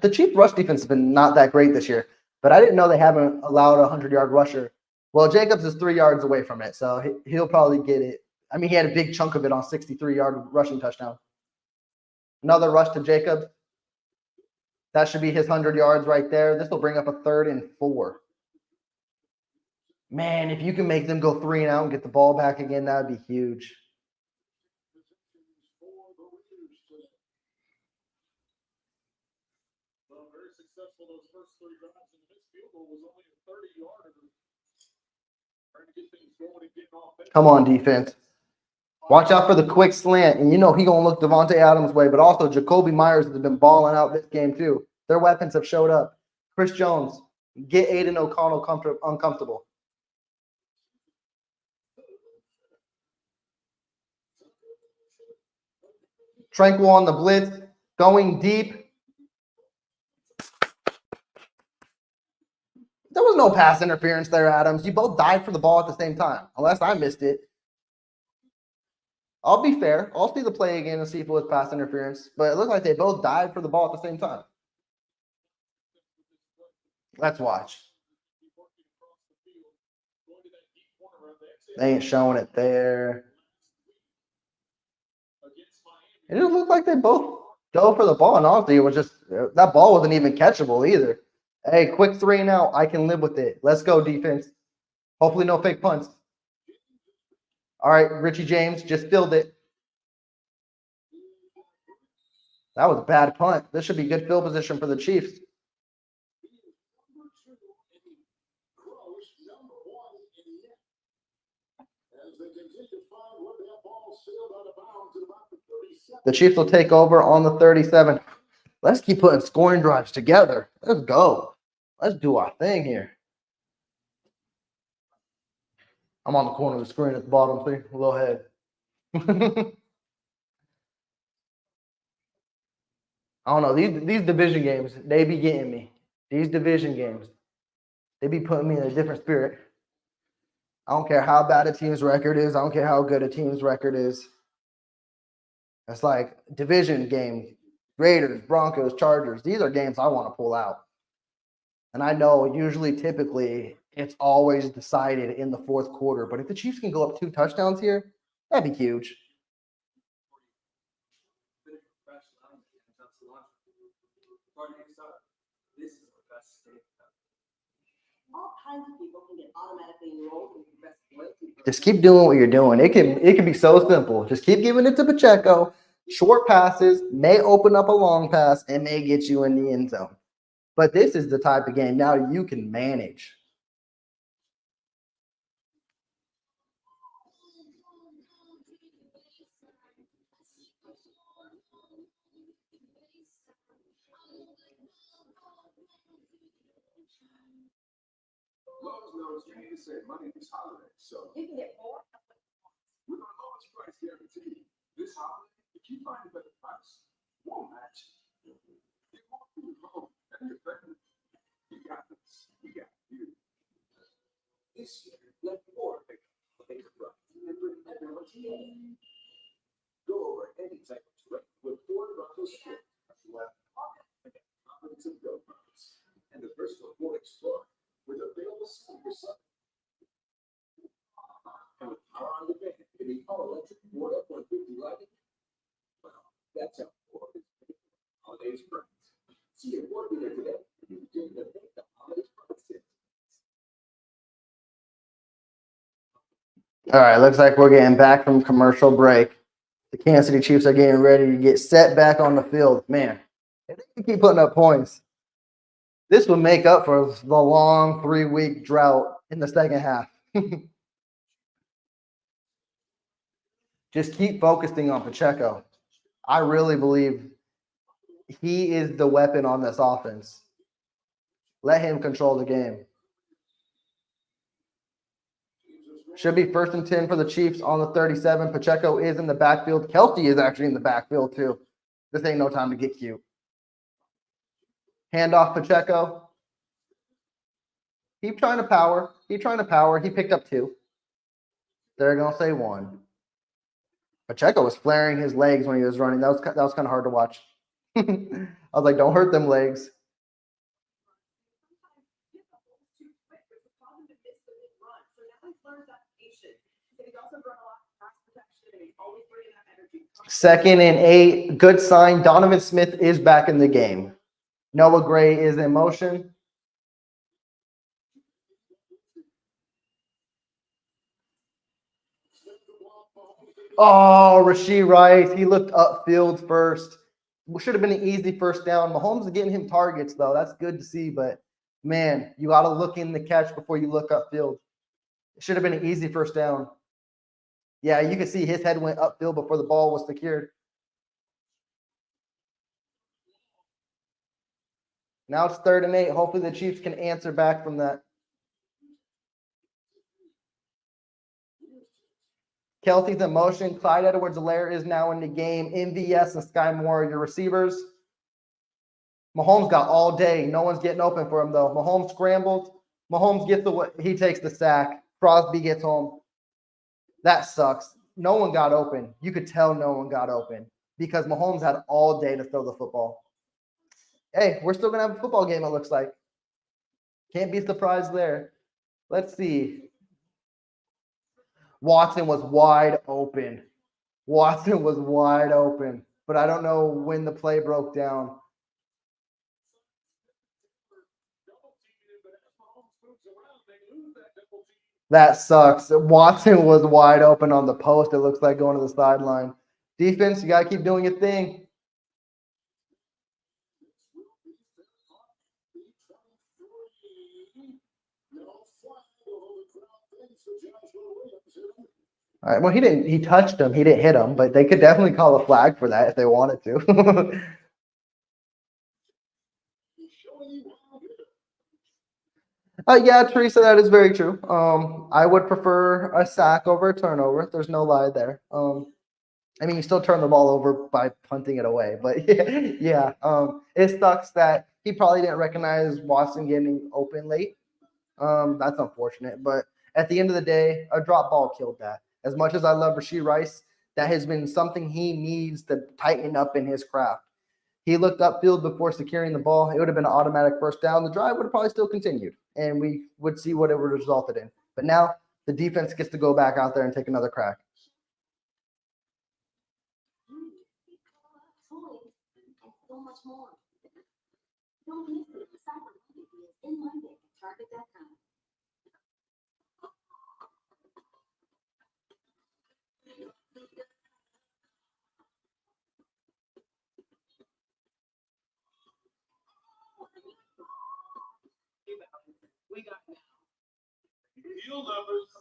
A: The Chiefs rush defense has been not that great this year, but I didn't know they haven't allowed a 100-yard rusher. Well, Jacobs is 3 yards away from it, so he'll probably get it. I mean, he had a big chunk of it on 63-yard rushing touchdown. Another rush to Jacobs. That should be his 100 yards right there. This will bring up a 3rd and 4. Man, if you can make them go 3 and out and get the ball back again, that would be huge.
E: Well, very successful those first 3 drives, and this field goal was only a 30-yarder. Trying to get things going and getting off.
A: Come on, defense. Watch out for the quick slant, and you know he going to look Devontae Adams' way, but also Jacoby Myers has been balling out this game too. Their weapons have showed up. Chris Jones, get Aiden O'Connell uncomfortable. Tranquil on the blitz, going deep. There was no pass interference there, Adams. You both died for the ball at the same time, unless I missed it. I'll be fair. I'll see the play again and see if it was pass interference. But it looked like they both died for the ball at the same time. Let's watch. They ain't showing it there. It just looked like they both dove for the ball. And honestly, it was just that ball wasn't even catchable either. Hey, quick 3 and out. I can live with it. Let's go, defense. Hopefully no fake punts. All right, Richie James just filled it. That was a bad punt. This should be good field position for the Chiefs. The Chiefs will take over on the 37. Let's keep putting scoring drives together. Let's go. Let's do our thing here. I'm on the corner of the screen at the bottom. See, a little head. I don't know. These division games, they be getting me. These division games, they be putting me in a different spirit. I don't care how bad a team's record is. I don't care how good a team's record is. It's like division game, Raiders, Broncos, Chargers. These are games I want to pull out. And I know typically, it's always decided in the 4th quarter. But if the Chiefs can go up 2 touchdowns here, that'd be huge.
F: All kinds of people can get automatically enrolled in the best loyalty program.
A: Just keep doing what you're doing. It can be so simple. Just keep giving it to Pacheco. Short passes may open up a long pass and may get you in the end zone. But this is the type of game now you can manage.
D: Lowe's knows you need to save money this holiday, so
F: You can get more.
D: with our lowest price guarantee, this holiday, if you find a better price, won't match. See it working there today. You did the holiday process.
A: All right, looks like we're getting back from commercial break. The Kansas City Chiefs are getting ready to get set back on the field. Man, if they can keep putting up points, this will make up for the long 3-week drought in the second half. Just keep focusing on Pacheco. I really believe he is the weapon on this offense. Let him control the game. Should be 1st and 10 for the Chiefs on the 37. Pacheco is in the backfield. Kelty is actually in the backfield too. This ain't no time to get cute. Handoff Pacheco. Keep trying to power. Keep trying to power. He picked up 2. They're going to say 1. Pacheco was flaring his legs when he was running. That was kind of hard to watch. I was like, don't hurt them legs. Second and 8. Good sign. Donovan Smith is back in the game. Noah Gray is in motion. Oh, Rashee Rice. He looked upfield first. Should have been an easy first down. Mahomes is getting him targets, though. That's good to see. But, man, you got to look in the catch before you look upfield. It should have been an easy first down. Yeah, you can see his head went upfield before the ball was secured. Now it's 3rd and 8. Hopefully the Chiefs can answer back from that. Kelty's in motion. Clyde Edwards-Helaire is now in the game. MVS and Sky Moore are your receivers. Mahomes got all day. No one's getting open for him, though. Mahomes scrambled. Mahomes gets he takes the sack. Crosby gets home. That sucks. No one got open. You could tell no one got open because Mahomes had all day to throw the football. Hey, we're still going to have a football game, it looks like. Can't be surprised there. Let's see. Watson was wide open. Watson was wide open, but I don't know when the play broke down. That sucks. Watson was wide open on the post. It looks like going to the sideline. Defense, you got to keep doing your thing. All right. Well, he touched him. He didn't hit him, but they could definitely call a flag for that if they wanted to. Yeah, Teresa, that is very true. I would prefer a sack over a turnover. There's no lie there. I mean, you still turn the ball over by punting it away, but yeah. It sucks that he probably didn't recognize Watson getting open late. That's unfortunate, but at the end of the day, a drop ball killed that. As much as I love Rashee Rice, that has been something he needs to tighten up in his craft. He looked upfield before securing the ball. It would have been an automatic first down. The drive would have probably still continued, and we would see what it would have resulted in. But now the defense gets to go back out there and take another crack.
B: So much more. Don't miss it. Cyber Monday deals in Monday at Target.com.
D: We got now. You lovers,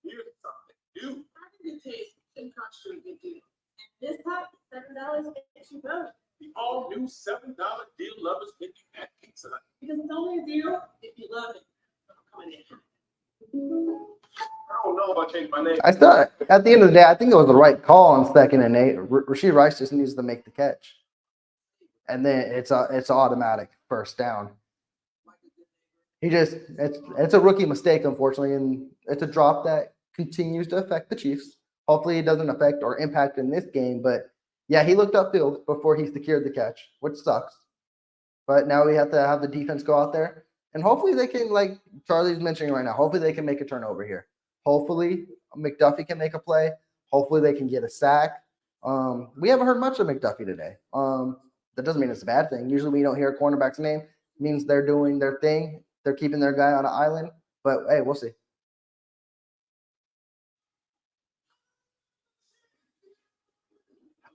D: here's something new.
F: How did it taste in country good deal? This cup, $7 gets you both.
E: The all new $7 deal lovers get you that pizza.
F: Because it's only a deal if you love it. Come on in.
E: I don't know if I changed my name.
A: I still, at the end of the day, I think it was the right call on 2nd and 8. Rashee Rice just needs to make the catch, and then it's automatic first down. It's a rookie mistake, unfortunately, and it's a drop that continues to affect the Chiefs. Hopefully, it doesn't affect or impact in this game, but yeah, he looked upfield before he secured the catch, which sucks. But now we have to have the defense go out there, and hopefully they can, like Charlie's mentioning right now, hopefully they can make a turnover here. Hopefully McDuffie can make a play. Hopefully they can get a sack. We haven't heard much of McDuffie today. That doesn't mean it's a bad thing. Usually when you don't hear a cornerback's name, it means they're doing their thing. They're keeping their guy on an island. But hey, we'll see.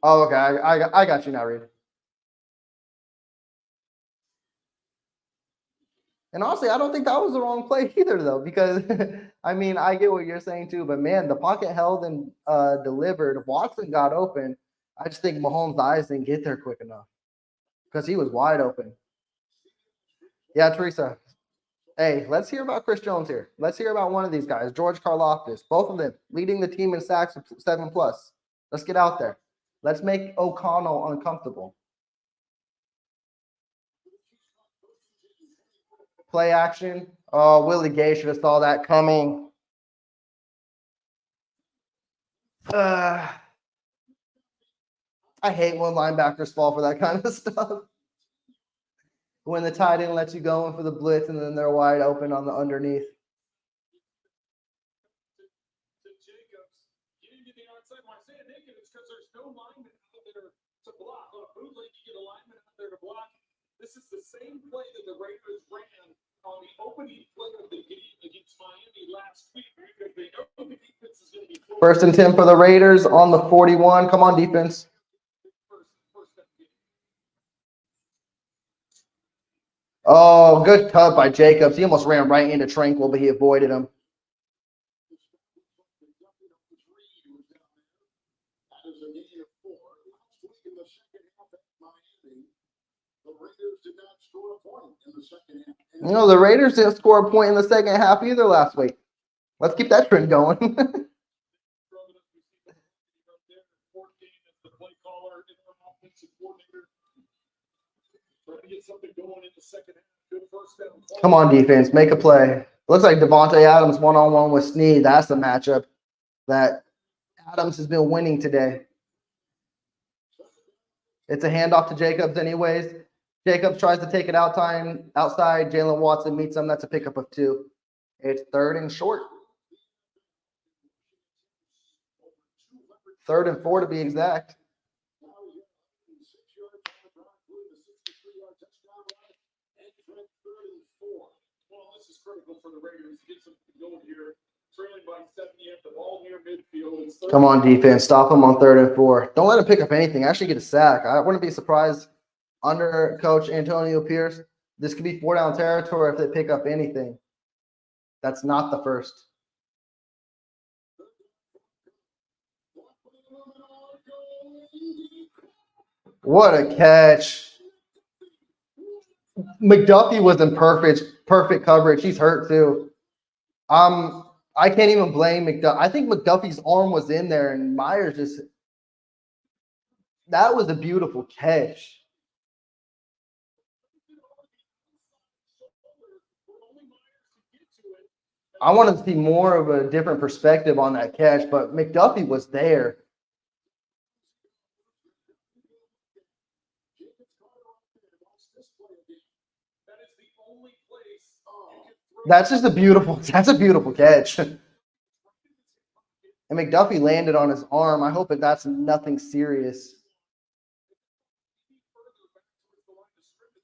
A: Oh, okay. I got you now, Reed. And honestly, I don't think that was the wrong play either, though, because I mean, I get what you're saying too, but man, the pocket held and delivered. Watson got open. I just think Mahomes' eyes didn't get there quick enough because he was wide open. Yeah, Teresa. Hey, let's hear about Chris Jones here. Let's hear about one of these guys, George Karlaftis. Both of them leading the team in sacks of 7+. Let's get out there. Let's make O'Connell uncomfortable. Play action. Oh, Willie Gay should have saw that coming. I hate when linebackers fall for that kind of stuff. When the tight end lets you go in for the blitz and then they're wide open on the underneath.
E: To Jacobs, getting to the outside. When I say naked, it's because there's no lineman out there to block. On a bootleg, you get a lineman out there to block. This is the same play that the Raiders ran on the opening play of the game against Miami last week because they know the defense is going to be full.
A: 1st and 10 for the Raiders on the 41. Come on, defense. Oh, good cut by Jacobs. He almost ran right into Tranquil, but he avoided him. You know, the Raiders didn't score a point in the second half either last week. Let's keep that trend going. Come on, defense. Make a play. Looks like Devontae Adams one-on-one with Snead. That's the matchup that Adams has been winning today. It's a handoff to Jacobs anyways. Jacobs tries to take it outside. Jalen Watson meets him. That's a pickup of 2. It's 3rd and short. 3rd and 4 to be exact.
E: This is critical for the Raiders to get something going here. Trailing by 7, you have the ball near midfield.
A: Come on, defense. Stop him on 3rd and 4. Don't let him pick up anything. Actually get a sack. I wouldn't be surprised under Coach Antonio Pierce. This could be 4-down territory if they pick up anything. That's not the first. What a catch. McDuffie was in perfect coverage. He's hurt too. I can't even blame McDuffie. I think McDuffie's arm was in there and Myers just – that was a beautiful catch. I wanted to see more of a different perspective on that catch, but McDuffie was there. That's a beautiful catch. And McDuffie landed on his arm. I hope that's nothing serious.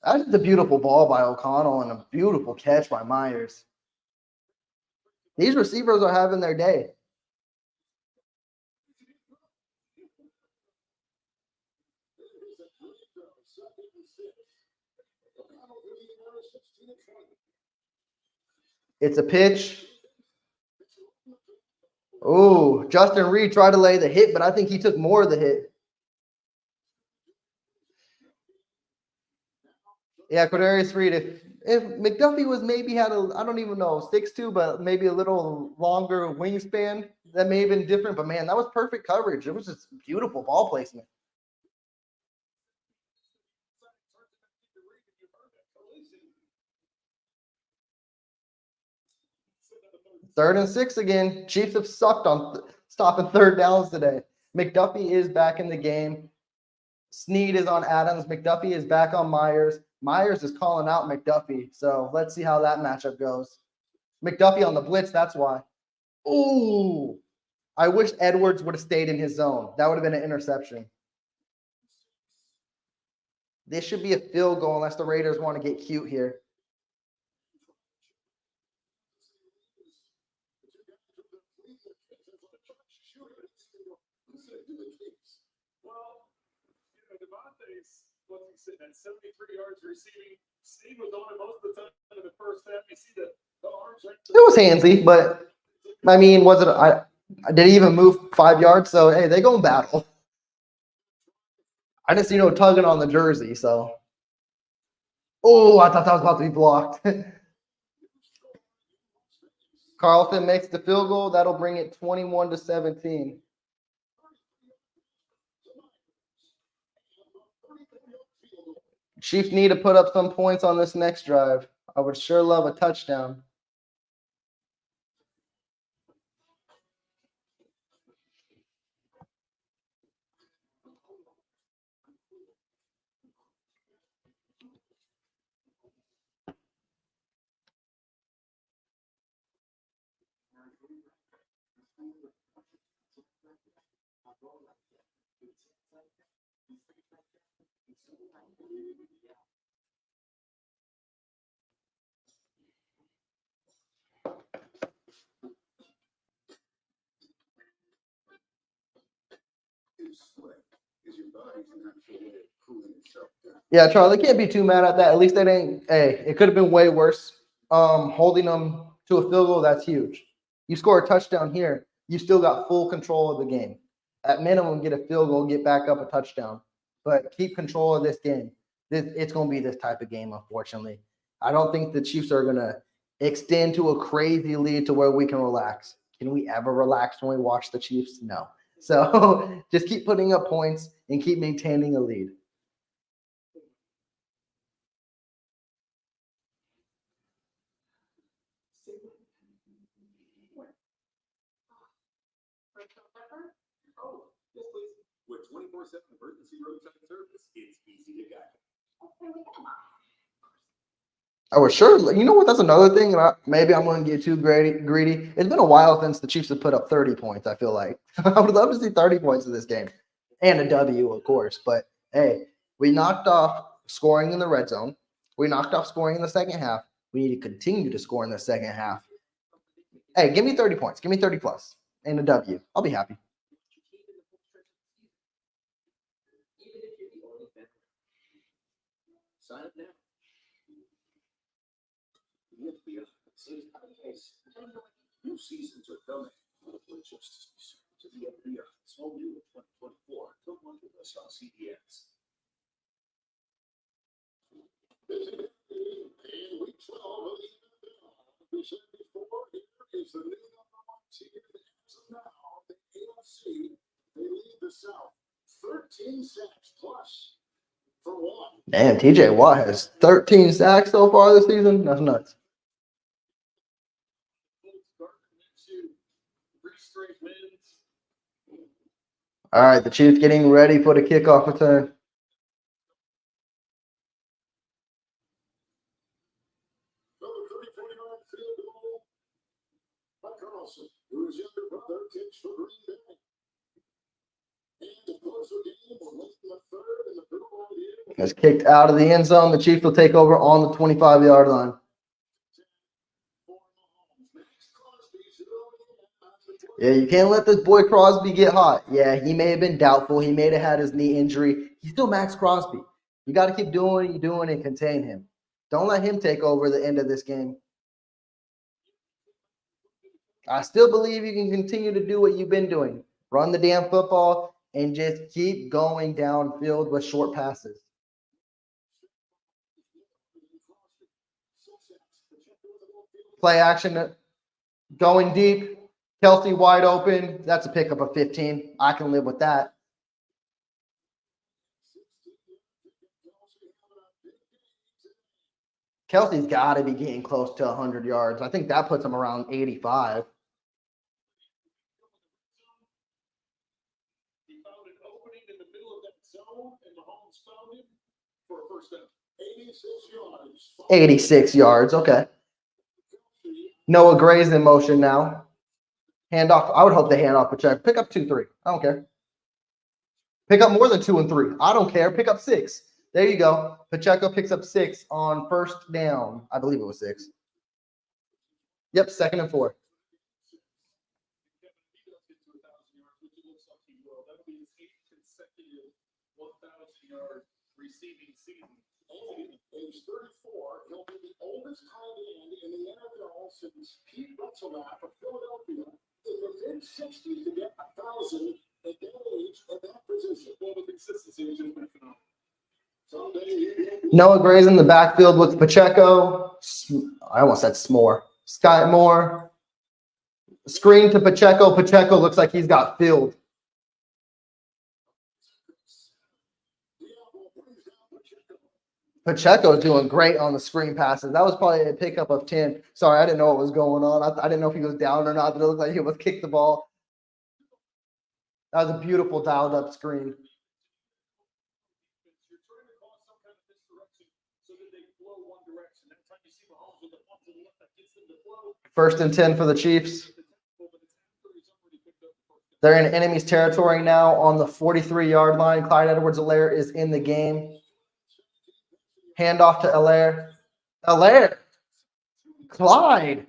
A: That's a beautiful ball by O'Connell and a beautiful catch by Myers. These receivers are having their day. It's a pitch. Oh, Justin Reed tried to lay the hit, but I think he took more of the hit. Yeah, Quadarius Reed. If McDuffie was maybe had I don't even know, 6'2", but maybe a little longer wingspan, that may have been different. But man, that was perfect coverage. It was just beautiful ball placement. Third and 6 again. Chiefs have sucked on stopping 3rd downs today. McDuffie is back in the game. Snead is on Adams. McDuffie is back on Myers. Myers is calling out McDuffie. So let's see how that matchup goes. McDuffie on the blitz, that's why. Ooh. I wish Edwards would have stayed in his zone. That would have been an interception. This should be a field goal unless the Raiders want to get cute here.
E: Well, Devontae's sitting at 73 yards receiving. Steve was on it most of the time in the first half. You see the arms right.
A: It was handsy, but I mean, was it? Did he even move 5 yards? So hey, they go in battle. I didn't see no tugging on the jersey, so. Oh, I thought that was about to be blocked. Carlton makes the field goal. That'll bring it 21-17. Chiefs need to put up some points on this next drive. I would sure love a touchdown. Yeah, Charlie, can't be too mad at that. At least they didn't. Hey, it could have been way worse. Holding them to a field goal, that's huge. You score a touchdown here, you still got full control of the game. At minimum, get a field goal, get back up a touchdown. But keep control of this game. It's going to be this type of game, unfortunately. I don't think the Chiefs are going to extend to a crazy lead to where we can relax. Can we ever relax when we watch the Chiefs? No. So just keep putting up points and keep maintaining a lead.
D: Oh, yes, please. With 24/7 emergency roadside service, it's easy to guide.
A: I was sure. You know what? That's another thing. And maybe I'm going to get too greedy. It's been a while since the Chiefs have put up 30 points, I feel like. I would love to see 30 points in this game. And a W, of course. But, hey, we knocked off scoring in the red zone. We knocked off scoring in the second half. We need to continue to score in the second half. Hey, give me 30 points. Give me 30 plus and a W. I'll be happy.
D: Sign up now. New seasons are coming. Just to the end of the year. It's all new in 2024. Come on with us on CDS.
C: In week 12 of the NFL, we said before, here is the new number 1 team as of now, the AFC. They lead the South 13 sacks plus for one.
A: Damn, TJ Watt has 13 sacks so far this season. That's nuts. All right, the Chiefs getting ready for the kickoff return.
C: Whose younger brother kicks for Green Bay. And to close the game, we're late in the third, and the ball here.
A: It's kicked out of the end zone. The Chiefs will take over on the 25-yard line. Yeah, you can't let this boy Crosby get hot. Yeah, he may have been doubtful. He may have had his knee injury. He's still Max Crosby. You got to keep doing what you're doing and contain him. Don't let him take over the end of this game. I still believe you can continue to do what you've been doing. Run the damn football and just keep going downfield with short passes. Play action, going deep. Kelsey wide open. That's a pickup of 15. I can live with that. Kelsey's got to be getting close to 100 yards. I think that puts him around 85.
E: He found an opening in the middle of that zone, and Mahomes found him for a first down. 86 yards.
A: 86 yards. Okay. Noah Gray's in motion now. Hand off. I would hope they hand off a check. Pick up 2, 3. I don't care. Pick up more than 2 and 3. I don't care. Pick up 6. There you go. Pacheco picks up 6 on first down. I believe it was 6. Yep, 2nd and 4.
E: Receiving season.
C: Age 34, he'll be the oldest tight end in the NFL since Pete Rutzelaff of Philadelphia in the mid-60s to get 1,000 at that age at that position.
E: Well, the consistency has just been phenomenal.
C: Someday
A: Noah Gray's in the backfield with Pacheco. I almost said S'more. Sky Moore. Screen to Pacheco. Pacheco looks like he's got filled. Pacheco's doing great on the screen passes. That was probably a pickup of 10. Sorry, I didn't know what was going on. I didn't know if he was down or not. It looked like he was kicked the ball. That was a beautiful dialed up screen.
E: You're trying to cause some kind of misdirection so that they flow one direction. Every time you see Mahomes with the bump to the left, that gets them to flow.
A: 1st and 10 for the Chiefs. They're in enemy's territory now on the 43-yard line. Clyde Edwards-Helaire is in the game. Handoff to Helaire. Helaire. Clyde.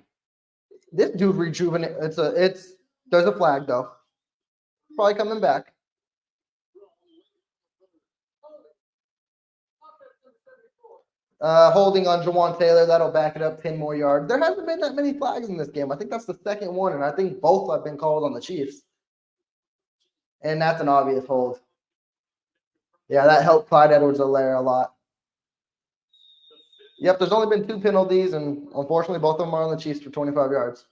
A: This dude rejuvenate. There's a flag though. Probably coming back. Holding on Jawan Taylor. That'll back it up 10 more yards. There hasn't been that many flags in this game. I think that's the 2nd one, and I think both have been called on the Chiefs. And that's an obvious hold. Yeah, that helped Clyde Edwards-Helaire a lot. Yep, there's only been 2 penalties, and unfortunately, both of them are on the Chiefs for 25 yards.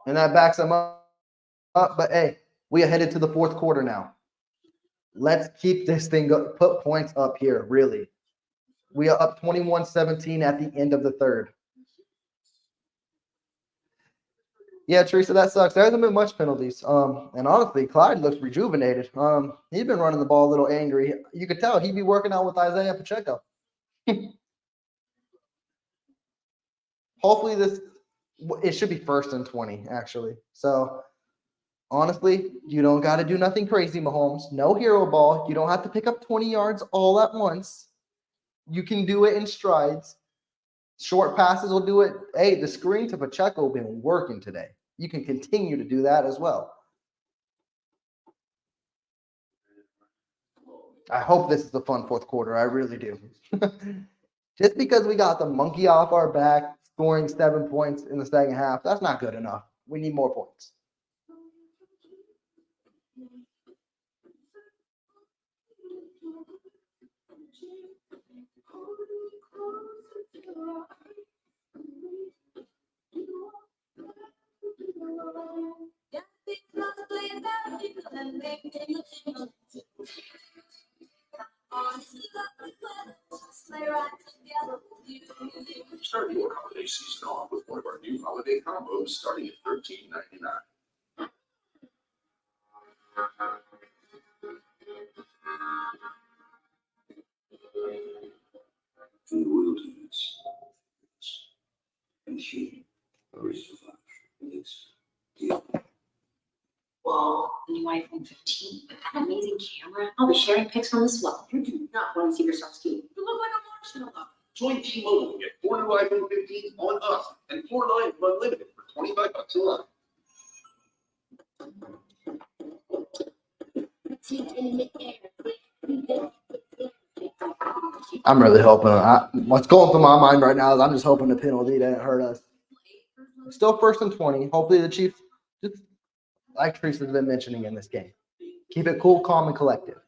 A: And that backs them up. But, hey, we are headed to the 4th quarter now. Let's keep this thing up. Put points up here, really. We are up 21-17 at the end of the 3rd. Yeah, Teresa, that sucks. There hasn't been much penalties. And honestly, Clyde looks rejuvenated. He's been running the ball a little angry. You could tell he'd be working out with Isaiah Pacheco. Hopefully it should be 1st and 20, actually. So, honestly, you don't got to do nothing crazy, Mahomes. No hero ball. You don't have to pick up 20 yards all at once. You can do it in strides. Short passes will do it. Hey, the screen to Pacheco has been working today. You can continue to do that as well. I hope this is a fun 4th quarter. I really do. Just because we got the monkey off our back, scoring 7 points in the 2nd half, that's not good enough. We need more points.
D: Start your holiday season off with one of our new holiday combos starting at $13.99. And royalties. And he is
B: Whoa, the new iPhone 15 with that amazing camera. I'll be sharing pics from this well. You do not want to see yourself skiing. You look like a marshmallow.
D: Join T-Mobile and get 4 new iPhone 15s on us and 4 lines unlimited for $25 a month.
A: I'm really hoping. What's going through my mind right now is I'm just hoping the penalty didn't hurt us. Still 1st and 20. Hopefully the Chiefs, just like Teresa's been mentioning in this game, keep it cool, calm, and collective.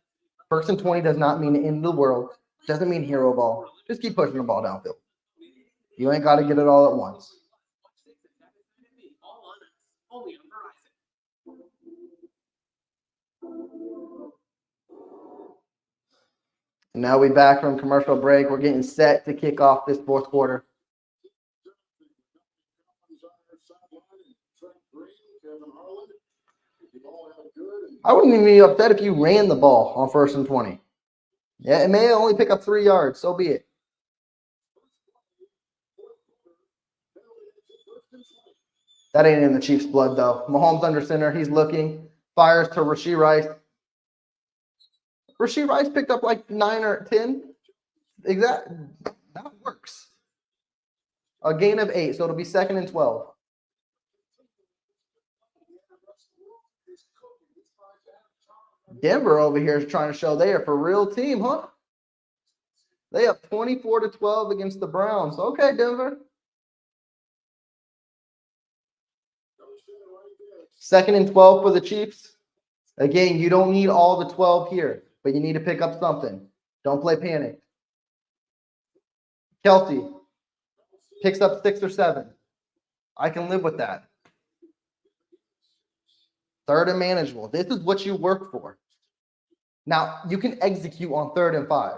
A: 1st and 20 does not mean the end of the world. Doesn't mean hero ball. Just keep pushing the ball downfield. You ain't got to get it all at once. And now we back from commercial break. We're getting set to kick off this 4th quarter. I wouldn't even be upset if you ran the ball on 1st and 20. Yeah, it may only pick up 3 yards. So be it. That ain't in the Chiefs' blood, though. Mahomes under center. He's looking. Fires to Rashee Rice. Rashee Rice picked up like 9 or 10. Exactly. That works. A gain of 8, so it'll be 2nd and 12. Denver over here is trying to show they are for real team, huh? They have 24-12 against the Browns. Okay, Denver. 2nd and 12 for the Chiefs. Again, you don't need all the 12 here, but you need to pick up something. Don't play panic. Kelsey picks up 6 or 7. I can live with that. 3rd and manageable. This is what you work for. Now, you can execute on 3rd and 5.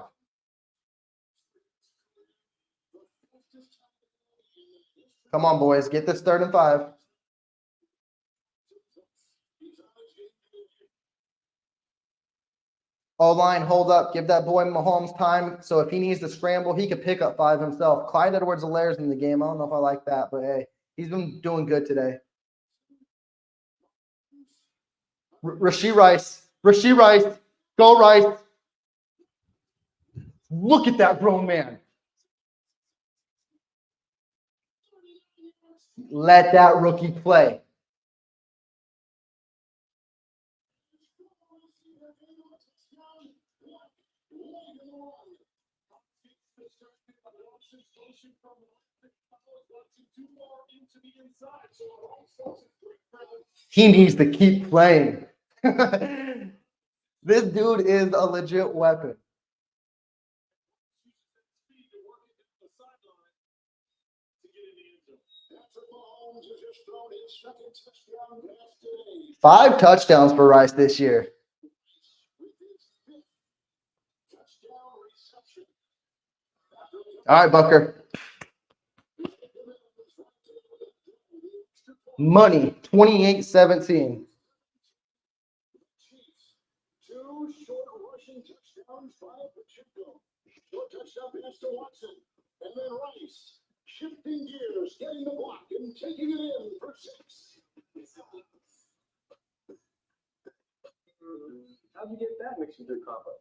A: Come on, boys. Get this 3rd and 5. O-line, hold up. Give that boy Mahomes time. So if he needs to scramble, he could pick up 5 himself. Clyde Edwards-Helaire's in the game. I don't know if I like that, but hey, he's been doing good today. Rashee Rice. Rashee Rice. Go Rice. Look at that grown man. Let that rookie play. He needs to keep playing. This dude is a legit weapon. Five touchdowns for Rice this year. All right, Bucker. Money, 28-17.
C: 2 short rushing touchdowns by Pacheco. Short touchdown pass to Watson. And then Rice shifting gears, getting the block and taking it in for 6.
G: How'd you get that mixed into a combo?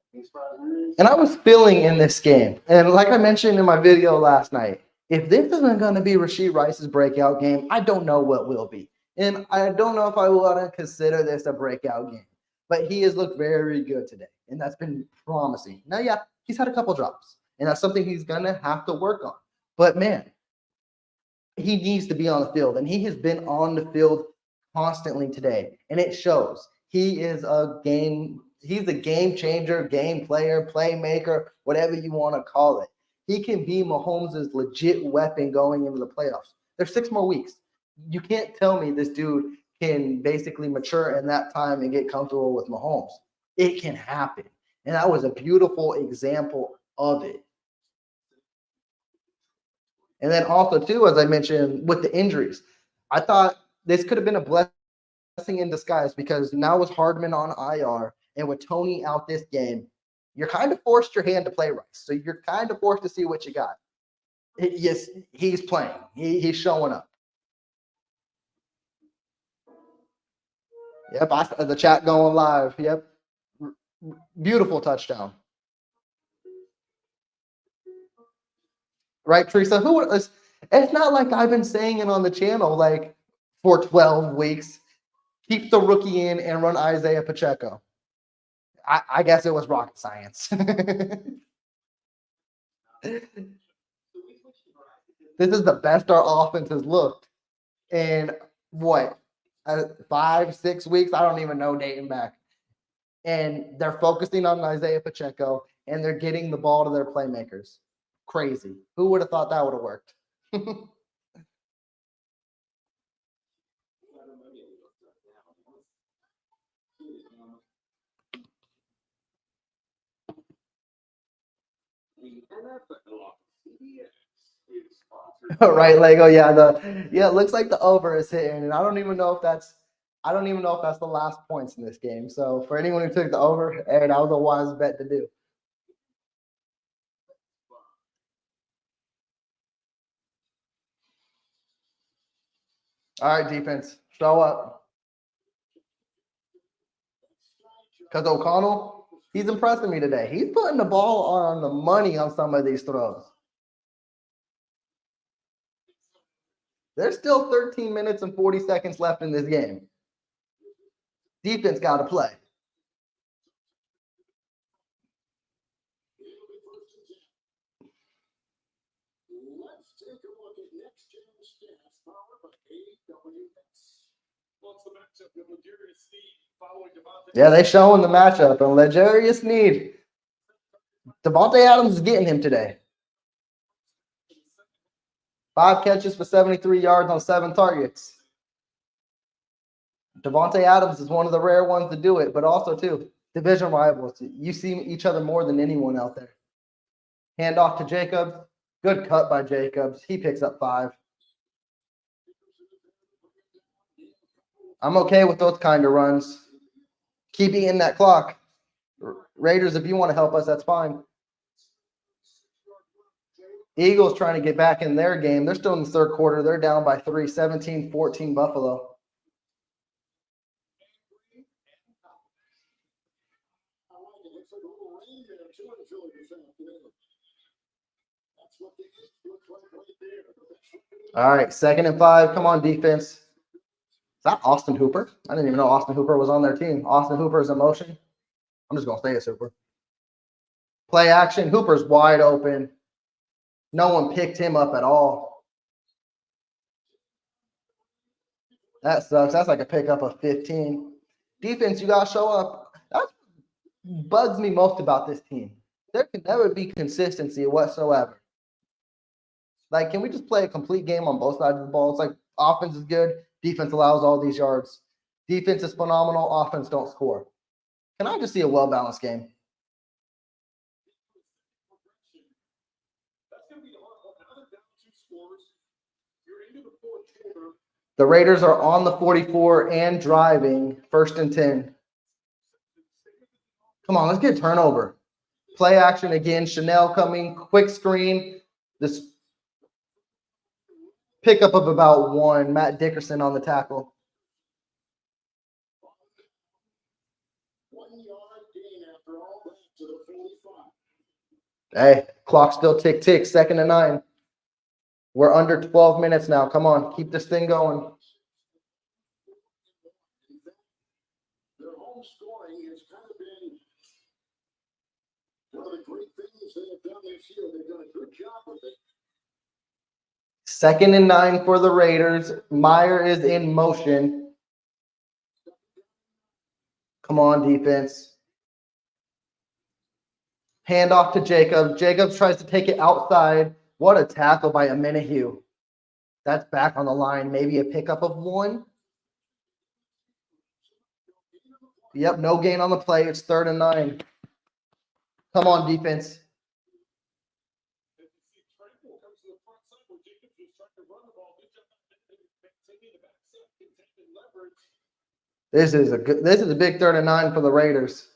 A: And I was feeling in this game. And like I mentioned in my video last night, if this isn't going to be Rashee Rice's breakout game, I don't know what will be. And I don't know if I want to consider this a breakout game. But he has looked very good today. And that's been promising. Now, yeah, he's had a couple drops. And that's something he's going to have to work on. But, man, he needs to be on the field. And he has been on the field constantly today. And it shows. He is he's a game changer, game player, playmaker, whatever you want to call it. He can be Mahomes' legit weapon going into the playoffs. There's 6 more weeks. You can't tell me this dude can basically mature in that time and get comfortable with Mahomes. It can happen. And that was a beautiful example of it. And then also, too, as I mentioned, with the injuries, I thought this could have been a blessing in disguise because now with Hardman on IR and with Tony out this game, you're kind of forced your hand to play Rice. So you're kind of forced to see what you got. Yes, he's playing. He's showing up. Yep, the chat going live. Yep. Beautiful touchdown. Right, Teresa? It's not like I've been saying it on the channel like for 12 weeks. Keep the rookie in and run Isaiah Pacheco. I guess it was rocket science. This is the best our offense has looked in what, 5-6 weeks? I don't even know, dating back. And they're focusing on Isaiah Pacheco, and they're getting the ball to their playmakers. Crazy. Who would have thought that would have worked? Right, Lego. Yeah, it looks like the over is hitting, and I don't even know if that's the last points in this game. So for anyone who took the over, that was a wise bet to do. All right, defense, show up. Because O'Connell, He's impressing me today. He's putting the ball on the money on some of these throws. There's still 13 minutes and 40 seconds left in this game. Defense got to play.
C: Let's take a look at next gen stats powered by AWS.
E: Well, it's the matchup with Legarius Sneed following Devontae.
A: Yeah, they showing the matchup. And Legarius Sneed. Devontae Adams is getting him today. 5 catches for 73 yards on 7 targets. Devontae Adams is one of the rare ones to do it, but also, too, division rivals. You see each other more than anyone out there. Hand off to Jacobs. Good cut by Jacobs. He picks up 5. I'm okay with those kind of runs. Keep eating that clock. Raiders, if you want to help us, that's fine. Eagles trying to get back in their game. They're still in the third quarter. They're down by 3, 17-14 Buffalo.
C: I like it. Looks like a little rain there too in Philly this afternoon. That's what the East looks like right there.
A: All right, 2nd and 5. Come on, defense. Is that Austin Hooper? I didn't even know Austin Hooper was on their team. Austin Hooper is in motion. I'm just going to say it's Hooper. Play action. Hooper's wide open. No one picked him up at all. That sucks. That's like a pickup of 15. Defense, you got to show up. That bugs me most about this team. There can never be consistency whatsoever. Like, can we just play a complete game on both sides of the ball? It's like offense is good. Defense allows all these yards. Defense is phenomenal. Offense don't score. Can I just see a well-balanced game?
E: That's going to be the hard one. Now they're down 2 scores. You're into the fourth quarter.
A: The Raiders are on the 44 and driving. 1st and 10. Come on, let's get a turnover. Play action again. Chanel coming. Quick screen. This pickup of about 1. Matt Dickerson on the tackle.
C: 1 yard gain after all that to the 45.
A: Hey, clock still tick, 2nd and 9. We're under 12 minutes now. Come on, keep this thing going.
C: Their home scoring has kind of been one of the great things they have done this year. They've done a good job with it.
A: 2nd and 9 for the Raiders. Meyer is in motion. Come on, defense. Hand off to Jacobs. Jacobs tries to take it outside. What a tackle by Amenahue. That's back on the line. Maybe a pickup of 1. Yep, no gain on the play. It's 3rd and 9. Come on, defense.
E: And you see Tranquil comes to the front side where Jacobs was trying to run the ball. Good job taking the back set, containing leverage.
A: This is a big 3rd and 9 for the Raiders.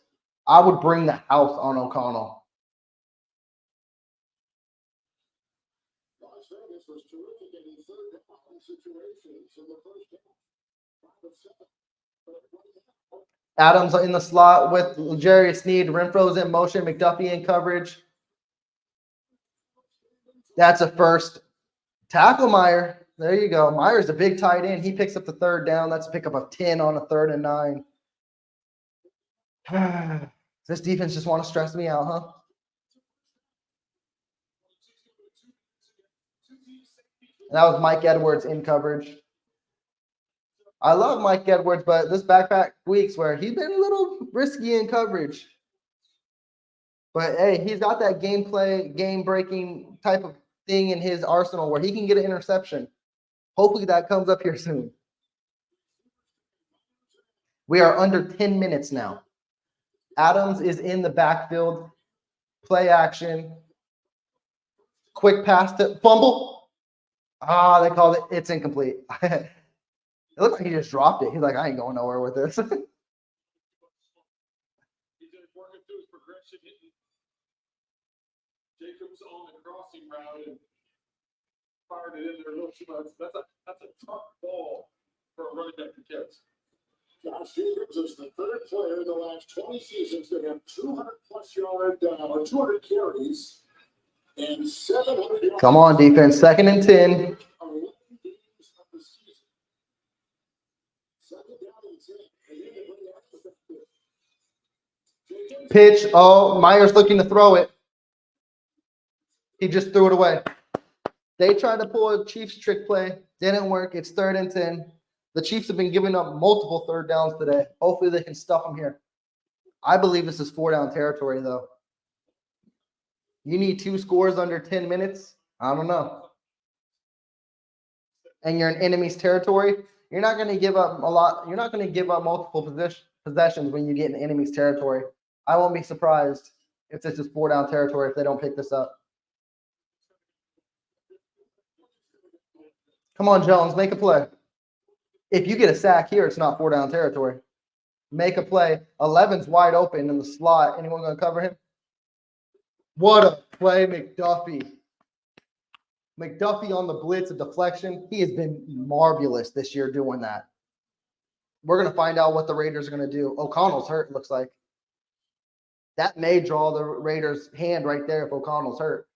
A: I would bring the house on O'Connell.
C: Las Vegas was terrific in the third down situations in the first half. 5 of 7.
A: Adams in the slot with Legarius Sneed. Renfro's in motion. McDuffie in coverage. That's a first. Tackle Meyer. There you go. Meyer's a big tight end. He picks up the 3rd down. That's a pickup of 10 on a 3rd and 9. This defense just want to stress me out, huh? And that was Mike Edwards in coverage. I love Mike Edwards, but this back weeks where he's been a little risky in coverage. But, hey, he's got that game-breaking type of thing in his arsenal where he can get an interception. Hopefully that comes up here soon. We are under 10 minutes now. Adams is in the backfield. Play action. Quick pass to fumble. They called it. It's incomplete. It looked like he just dropped it. He's like, I ain't going nowhere with this.
E: He's working through his progression, hitting Jacobs on the crossing route and fired it in there a little too much. That's a tough ball for a running back to catch.
C: Josh Jacobs is the third player in the last 20 seasons to have 200-plus yard or 200 carries and 700 yards.
A: Come on, defense. 2nd and 10.
C: 11 games of the season. 2nd down and 10. And then they bring out the Jacobs.
A: Pitch. Oh, Myers looking to throw it. He just threw it away. They tried to pull a Chiefs trick play. Didn't work. It's 3rd and 10. The Chiefs have been giving up multiple 3rd downs today. Hopefully they can stuff them here. I believe this is 4-down territory, though. You need 2 scores under 10 minutes? I don't know. And you're in enemy's territory. You're not going to give up a lot. You're not going to give up multiple possessions when you get in enemy's territory. I won't be surprised if this is 4-down territory if they don't pick this up. Come on, Jones, make a play. If you get a sack here, it's not 4-down territory. Make a play. 11's wide open in the slot. Anyone going to cover him? What a play, McDuffie. McDuffie on the blitz, a deflection. He has been marvelous this year doing that. We're going to find out what the Raiders are going to do. O'Connell's hurt, looks like. That may draw the Raiders' hand right there if O'Connell's hurt.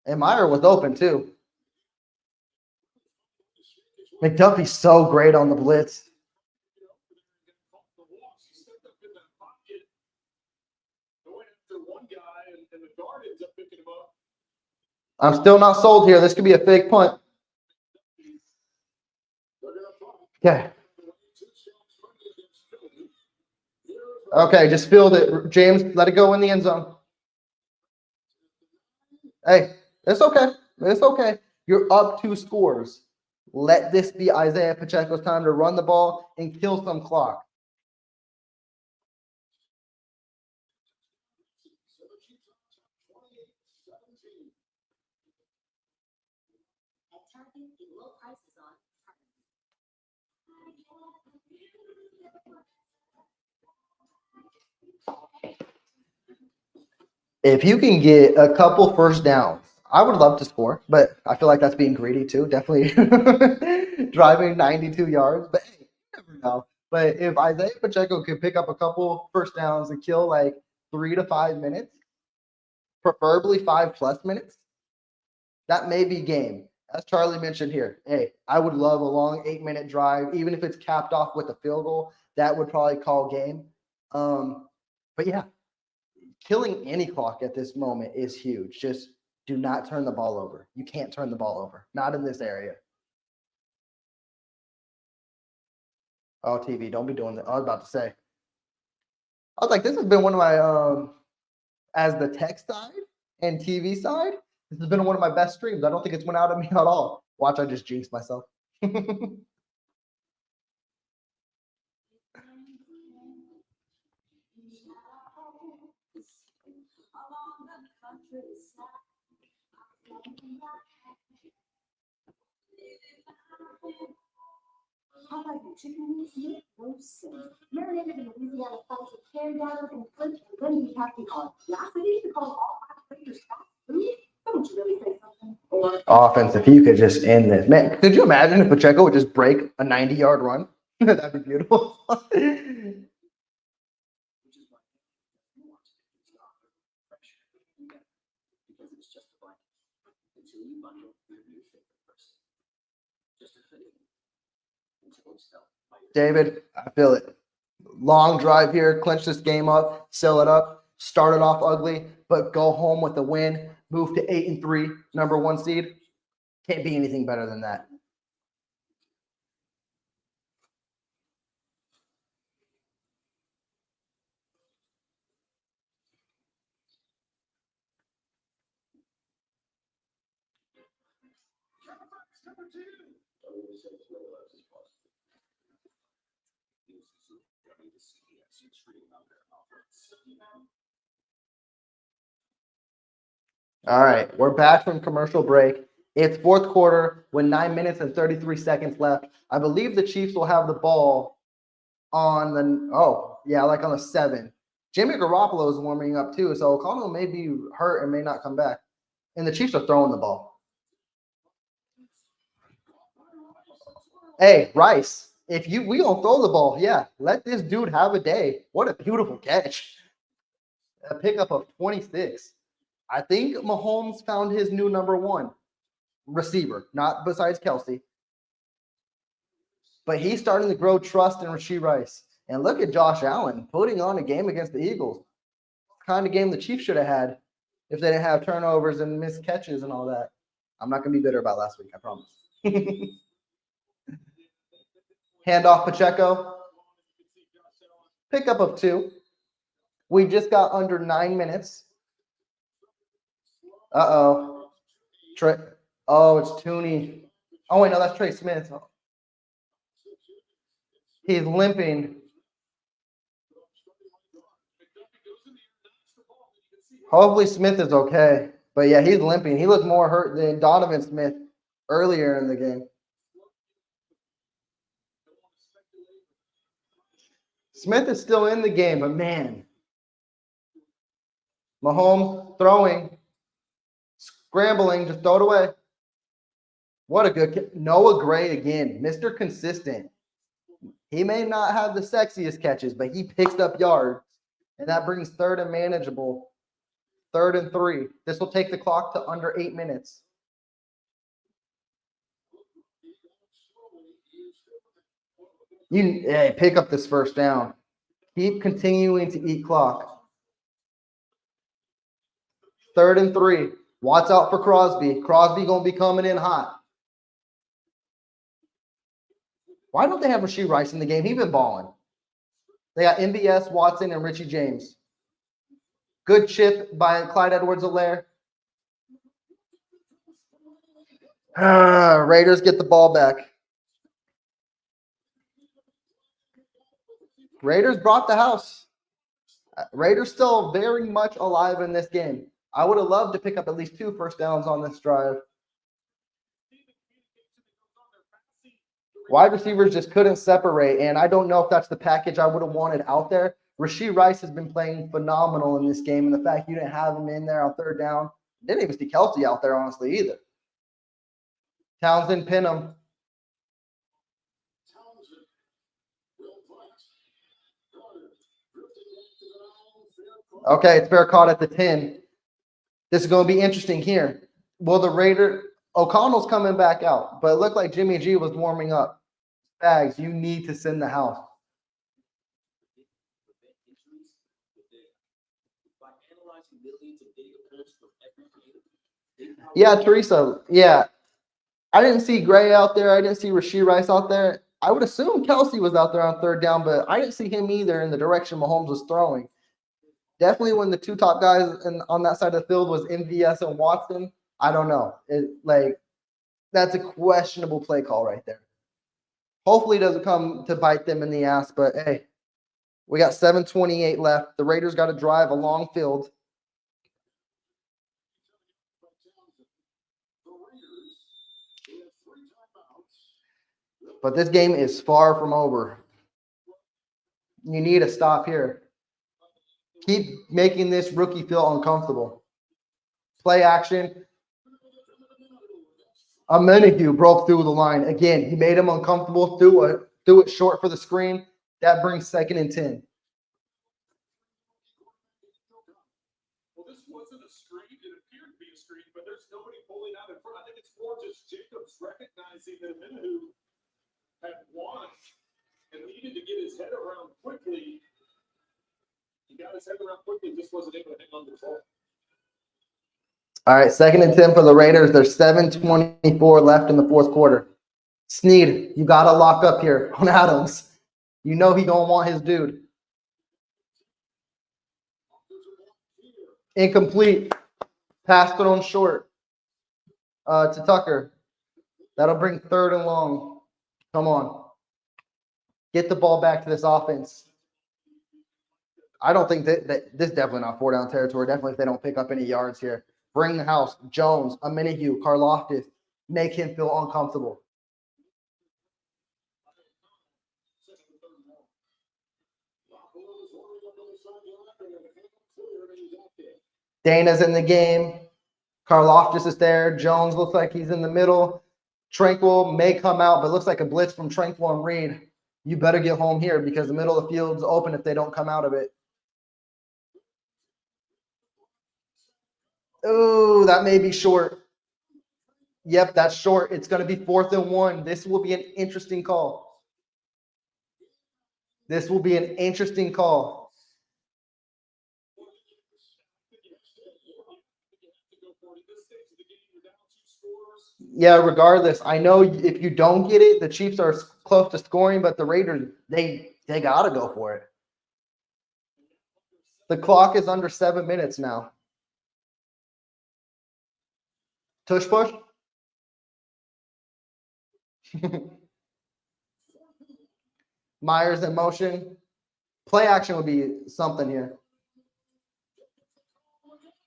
A: And Meyer was open, too. McDuffie's so great on the blitz. I'm still not sold here. This could be a fake punt. Okay. Okay, just field it. James, let it go in the end zone. Hey, it's okay. It's okay. You're up 2 scores. Let this be Isaiah Pacheco's time to run the ball and kill some clock.
H: At Target, get low prices on.
A: If you can get a couple 1st downs, I would love to score, but I feel like that's being greedy too. Definitely driving 92 yards, but hey, you never know. But if Isaiah Pacheco could pick up a couple 1st downs and kill like 3 to 5 minutes, preferably 5+ minutes, that may be game. As Charlie mentioned here, hey, I would love a long 8-minute drive, even if it's capped off with a field goal. That would probably call game. But yeah, killing any clock at this moment is huge. Just do not turn the ball over. You can't turn the ball over. Not in this area. Oh, TV, don't be doing that. I was about to say. I was like, this has been one of my, as the tech side and TV side, this has been one of my best streams. I don't think it's went out of me at all. Watch, I just jinxed myself.
H: How about your chicken wings? Make no sense. Marinated in Louisiana spice with canned down and flipped, and then you have the audacity to call all 5 flavors fast food? Don't you really say something? Or
A: Offense, if you could just end this. Man, could you imagine if Pacheco would just break a 90-yard run? That'd be beautiful.
D: Because it's just a blanket until you bundle your new favorite person. Just a hoodie until it's felt by your
A: David, I feel it. Long drive here, clinch this game up, seal it up, start it off ugly, but go home with a win, move to 8-3, number 1 seed. Can't be anything better than that. All right, we're back from commercial break. It's 4th quarter with 9 minutes and 33 seconds left. I believe the Chiefs will have the ball on the, on the 7. Jimmy Garoppolo is warming up too, so O'Connell may be hurt and may not come back. And the Chiefs are throwing the ball. Hey, Rice, we don't throw the ball, yeah, let this dude have a day. What a beautiful catch. A pickup of 26. I think Mahomes found his new number one receiver, not besides Kelsey. But he's starting to grow trust in Rashee Rice. And look at Josh Allen putting on a game against the Eagles. Kind of game the Chiefs should have had if they didn't have turnovers and missed catches and all that. I'm not going to be bitter about last week, I promise. Handoff Pacheco. Pickup of 2. We just got under 9 minutes. Uh-oh. It's Tooney. Oh, wait, no, that's Trey Smith. He's limping. Hopefully Smith is okay. But, yeah, he's limping. He looked more hurt than Donovan Smith earlier in the game. Smith is still in the game, but, man. Mahomes throwing. Scrambling. Just throw it away. What a good – Noah Gray again. Mr. Consistent. He may not have the sexiest catches, but he picks up yards. And that brings 3rd and manageable. 3rd and 3. This will take the clock to under 8 minutes. Hey, pick up this first down. Keep continuing to eat clock. 3rd and 3. Watch out for Crosby. Crosby going to be coming in hot. Why don't they have Rashee Rice in the game? He's been balling. They got MBS, Watson, and Richie James. Good chip by Clyde Edwards-Helaire. Raiders get the ball back. Raiders brought the house. Raiders still very much alive in this game. I would have loved to pick up at least 2 first downs on this drive. Wide receivers just couldn't separate, and I don't know if that's the package I would have wanted out there. Rashee Rice has been playing phenomenal in this game, and the fact you didn't have him in there on 3rd down, didn't even see Kelsey out there, honestly, either. Townsend, pin him. Okay, it's fair caught at the 10. This is going to be interesting here. Will the O'Connell's coming back out, but it looked like Jimmy G was warming up. Bags, you need to send the house. Yeah, Teresa. Yeah. I didn't see Gray out there. I didn't see Rashee Rice out there. I would assume Kelsey was out there on 3rd down, but I didn't see him either in the direction Mahomes was throwing. Definitely when the 2 top guys on that side of the field was MVS and Watson, I don't know. That's a questionable play call right there. Hopefully it doesn't come to bite them in the ass, but hey, we got 7:28 left. The Raiders got to drive a long field. But this game is far from over. You need a stop here. Keep making this rookie feel uncomfortable. Play action. Amenahue broke through the line. Again, he made him uncomfortable, threw it short for the screen. That brings 2nd and 10.
E: Well, this wasn't a screen. It appeared to be a screen, but there's nobody pulling out in front. I think it's more just Jacobs recognizing that Amenahue had won and needed to get his head around quickly. He got his head around quickly, just wasn't able to hang on to the ball.
A: All right, 2nd and 10 for the Raiders. There's 7:24 left in the 4th quarter. Snead, you got to lock up here on Adams. You know he going to want his dude. Incomplete. Pass thrown short to Tucker. That'll bring 3rd and long. Come on. Get the ball back to this offense. I don't think that this is definitely not 4-down territory. Definitely if they don't pick up any yards here. Bring the house. Jones, Amenahue, Karlaftis. Make him feel uncomfortable. Dana's in the game. Karlaftis is there. Jones looks like he's in the middle. Tranquil may come out, but looks like a blitz from Tranquil and Reed. You better get home here because the middle of the field's open if they don't come out of it. Oh, that may be short. Yep, that's short. It's going to be 4th and 1. This will be an interesting call. This will be an interesting call. Yeah, regardless, I know if you don't get it, the Chiefs are close to scoring, but the Raiders, they got to go for it. The clock is under 7 minutes now. Tush push. Myers in motion. Play action would be something here.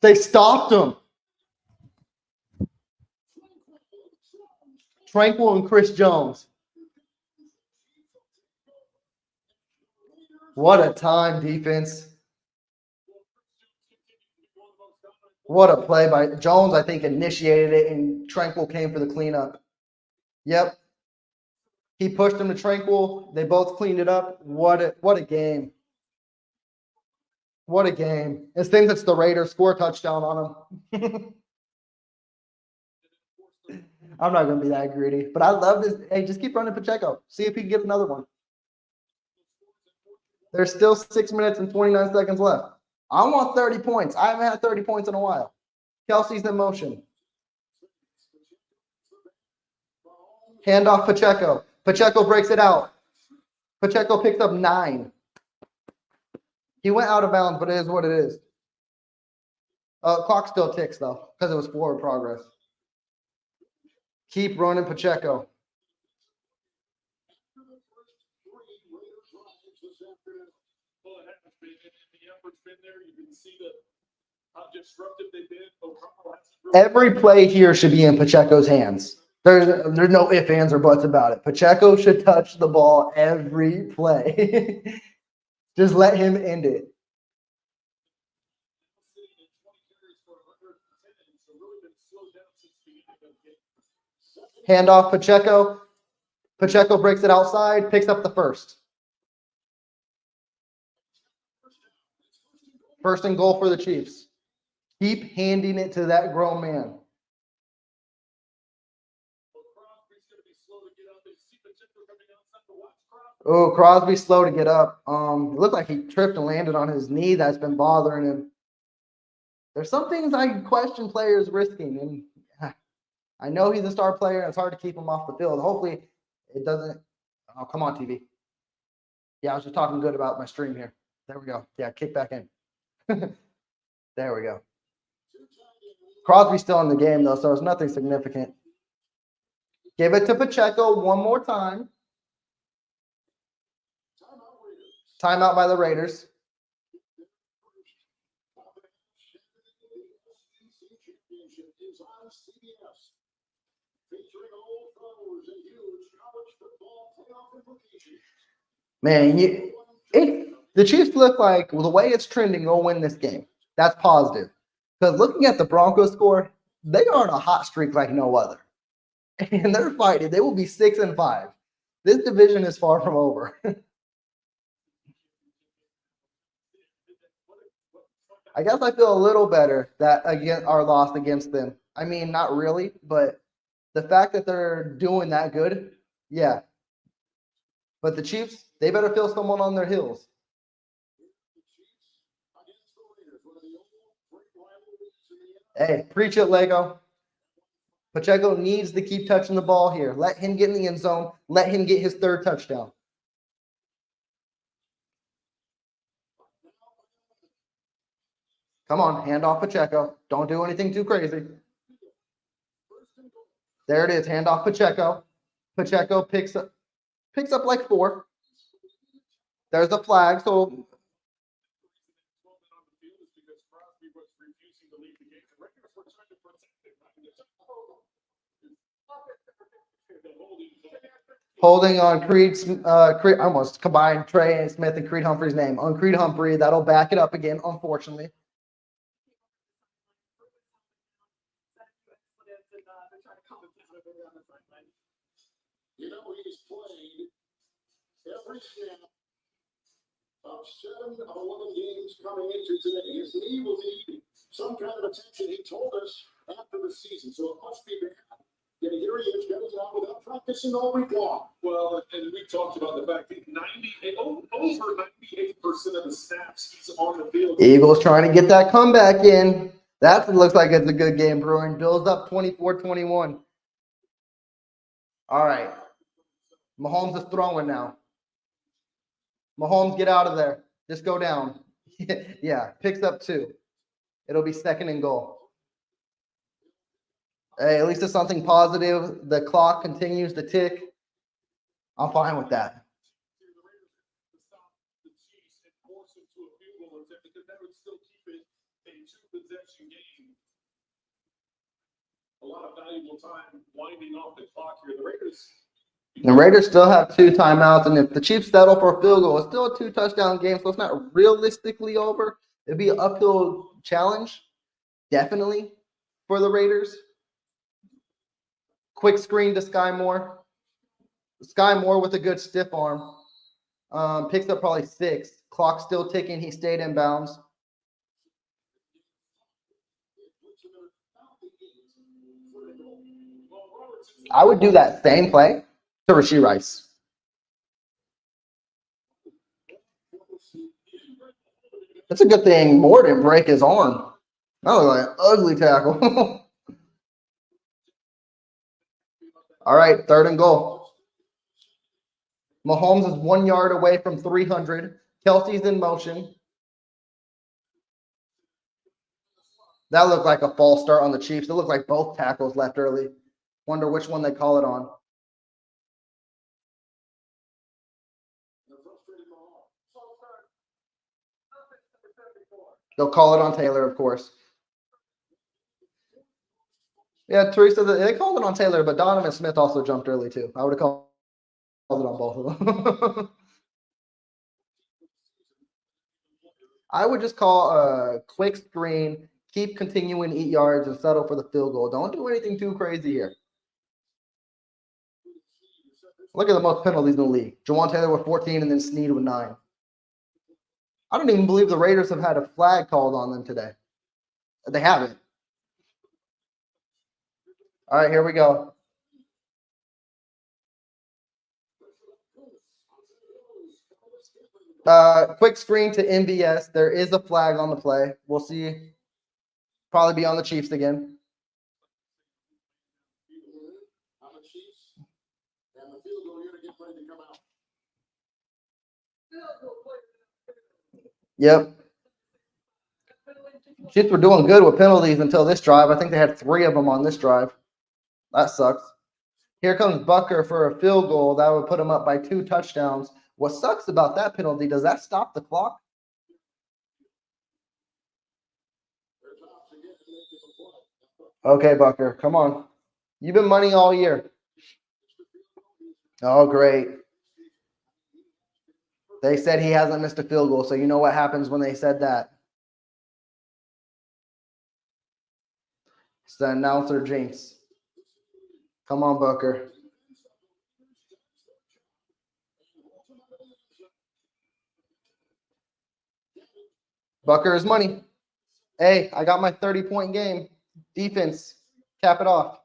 A: They stopped him. Tranquil and Chris Jones. What a time, defense. What a play by Jones, I think, initiated it, and Tranquil came for the cleanup. Yep. He pushed him to Tranquil. They both cleaned it up. What a game. What a game. It thinks it's the Raiders. Score a touchdown on them. I'm not going to be that greedy. But I love this. Hey, just keep running Pacheco. See if he can get another one. There's still 6 minutes and 29 seconds left. I want 30 points. I haven't had 30 points in a while. Kelsey's in motion. Handoff Pacheco. Pacheco breaks it out. Pacheco picks up 9. He went out of bounds, but it is what it is. Clock still ticks, though, because it was forward progress. Keep running Pacheco. Every play here should be in Pacheco's hands. There's no ifs, ands, or buts about it. Pacheco should touch the ball every play. Just let him end it. Handoff Pacheco. Pacheco breaks it outside, picks up the first. 1st and goal for the Chiefs. Keep handing it to that grown man. Oh, Crosby's slow to get up. It looked like he tripped and landed on his knee. That's been bothering him. There's some things I question players risking, and I know he's a star player, and it's hard to keep him off the field. Hopefully, it doesn't. Oh, come on, TV. Yeah, I was just talking good about my stream here. There we go. Yeah, kick back in. There we go. Crosby's still in the game, though, so it's nothing significant. Give it to Pacheco one more time. Timeout by the Raiders. Man, the Chiefs look like, well, the way it's trending, they'll win this game. That's positive. Because looking at the Broncos score, they are on a hot streak like no other. And they're fighting. They will be 6-5. This division is far from over. I guess I feel a little better that against our loss against them. I mean, not really, but the fact that they're doing that good, yeah. But the Chiefs, they better feel someone on their heels. Hey, preach it, Lego. Pacheco needs to keep touching the ball here. Let him get in the end zone. Let him get his 3rd touchdown. Come on, hand off Pacheco. Don't do anything too crazy. There it is, hand off Pacheco. Pacheco picks up like 4. There's the flag, so holding on Creed, I almost combined Trey Smith and Creed Humphrey's name. On Creed Humphrey, that'll back it up again, unfortunately.
C: You know, he's played every snap of 7 of 11 games coming into today. His knee will need some kind of attention, he told us, after the season. So it must be bad. Yet here he is getting out without practicing all week long.
E: Well, and we talked about the fact that over 98% of the snaps he's on the field.
A: Eagles trying to get that comeback in. That looks like it's a good game, Bruin. Bills up 24-21. All right. Mahomes is throwing now. Mahomes, get out of there. Just go down. Yeah, picks up 2. It'll be 2nd and goal. Hey, at least it's something positive. The clock continues to tick. I'm fine with that.
E: A lot of valuable time winding off the clock here.
A: The Raiders still have 2 timeouts, and if the Chiefs settle for a field goal, it's still a 2-touchdown game, so it's not realistically over. It'd be an uphill challenge, definitely, for the Raiders. Quick screen to Sky Moore. Sky Moore with a good stiff arm. Picks up probably 6. Clock still ticking. He stayed in bounds. I would do that same play to Rashee Rice. That's a good thing Moore didn't break his arm. That was like an ugly tackle. All right, 3rd and goal. Mahomes is 1 yard away from 300. Kelsey's in motion. That looked like a false start on the Chiefs. It looked like both tackles left early. Wonder which one they call it on. They'll call it on Taylor, of course. Yeah, Teresa, they called it on Taylor, but Donovan Smith also jumped early too. I would have called it on both of them. I would just call a quick screen, keep continuing, eat yards, and settle for the field goal. Don't do anything too crazy here. Look at the most penalties in the league. Jawan Taylor with 14 and then Snead with 9. I don't even believe the Raiders have had a flag called on them today. They haven't. All right, here we go. Quick screen to MVS. There is a flag on the play. We'll see. Probably be on the Chiefs again. Yep. Chiefs were doing good with penalties until this drive. I think they had 3 of them on this drive. That sucks. Here comes Bucker for a field goal. That would put him up by 2 touchdowns. What sucks about that penalty, does that stop the clock? Okay, Bucker, come on. You've been money all year. Oh, great. They said he hasn't missed a field goal, so you know what happens when they said that. It's the announcer jinx. Come on, Bucker. Bucker is money. Hey, I got my 30-point game. Defense, cap it off.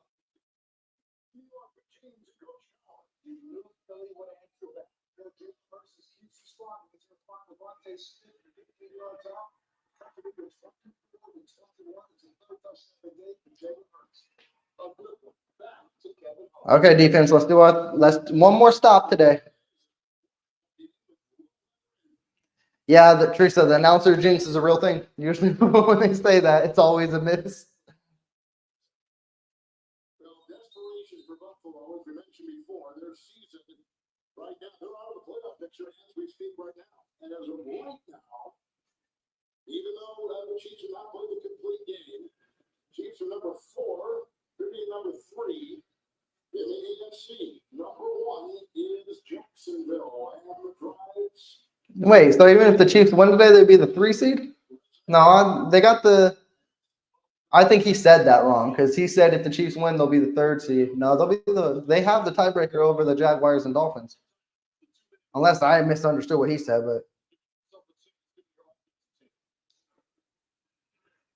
A: Okay, defense, let's do one more stop today. Yeah, Teresa, the announcer jinx is a real thing. Usually when they say that, it's always a miss.
C: Well, desperation for Buffalo, as we mentioned before, their season right now, they're out of the playoff picture as we speak right now. And as of right now, even though the Chiefs have not played a complete game, Chiefs are number 4, they're being number 3 in the AFC. Number 1 is Jacksonville and the Drives.
A: Wait, so even if the Chiefs win today, they'd be the 3 seed? No, I I think he said that wrong because he said if the Chiefs win, they'll be the 3rd seed. No, they have the tiebreaker over the Jaguars and Dolphins. Unless I misunderstood what he said, but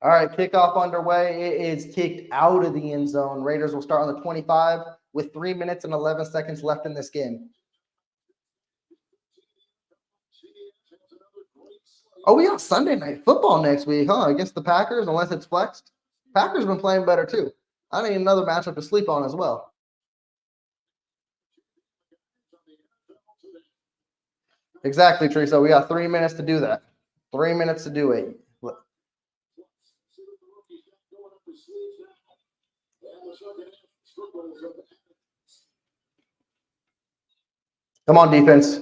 A: all right, kickoff underway. It is kicked out of the end zone. Raiders will start on the 25 with 3 minutes and 11 seconds left in this game. Oh, we got Sunday Night Football next week, huh? Against the Packers, unless it's flexed. Packers been playing better too. I need another matchup to sleep on as well. Exactly, Teresa. We got 3 minutes to do that. 3 minutes to do it. Come on, defense.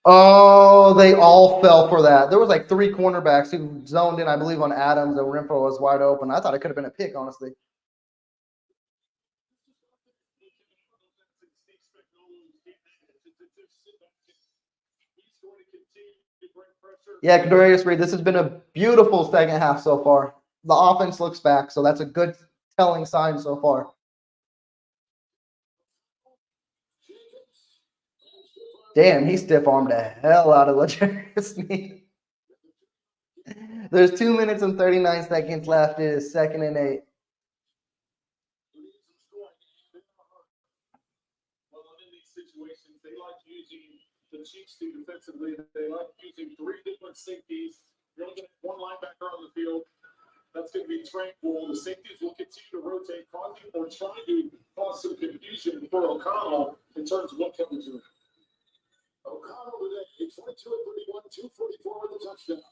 A: Oh, they all fell for that. There was like 3 cornerbacks who zoned in, I believe, on Adams. And Renfro was wide open. I thought it could have been a pick, honestly. Yeah, Kadarius Reed, this has been a beautiful second half so far. The offense looks back, so that's a good telling sign so far. Damn, he stiff-armed the hell out of L'Jarius Sneed. There's 2 minutes and 39 seconds left. It is 2nd and 8.
E: Well, in these situations, they like using the Chiefs do defensively. They like using 3 different safeties. You're only going to have 1 linebacker on the field. That's going to be tranquil. The safeties will continue to rotate, causing or trying to cause some confusion for O'Connell in terms of what comes to him.
C: O'Connell today, 22 at 31, 244 with a touchdown.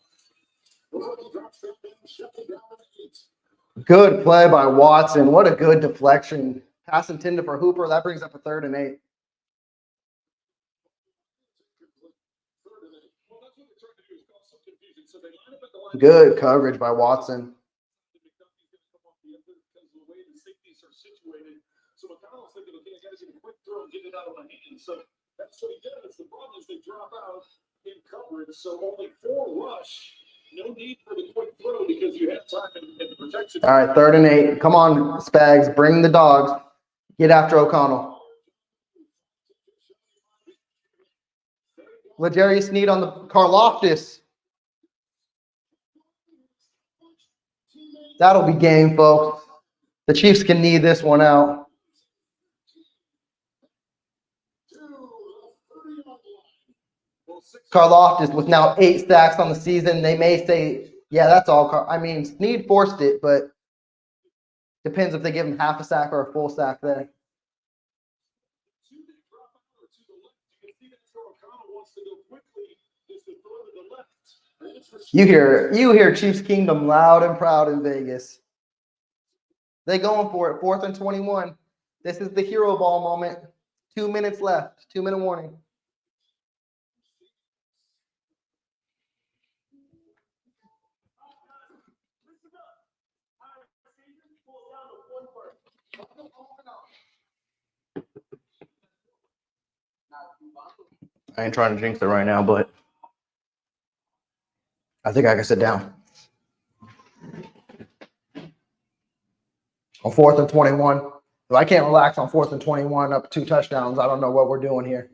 C: The rookie drops that thing, shutting down at 8.
A: Good play by Watson. What a good deflection. Pass intended for Hooper. That brings up a 3rd and 8. Good coverage by Watson.
E: So McConnell's thinking, okay, I got to get a quick throw and get it out of my hand. So that's what he does. The problem is they drop out in coverage. So only 4 rush. No need for the quick throw because you have time and protection.
A: All right, 3rd and 8. Come on, Spags. Bring the dogs. Get after O'Connell. L'Jarius Sneed on the Karlaftis. That'll be game, folks. The Chiefs can need this one out. Karlaftis with now 8 sacks on the season. They may say, yeah, that's all. I mean, Sneed forced it, but depends if they give him half a sack or a full sack there. You hear Chiefs Kingdom loud and proud in Vegas. They going for it. 4th and 21. This is the hero ball moment. 2 minutes left. 2-minute warning. I ain't trying to jinx it right now, but I think I can sit down. On 4th and 21. If I can't relax on 4th and 21 up 2 touchdowns, I don't know what we're doing here.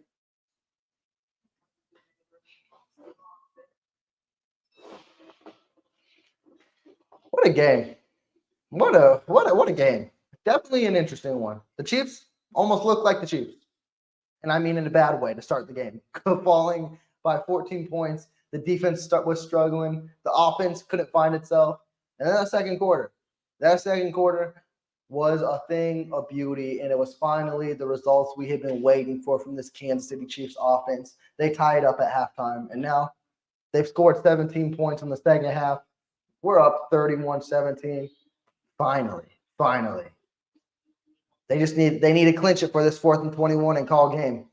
A: What a game. What a game. Definitely an interesting one. The Chiefs almost look like the Chiefs. And I mean in a bad way to start the game. Falling by 14 points. The defense was struggling. The offense couldn't find itself. And then that second quarter was a thing of beauty. And it was finally the results we had been waiting for from this Kansas City Chiefs offense. They tied up at halftime. And now they've scored 17 points in the second half. We're up 31-17. Finally. They need to clinch it for this 4th and 21 and call game.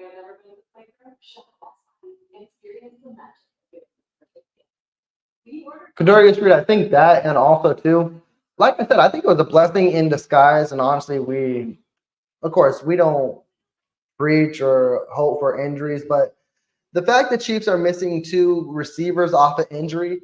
B: you guys ever been to the playground? Shut the boss and experience the magic. We ordered
A: Kadarius Reed, I think that, and also too, like I said, I think it was a blessing in disguise. And honestly, of course, we don't preach or hope for injuries, but the fact that Chiefs are missing 2 receivers off of injury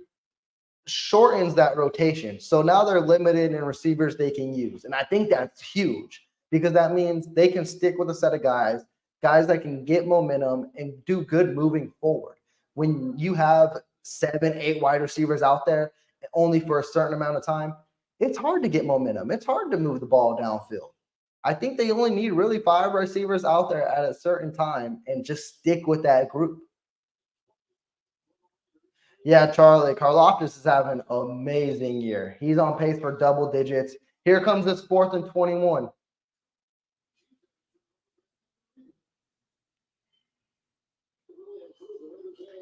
A: shortens that rotation. So now they're limited in receivers they can use. And I think that's huge because that means they can stick with a set of guys that can get momentum and do good moving forward. When you have 7, 8 wide receivers out there only for a certain amount of time, it's hard to get momentum. It's hard to move the ball downfield. I think they only need really 5 receivers out there at a certain time and just stick with that group. Yeah, Charlie, Karlaftis is having an amazing year. He's on pace for double digits. Here comes this 4th and 21.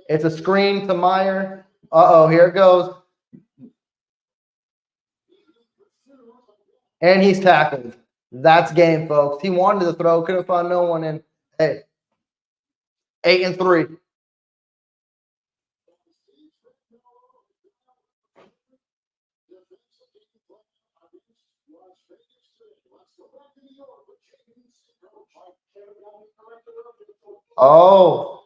A: It's a screen to Meyer. Uh-oh, here it goes. And he's tackled. That's game, folks. He wanted to throw, couldn't find no one. And hey, 8 and 3. Oh,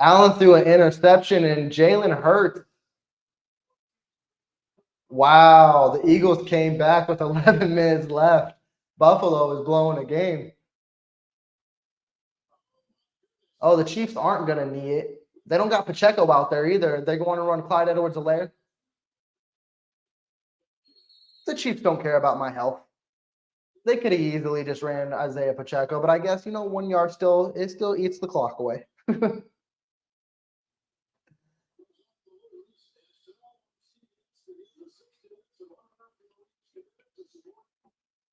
A: Allen threw an interception and Jalen Hurts. Wow, the Eagles came back with 11 minutes left. Buffalo is blowing a game. Oh, the Chiefs aren't going to need it. They don't got Pacheco out there either. They're going to run Clyde Edwards-Helaire. The Chiefs don't care about my health. They could have easily just ran Isaiah Pacheco, but I guess, 1 yard still eats the clock away.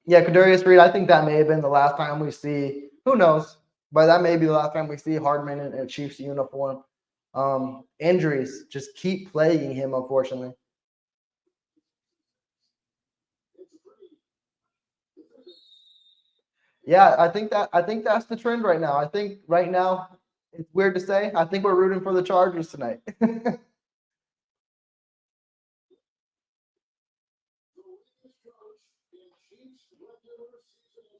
A: Yeah, Kadarius Reed, I think that may have been the last time we see, who knows, but that may be the last time we see Hardman in a Chiefs uniform. Injuries just keep plaguing him, unfortunately. Yeah, I think that's the trend right now. I think right now, it's weird to say, I think we're rooting for the Chargers tonight.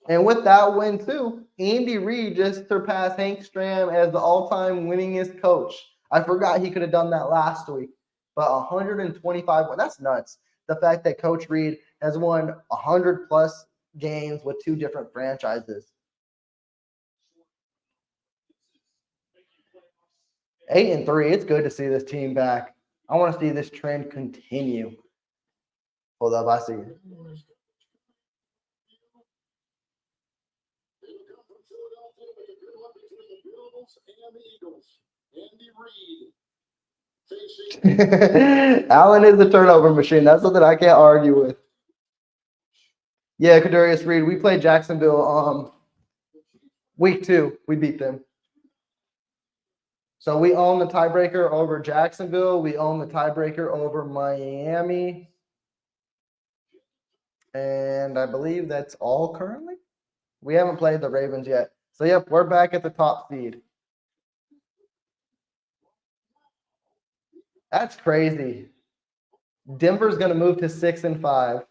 A: And with that win too, Andy Reid just surpassed Hank Stram as the all-time winningest coach. I forgot he could have done that last week, but 125. That's nuts. The fact that Coach Reid has won 100 plus games with 2 different franchises. 8 and 3. It's good to see this team back. I want to see this trend continue. Hold up, I see it. Allen is the turnover machine. That's something I can't argue with. Yeah, Kadarius Reed. We played Jacksonville week 2. We beat them. So we own the tiebreaker over Jacksonville. We own the tiebreaker over Miami. And I believe that's all currently. We haven't played the Ravens yet. So, yep, we're back at the top seed. That's crazy. Denver's going to move to 6 and 5.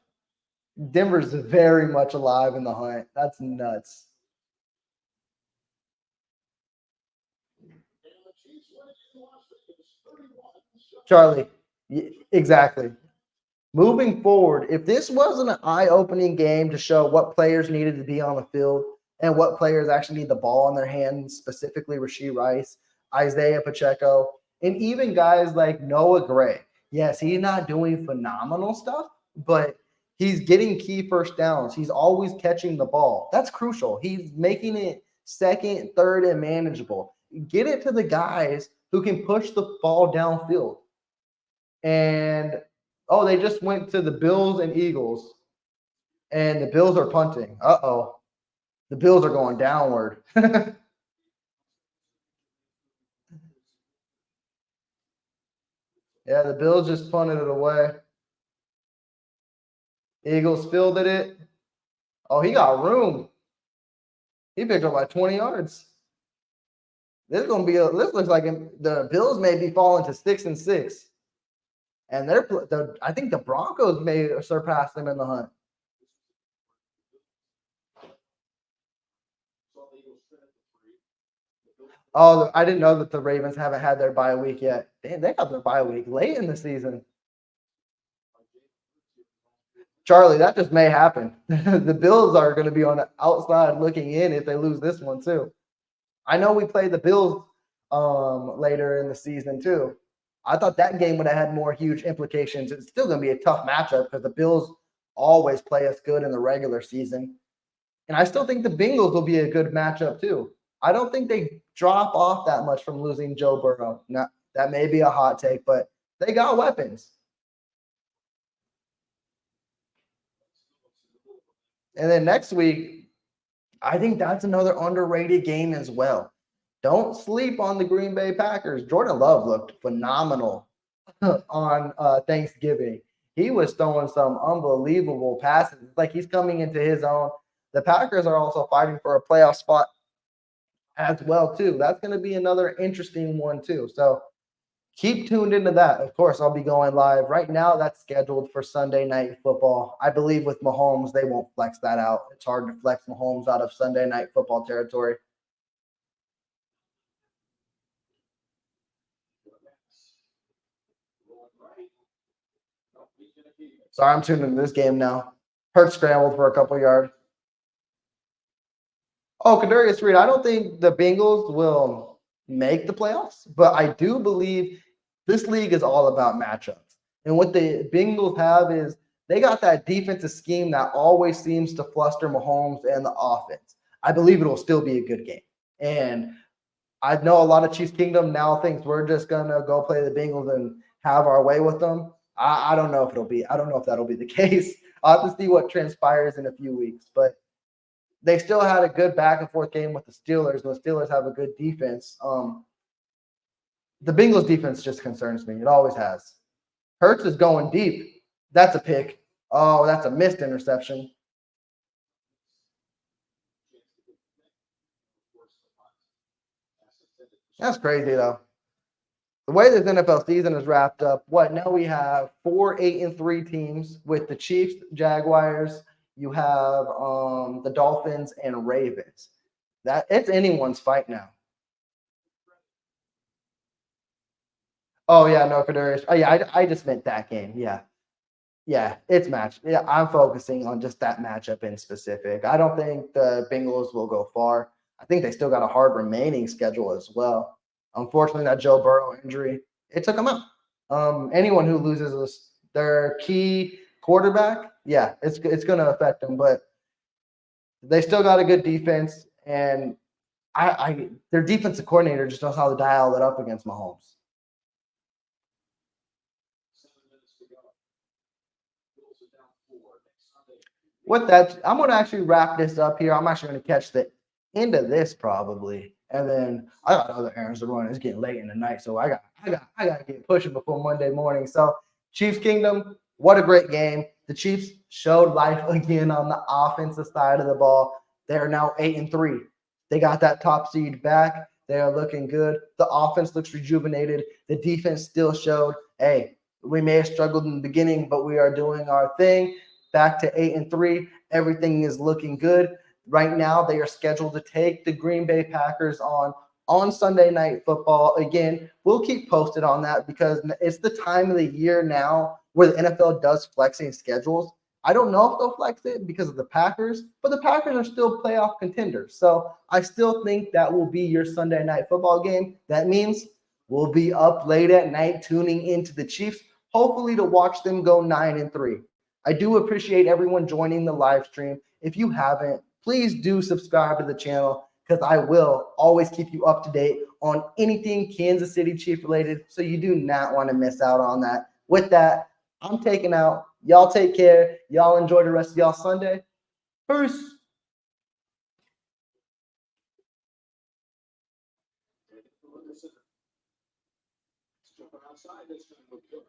A: Denver's very much alive in the hunt. That's nuts. Charlie, exactly. Moving forward, if this wasn't an eye-opening game to show what players needed to be on the field and what players actually need the ball in their hands, specifically Rashee Rice, Isaiah Pacheco, and even guys like Noah Gray. Yes, he's not doing phenomenal stuff, but he's getting key first downs. He's always catching the ball. That's crucial. He's making it second, third, and manageable. Get it to the guys who can push the ball downfield. And, they just went to the Bills and Eagles, and the Bills are punting. Uh-oh. The Bills are going downward. Yeah, the Bills just punted it away. Eagles fielded it. Oh, he got room. He picked up like 20 yards. This is gonna be this looks like the Bills may be falling to 6-6. And I think the Broncos may surpass them in the hunt. Oh, I didn't know that the Ravens haven't had their bye week yet. Damn, they have their bye week late in the season. Charlie, that just may happen. The Bills are going to be on the outside looking in if they lose this one too. I know we played the Bills later in the season too. I thought that game would have had more huge implications. It's still going to be a tough matchup because the Bills always play us good in the regular season. And I still think the Bengals will be a good matchup too. I don't think they drop off that much from losing Joe Burrow. Now, that may be a hot take, but they got weapons. And then next week, I think that's another underrated game as well. Don't sleep on the Green Bay Packers. Jordan Love looked phenomenal on Thanksgiving. He was throwing some unbelievable passes. It's like he's coming into his own. The Packers are also fighting for a playoff spot as well, too. That's going to be another interesting one, too. So keep tuned into that. Of course, I'll be going live. Right now, that's scheduled for Sunday Night Football. I believe with Mahomes, they won't flex that out. It's hard to flex Mahomes out of Sunday Night Football territory. Sorry, I'm tuning into this game now. Hurts scrambled for a couple yards. Oh, Kadarius Reed. I don't think the Bengals will make the playoffs, but I do believe this league is all about matchups. And what the Bengals have is they got that defensive scheme that always seems to fluster Mahomes and the offense. I believe it will still be a good game. And I know a lot of Chiefs Kingdom now thinks we're just gonna go play the Bengals and have our way with them. I don't know if it'll be. I don't know if that'll be the case. I'll have to see what transpires in a few weeks. But they still had a good back and forth game with the Steelers. And the Steelers have a good defense. The Bengals defense just concerns me. It always has. Hurts is going deep. That's a pick. Oh, that's a missed interception. That's crazy though. The way this NFL season is wrapped up, now we have 4 8-3 teams with the Chiefs, Jaguars. You have the Dolphins and Ravens. That it's anyone's fight now. Oh yeah, no Kadarius. Oh yeah, I just meant that game. Yeah, it's match. Yeah, I'm focusing on just that matchup in specific. I don't think the Bengals will go far. I think they still got a hard remaining schedule as well. Unfortunately, that Joe Burrow injury, it took them out. Anyone who loses their key quarterback, yeah, it's going to affect them. But they still got a good defense, and their defensive coordinator just knows how to dial it up against Mahomes. With that, I'm going to actually wrap this up here. I'm actually going to catch the end of this probably, and then I got other errands to run. It's getting late in the night, so I got to get pushing before Monday morning. So Chiefs Kingdom, what a great game! The Chiefs showed life again on the offensive side of the ball. They are now 8-3. They got that top seed back. They are looking good. The offense looks rejuvenated. The defense still showed, hey, we may have struggled in the beginning, but we are doing our thing. Back to 8-3. Everything is looking good. Right now, they are scheduled to take the Green Bay Packers on Sunday Night Football. Again, we'll keep posted on that because it's the time of the year now where the NFL does flexing schedules. I don't know if they'll flex it because of the Packers, but the Packers are still playoff contenders. So I still think that will be your Sunday Night Football game. That means we'll be up late at night tuning into the Chiefs, hopefully to watch them go 9-3. I do appreciate everyone joining the live stream. If you haven't, please do subscribe to the channel because I will always keep you up to date on anything Kansas City Chief related. So you do not want to miss out on that. With that, I'm taking out. Y'all take care. Y'all enjoy the rest of y'all Sunday. Peace.
D: Outside, that's going to look good.